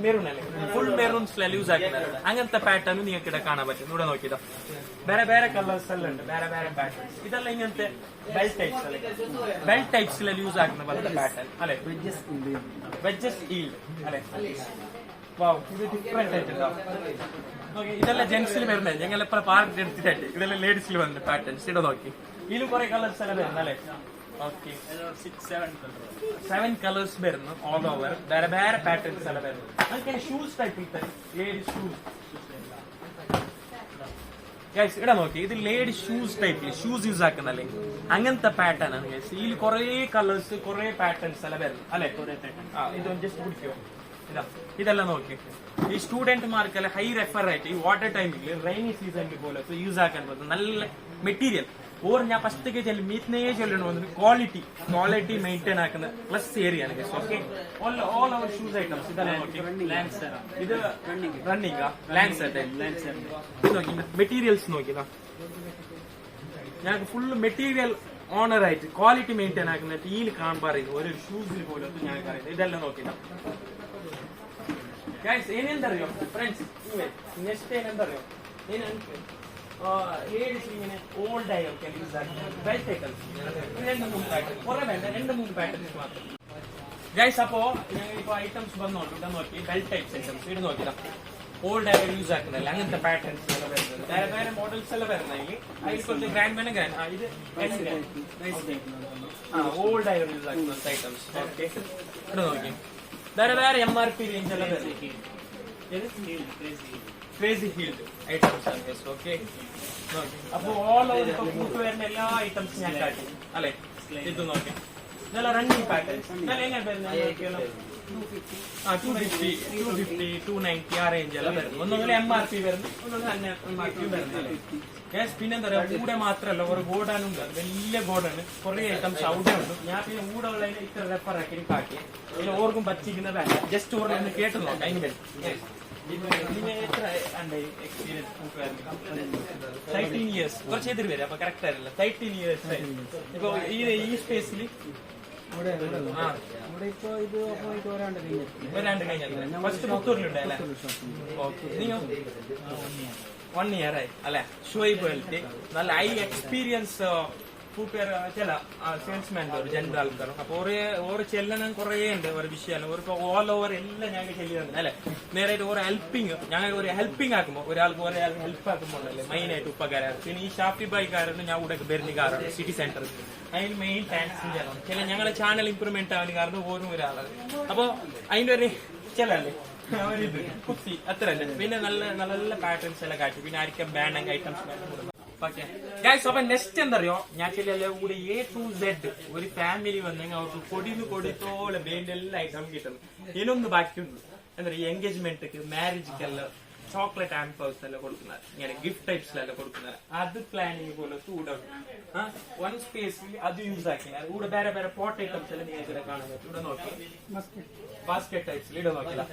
മെറൂൺ അല്ലേ, ഫുൾ മെറൂൺസിലെല്ലാം യൂസ് ആക്കുന്നത്. അങ്ങനത്തെ പാറ്റേൺ നിങ്ങൾക്ക് ഇവിടെ കാണാൻ പറ്റും. ഇവിടെ നോക്കിയതാ വേറെ കളേഴ്സ് എല്ലാം ഉണ്ട്, വേറെ പാറ്റേൺസ്. ഇതെല്ലാം ഇങ്ങനത്തെ ബെൽറ്റ് ടൈപ്സ് അല്ലെ, ബെൽറ്റ് ടൈപ്സിലെല്ലാം യൂസ് ആക്കുന്ന പോലത്തെ പാറ്റേൺ അല്ലെ. വെഡ്ജസ് ഈൽഡ് അല്ലെ. വാവ്, ഇത് ഡിഫറെന്റ് ആയിട്ടുണ്ടോ. ഇതെല്ലാം ജെന്റ്സിൽ വരുന്നത്. ഞങ്ങൾ എപ്പോഴും പാർട്ടി എടുത്തിട്ടായിട്ട് ഇതെല്ലാം ലേഡീസിൽ വന്ന പാറ്റേൺസ്. ഇവിടെ നോക്കി ഇതിലും കുറെ കളേഴ്സ് എല്ലാം വരുന്നത് അല്ലെ. ഓക്കെ, 6-7 കളേഴ്സ് വരുന്നു ഓൾ ഓവർ. വേറെ പാറ്റേൺസ് എല്ലാം വരുന്നു. അങ്ങനെ ഷൂസ് ടൈപ്പിൽ ലേഡീസ് ഷൂസ് ഗൈസ്. ഇവിടെ നോക്കി ഇത് ലേഡി ഷൂസ് ടൈപ്പിൽ ഷൂസ് യൂസ് ആക്കുന്നല്ലേ, അങ്ങനത്തെ പാറ്റേൺ ആണ് ഗൈസ്. ഇതിൽ കുറെ കളേഴ്സ് കുറെ പാറ്റേൺസ് എല്ലാം വരുന്നു അല്ലെ. ഇതൊന്ന് ജസ്റ്റ് പിടിക്കോ. ഇതാ ഇതെല്ലാം നോക്കി ഈ സ്റ്റുഡന്റ്മാർക്കെല്ലാം ഹൈ റെഫർ ആയിട്ട് ഈ വാട്ടർ ടൈമിൽ റൈനി സീസണിൽ പോലെ യൂസ് ആക്കാൻ പറ്റും നല്ല മെറ്റീരിയൽ ഓർ ഞാൻ ഫസ്റ്റ് ചെല്ലു മീറ്റിനെ ചെല്ലണം ക്വാളിറ്റി മെയിൻറ്റെയിൻ ആക്കുന്ന പ്ലസ് ഏരിയ ആണ് okay all our shoes items ഇതെല്ലാം നോക്കി ഇത് റണ്ണിംഗ് ലാൻസർ ഇത് നോക്കി മെറ്റീരിയൽസ് നോക്കിയതാ ഞങ്ങൾക്ക് ഫുള്ള് മെറ്റീരിയൽ ഓണർ ആയിട്ട് ക്വാളിറ്റി മെയിൻറ്റെയിൻ ആക്കുന്ന ടീൽ കാണാൻ ഒരു ഷൂസിൽ പോലും ഞാൻ പറയുന്നത് ഇതെല്ലാം നോക്കിയതാ ഗൈസ് ഏനെന്തറിയോ ഫ്രണ്ട്സ് നെക്സ്റ്റ് ഏനെന്തറിയോ ലേഡീസ് ഇങ്ങനെ ഓൾഡ് ആയി ഒക്കെ യൂസ് ആക്കി ബെൽറ്റ് ഐറ്റംസ് 2-3 പാറ്റേൺ കുറെ വേണ്ട 2-3 പാറ്റേൺസ് മാത്രം ഗൈസ് അപ്പോ ഞങ്ങൾ ഇപ്പൊ ഐറ്റംസ് വന്നോണ്ട് ഇവിടെ നോക്കി ബെൽറ്റ് ടൈപ്സ് ഐറ്റംസ് ഇവിടെ നോക്കിയതാ ഓൾഡ് ആയി യൂസ് ആക്കുന്നില്ല അങ്ങനത്തെ പാറ്റേൺസ് എല്ലാം വരുന്നത് വേറെ വേറെ മോഡൽസ് എല്ലാം വരുന്നെങ്കിൽ അതിൽ കുറച്ച് ഗ്രാൻഡ് വേണം ഗ്രാൻഡ് ഇത് ഓൾഡ് ആയി യൂസ് ആക്കുന്ന ഐറ്റംസ് ഓക്കെ ഇവിടെ നോക്കി വേറെ വേറെ MRP റേഞ്ച് എല്ലാം ക്രേസി ഹീൽഡ് ഐറ്റംസ് ഓക്കെ അപ്പൊ ഓൾ ഓവർ ഇപ്പൊ കൂട്ടുവരുന്ന എല്ലാ ഐറ്റംസും ഞാൻ കാട്ടി അല്ലെ ഇത് നോക്കി ഇതെല്ലാം റണ്ണിങ് പാറ്റേൺസ് ഇതെല്ലാം എങ്ങനെ വരുന്നത് 250, 290 ആ റേഞ്ച് എല്ലാം വരുന്നു ഒന്നുകിൽ MRP വരുന്നു ഒന്നുകിൽ MRP വരുന്നത് പിന്നെന്താ പറയാ കൂടെ മാത്രമല്ല ഒരു ഗോഡാൻ ഉണ്ട് വലിയ ഗോഡാണ് കുറെ ഐറ്റംസ് അവിടെ ഉണ്ട് ഞാൻ പിന്നെ കൂടെ ഉള്ളതിന് ഇത്ര റെഫർ ആക്കി കാട്ടി അതിൽ ഓർക്കും പറ്റിക്കുന്നതല്ല ജസ്റ്റ് ഓർമ്മ കേട്ടു നോക്കാം അതിന് വേണ്ടി എത്ര എക്സ്പീരിയൻസ് 13 ഇയേഴ്സ് കുറച്ച് എതിര് വരും അപ്പൊ കറക്റ്റ് ആയില്ല 13 ഇയേഴ്സ് ഇപ്പൊ ഈ സ്പേസിൽ വരാണ്ട് കഴിഞ്ഞാൽ ഫസ്റ്റ് പുത്തൂരിലുണ്ടല്ലേ നിങ്ങൾ 1 ഇയർ ആയി അല്ലെ ഷുവൈബ് നല്ല ഹൈ എക്സ്പീരിയൻസ് ഫുട്വെയർ ചില സെയിൽസ്മാൻ ഒരു ജനറൽ ആൾക്കാരും അപ്പൊ ഓരോ ചെല്ലണം കുറേ ഉണ്ട് ഒരു വിഷയമാണ് ഓർക്ക് ഓൾ ഓവർ എല്ലാം ഞങ്ങൾക്ക് ചെല്ലുന്നുണ്ട് അല്ലെ നേരെ ഒരു ഹെൽപ്പിംഗ് ഞങ്ങൾ ഒരു ഹെൽപ്പിംഗ് ആക്കുമ്പോൾ ഒരാൾക്ക് ഒരാൾ ഹെൽപ്പ് ആക്കുമ്പോൾ അല്ലേ മെയിൻ ആയിട്ട് ഉപ്പക്കാരാണ് പിന്നെ ഈ ഷാഫി ബൈക്കാരന് ഞാൻ ഇവിടെ ബെർണിക്കാറാണ് സിറ്റി സെന്റർ അതിന് മെയിൻ താങ്ക്സ് ചെയ്യണം ചില ഞങ്ങളെ ചാനൽ ഇംപ്രൂവ്മെന്റ് ആവാൻ കാരണം ഓരോ ഒരാളാണ് അപ്പൊ അതിന്റെ ഒരു ചിലല്ലേ ഒരിത് കുത്തി അത്ര അല്ലേ പിന്നെ നല്ല നല്ല നല്ല പാറ്റേൺസ് എല്ലാം കാട്ടി പിന്നെ ആയിരിക്കും ബാൻഡിങ് ഐറ്റംസ് ഓക്കെ ഗൈസ് അപ്പൊ നെക്സ്റ്റ് എന്തറിയോ ഞാൻ ചെല്ലിയല്ലേ കൂടെ A to Z ഒരു ഫാമിലി വന്നെങ്കിൽ അവർക്ക് കൊടിത്തോളം വേണ്ട എല്ലാ ഐറ്റം കിട്ടുന്നു ഇനൊന്ന് ബാക്കിയുണ്ട് എന്താ പറയുക എൻഗേജ്മെന്റ് മാരേജിക്കെല്ലാം ചോക്ലേറ്റ് ആംപേഴ്സ് എല്ലാം കൊടുക്കുന്നത് ഇങ്ങനെ ഗിഫ്റ്റ് ടൈപ്സിലെല്ലാം കൊടുക്കുന്നത് അത് പ്ലാനിങ് പോലെ കൂടെ വൺ സ്പേസിൽ അത് യൂസ് ആക്കി കൂടെ വേറെ വേറെ പോട്ട് ഐറ്റംസ് എല്ലാം നിങ്ങൾക്ക് ഇവിടെ കാണാൻ പറ്റും ഇവിടെ നോക്കി ബാസ്കറ്റ് ടൈപ്സിൽ ഇവിടെ നോക്കില്ല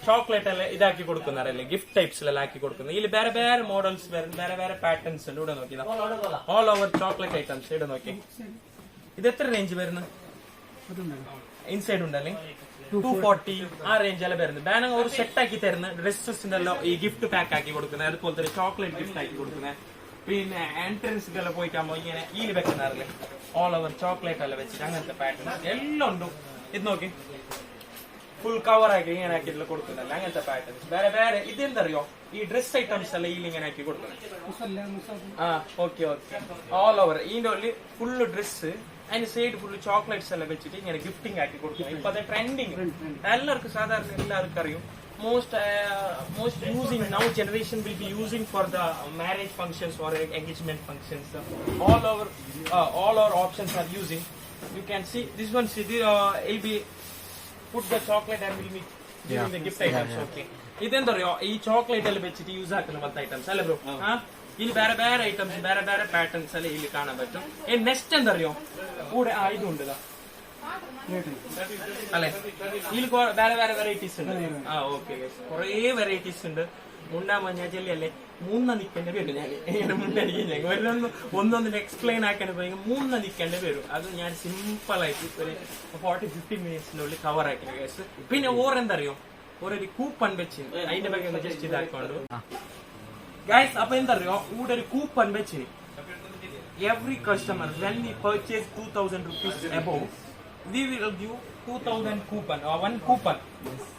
ചോക്ലേറ്റ് എല്ലാം ഇതാക്കി കൊടുക്കുന്നവരല്ലേ ഗിഫ്റ്റ് ടൈപ്സിലെല്ലാം ആക്കി കൊടുക്കുന്നത് ഇതിൽ വേറെ വേറെ മോഡൽസ് വരുന്നത് വേറെ വേറെ പാറ്റേൺസ് ഉണ്ട് ഇവിടെ നോക്കി ഓൾ ഓവർ ചോക്ലേറ്റ് ഐറ്റംസ് ഇവിടെ നോക്കി ഇത് എത്ര റേഞ്ച് വരുന്നത് ഇൻസൈഡ് ഉണ്ടല്ലേ 240 ആ റേഞ്ച് എല്ലാം വരുന്നത് ബാനങ് ഒരു സെറ്റ് ആക്കി തരുന്ന ഡ്രസ്സസിന്റെ എല്ലാം ഈ ഗിഫ്റ്റ് പാക്ക് ആക്കി കൊടുക്കുന്നത് അതുപോലെ തന്നെ ചോക്ലേറ്റ് ഗിഫ്റ്റ് ആക്കി കൊടുക്കുന്നത് പിന്നെ എൻട്രൻസിലെല്ലാം പോയിട്ടാകുമ്പോ ഇങ്ങനെ ഈ വെക്കുന്നവരല്ലേ ഓൾ ഓവർ ചോക്ലേറ്റ് എല്ലാം വെച്ചിട്ട് അങ്ങനത്തെ പാറ്റേൺസ് എല്ലാം ഉണ്ട് ഇത് നോക്കി ഫുൾ കവർ ആക്കി ഇങ്ങനെ ആക്കിയിട്ടുള്ള കൊടുക്കുന്നില്ല അങ്ങനത്തെ പാറ്റേൺസ് വേറെ വേറെ ഇതെന്തറിയോ ഈ ഡ്രസ് ഐറ്റംസ് എല്ലാം ഈ ഇങ്ങനെ ആക്കി കൊടുക്കുന്നത് ഓക്കെ ഓൾ ഓവർ ഇതിന്റെ ഉള്ളിൽ ഫുള്ള് ഡ്രസ് അതിന്റെ സൈഡ് ഫുള്ള് ചോക്ലേറ്റ്സ് എല്ലാം വെച്ചിട്ട് ഇങ്ങനെ ഗിഫ്റ്റിംഗ് ആക്കി കൊടുക്കുന്നത് ഇപ്പൊ അത് ട്രെൻഡിങ് എല്ലാവർക്കും സാധാരണ എല്ലാവർക്കും അറിയും most using now generation will be using for the marriage functions or engagement functions all our options are using you can see this one it'll be put the chocolate and will be giving the gift items okay ഇതെന്തറിയോ ഈ chocolate എല്ലാം വെച്ചിട്ട് use ആക്കുന്ന മൊത്തം items അല്ലേ bro ഇതിൽ വേറെ വേറെ items വേറെ വേറെ പാറ്റേൺസ് എല്ലാം ഇതിൽ കാണാൻ പറ്റും നെക്സ്റ്റ് എന്തറിയോ കൂടെ ഇതുണ്ട് അല്ലെ ഇതിൽ വേറെ വേറെ വെറൈറ്റീസ് ഉണ്ട് ഓക്കെ കൊറേ വെറൈറ്റീസ് ഉണ്ട് മുണ്ടാ മഞ്ഞ ചെല്ലിയല്ലേ നിൽക്കേണ്ടി വരും ഞാൻ ഇങ്ങനെ മുണ്ടടിക്കും ഒന്നൊന്നിന് എക്സ്പ്ലെയിൻ ആക്കാൻ പോയി നിൽക്കേണ്ടി വരും അത് ഞാൻ സിമ്പിൾ ആയിട്ട് ഒരു 40-50 മിനിറ്റ്സിനുള്ളിൽ കവർ ആക്കിയ കേസ് പിന്നെ ഓരെന്തറിയോ ഒരു കൂപ്പൺ വെച്ച് അതിന്റെ ಬಗ್ಗೆ ഒന്ന് ജസ്റ്റ് ഇതാಕೊಂಡು ഗൈസ് അപ്പൊ എന്തറിയോ ഇവിടെ ഒരു കൂപ്പൺ വെച്ച് every customer when we purchase 2,000 rupees above we will give 2,000 coupon or one coupon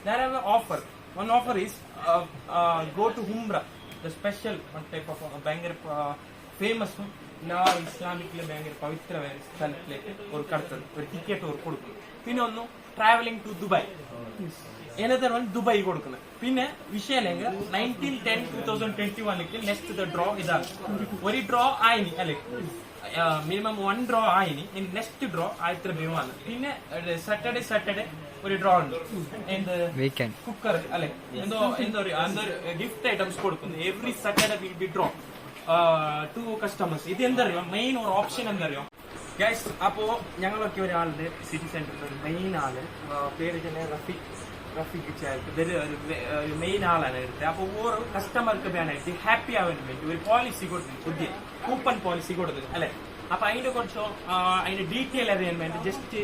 there are offer one offer is go to Umrah the special one type of banger famous ഇസ്ലാമിക്കിലെ ഭയങ്കര പവിത്രമായ സ്ഥലത്തിലേക്ക് ഒരു കടത്തുന്നു ഒരു ticket ഒരു കൊടുക്കുന്നു പിന്നെ ഒന്ന് travelling to Dubai ഏനത്തെ Dubai കൊടുക്കുന്നത് പിന്നെ വിഷയല്ലെങ്കിൽ 19/10/2021 നെക്സ്റ്റ് ഡ്രോ ഇതാണ് ഒരു ഡ്രോ ആയിനി അല്ലെ മിനിമം 1 ഡ്രോ ആയിനി നെക്സ്റ്റ് ഡ്രോ ആയിത്ര ബിരുവാണ് പിന്നെ സാറ്റർഡേ ഒരു ഡ്രോ ഉണ്ട് എന്ത് വീക്കെൻഡ് കുക്കർ അല്ലെ എന്തോ ഗിഫ്റ്റ് ഐറ്റംസ് കൊടുക്കുന്നു every Saturday will be draw to customers. ഇത് എന്തറിയോ മെയിൻ ഒരു ഓപ്ഷൻ എന്തറിയോ ഗൈസ്? അപ്പോ ഞങ്ങളൊക്കെ ഒരാളുടെ സിറ്റി സെന്ററിൽ ഒരു മെയിൻ ആള് പേര് തന്നെ റഫീഖ് ഒരു മെയിൻ ആളാണ് എടുത്തത്. അപ്പൊ ഓരോ കസ്റ്റമർക്ക് വേണമായിട്ട് ഹാപ്പി ആവാൻ വേണ്ടി ഒരു പോളിസി കൊടുത്തു, പുതിയ കൂപ്പൺ പോളിസി കൊടുത്തത് അല്ലെ. അപ്പൊ അതിന്റെ കുറച്ചോ അതിന്റെ ഡീറ്റെയിൽ അറിയാൻ വേണ്ടി ജസ്റ്റ്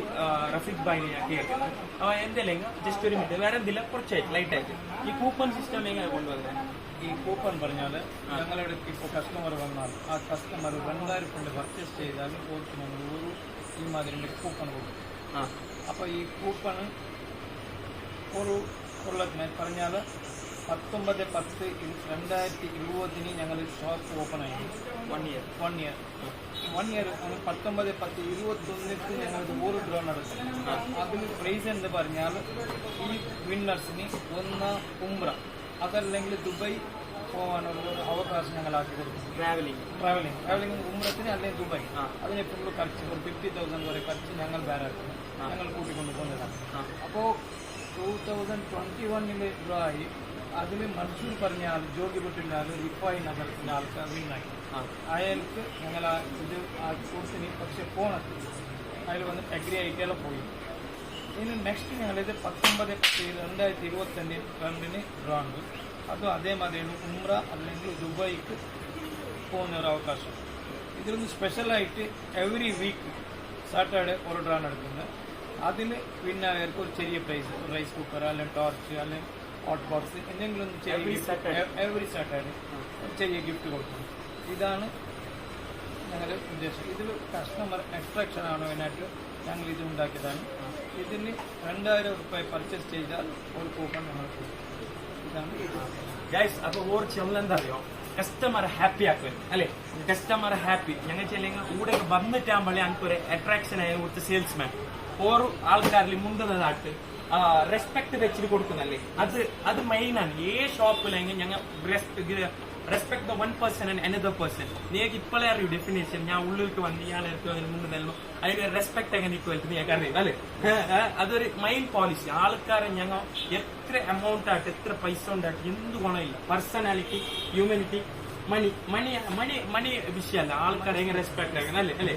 റഫീഖ് ഭായിനെ ഞാൻ കേൾക്കുന്നത്. അപ്പൊ എന്തെങ്കിലും ജസ്റ്റ് ഒരു മിനിറ്റ് വേറെ എന്തില്ല കുറച്ചായിട്ട് ലൈറ്റ് ആയിട്ട് ഈ കൂപ്പൺ സിസ്റ്റം എങ്ങനെ കൊണ്ടുവന്നത്? ഈ കൂപ്പൺ പറഞ്ഞാൽ ഞങ്ങളുടെ ഇപ്പോൾ കസ്റ്റമർ വന്നാൽ ആ കസ്റ്റമർ 2000 കൊണ്ട് പർച്ചേസ് ചെയ്താൽ ഓർക്ക് നമ്മൾ ഈ മാതിരി കൂപ്പൺ കൊടുക്കും. അപ്പോൾ ഈ കൂപ്പണ് ഒരു കൊല്ലത്തിന് പറഞ്ഞാൽ 19/10/2020 ഞങ്ങൾ ഷോപ്പ് ഓപ്പൺ ആയി. 1 ഇയർ 19/10/21 ഞങ്ങൾക്ക് ഒരു ഡ്രോ നടക്കും. അതിന് പ്രൈസ് എന്ന് പറഞ്ഞാൽ ഈ വിന്നേഴ്സിന് ഒന്ന് ഉംറ അതല്ലെങ്കിൽ ദുബായ് പോകാനുള്ള ഒരു അവകാശം ഞങ്ങൾ ആക്കി കൊടുക്കും. ട്രാവലിംഗ് ഉംറത്തിന് അല്ലെങ്കിൽ ദുബായ് അതിന് ഫുള്ള് ఖర్చు ഒരു 50,000 വരെ ఖర్చు ഞങ്ങൾ ബേറാക്കും, ഞങ്ങൾ കൂട്ടിക്കൊണ്ട് പോകുന്നതാണ്. അപ്പോൾ 2021 ഡ്രോ ആയി. അതിൽ മൻസൂർ പറഞ്ഞ ആൾ ജോഗിപെട്ടിൻ്റെ ആൾ റിഫായി നഗരത്തിൻ്റെ ആൾക്കാർ വിന്നായി. അയാൾക്ക് ഞങ്ങൾ ഇത് കൊടുത്തിന് പക്ഷെ പോണത് അതിൽ വന്ന് അഗ്രി ആയിട്ടെല്ലാം പോയി. ഇനി നെക്സ്റ്റ് ഞങ്ങളിത് 19/10/2022 ഡ്രോ ഉണ്ട്. അതും അതേമാതിരിയാണ് ഉംറ അല്ലെങ്കിൽ ദുബായിക്ക് പോകുന്ന ഒരു അവകാശം. ഇതിലൊന്ന് സ്പെഷ്യലായിട്ട് എവറി വീക്ക് സാറ്റർഡേ ഒരു ഡ്രോ നടക്കുന്നത്. അതിൽ വിന്നവർക്ക് ഒരു ചെറിയ പ്രൈസ്, ഒരു റൈസ് കുക്കർ അല്ലെങ്കിൽ ടോർച്ച് അല്ലെങ്കിൽ ഹോട്ട് ബോക്സ് എന്തെങ്കിലും ഒന്ന് ചെറിയ എവറി സാറ്റർഡേ ഒരു ചെറിയ ഗിഫ്റ്റ് കൊടുക്കുന്നു. ഇതാണ് ഞങ്ങളുടെ ഉദ്ദേശം. ഇതിൽ കസ്റ്റമർ എക്സ്ട്രാക്ഷൻ ആണ് മെയിനായിട്ട് ഞങ്ങൾ ഇത് ഉണ്ടാക്കിയതാണ്. ഇതിന് 2000 രൂപ പർച്ചേസ് ചെയ്താൽ ഒരു കൂപ്പൺ നമ്മൾ കൊടുക്കും. ഇതാണ് ഗൈസ്. അപ്പൊ ഓർ ചെല്ലെന്താ അറിയോ കസ്റ്റമർ ഹാപ്പി ആക്കുവൻ അല്ലെ. കസ്റ്റമർ ഹാപ്പി ഞങ്ങൾ ചെല്ലെങ്കിൽ കൂടെ വന്നിട്ടാകുമ്പോഴേ ഞങ്ങൾക്കൊരു അട്രാക്ഷൻ ആയ കൊടുത്ത സെയിൽസ്മാൻ ഓരോ ആൾക്കാരിൽ മുണ്ടുന്നതായിട്ട് റെസ്പെക്ട് വെച്ചിട്ട് കൊടുക്കുന്നല്ലേ. അത് മെയിനാണ്. ഏ ഷോപ്പിലെങ്കിൽ ഞങ്ങൾ respect the 1 person and another person. നിങ്ങൾക്ക് ഇപ്പോഴേ അറിയൂ ഡെഫിനേഷൻ. ഞാൻ ഉള്ളിലേക്ക് വന്ന് ഇയാളെടുത്ത് അതിന് മുമ്പ് നൽകും അതിന് റെസ്പെക്ട് എങ്ങനെ ഇക്വൽറ്റ് നിങ്ങൾക്ക് അറിയാം അല്ലെ. അതൊരു മെയിൻ പോളിസി. ആൾക്കാരെ ഞങ്ങൾ എത്ര എമൗണ്ട് ആയിട്ട് എത്ര പൈസ ഉണ്ടായിട്ട് എന്ത് ഗുണമില്ല. പേഴ്സണാലിറ്റി, ഹ്യൂമാനിറ്റി, മണി വിഷയമല്ല. ആൾക്കാരെ എങ്ങനെ റെസ്പെക്ട് ആക്കണം അല്ലേ അല്ലെ.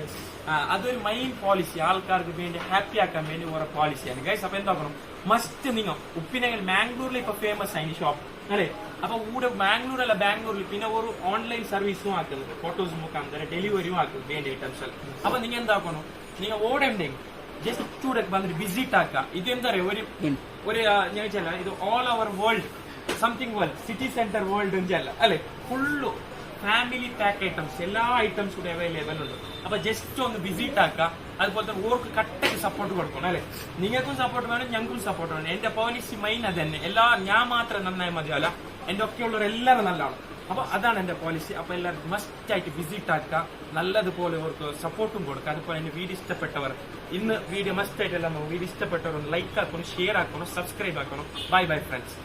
അതൊരു മെയിൻ പോളിസി. ആൾക്കാർക്ക് വേണ്ടി ഹാപ്പി ആക്കാൻ വേണ്ടി ഓരോ പോളിസിയാണ് ഗൈസ്. അപ്പൊ എന്താക്കണം മസ്റ്റ് നിങ്ങൾ ഉപ്പിനെങ്കിൽ മാംഗ്ലൂരിൽ ഇപ്പൊ ഫേമസ് ആയി ഷോപ്പ് അല്ലെ. അപ്പൊ ഇവിടെ ബാംഗ്ലൂരല്ല ബാംഗ്ലൂരിൽ പിന്നെ ഒരു ഓൺലൈൻ സർവീസും ആക്കുന്നത്, ഫോട്ടോസ് മുഖാന്തരം ഡെലിവറിയും ആക്കുന്നത് വേണ്ട ഐറ്റംസ്. അപ്പൊ നിങ്ങൾ എന്താക്കണം നിങ്ങൾ ഓടണ്ടെങ്കിൽ ജസ്റ്റ് ഇവിടെ വന്നിട്ട് വിസിറ്റ് ആക്കുക. ഇത് എന്താ പറയുക ഒരു ഞാൻ വെച്ചാൽ ഇത് all over world something world city centre world അല്ല അല്ലെ. ഫുള്ള് ഫാമിലി പാക്ക് ഐറ്റംസ് എല്ലാ ഐറ്റംസും കൂടെ അവൈലബിൾ ഉണ്ട്. അപ്പൊ ജസ്റ്റ് ഒന്ന് വിസിറ്റ് ആക്കുക. അതുപോലെ തന്നെ ഓർക്ക് കട്ടയ്ക്ക് സപ്പോർട്ട് കൊടുക്കണം അല്ലെ. നിങ്ങൾക്കും സപ്പോർട്ട് വേണം, ഞങ്ങൾക്കും സപ്പോർട്ട് വേണം. എന്റെ പോളിസി മെയിൻ അത് തന്നെ. ഞാൻ മാത്രം നന്നായി മതിയല്ല, എന്റെ ഒക്കെയുള്ളവർ എല്ലാവരും നല്ലതാണ്. അപ്പൊ അതാണ് എന്റെ പോളിസി. അപ്പൊ എല്ലാവരും മസ്റ്റ് ആയിട്ട് വിസിറ്റ് ആക്കുക, നല്ലതുപോലെ അവർക്ക് സപ്പോർട്ടും കൊടുക്കുക. അതുപോലെ എന്റെ വീഡിയോ ഇഷ്ടപ്പെട്ടവർ ഇന്ന് വീഡിയോ മസ്റ്റ് ആയിട്ട് എല്ലാം വീഡിയോ ഇഷ്ടപ്പെട്ടവർ ലൈക്ക് ആക്കണം, ഷെയർ ആക്കണം, സബ്സ്ക്രൈബ് ആക്കണം. Bye bye friends.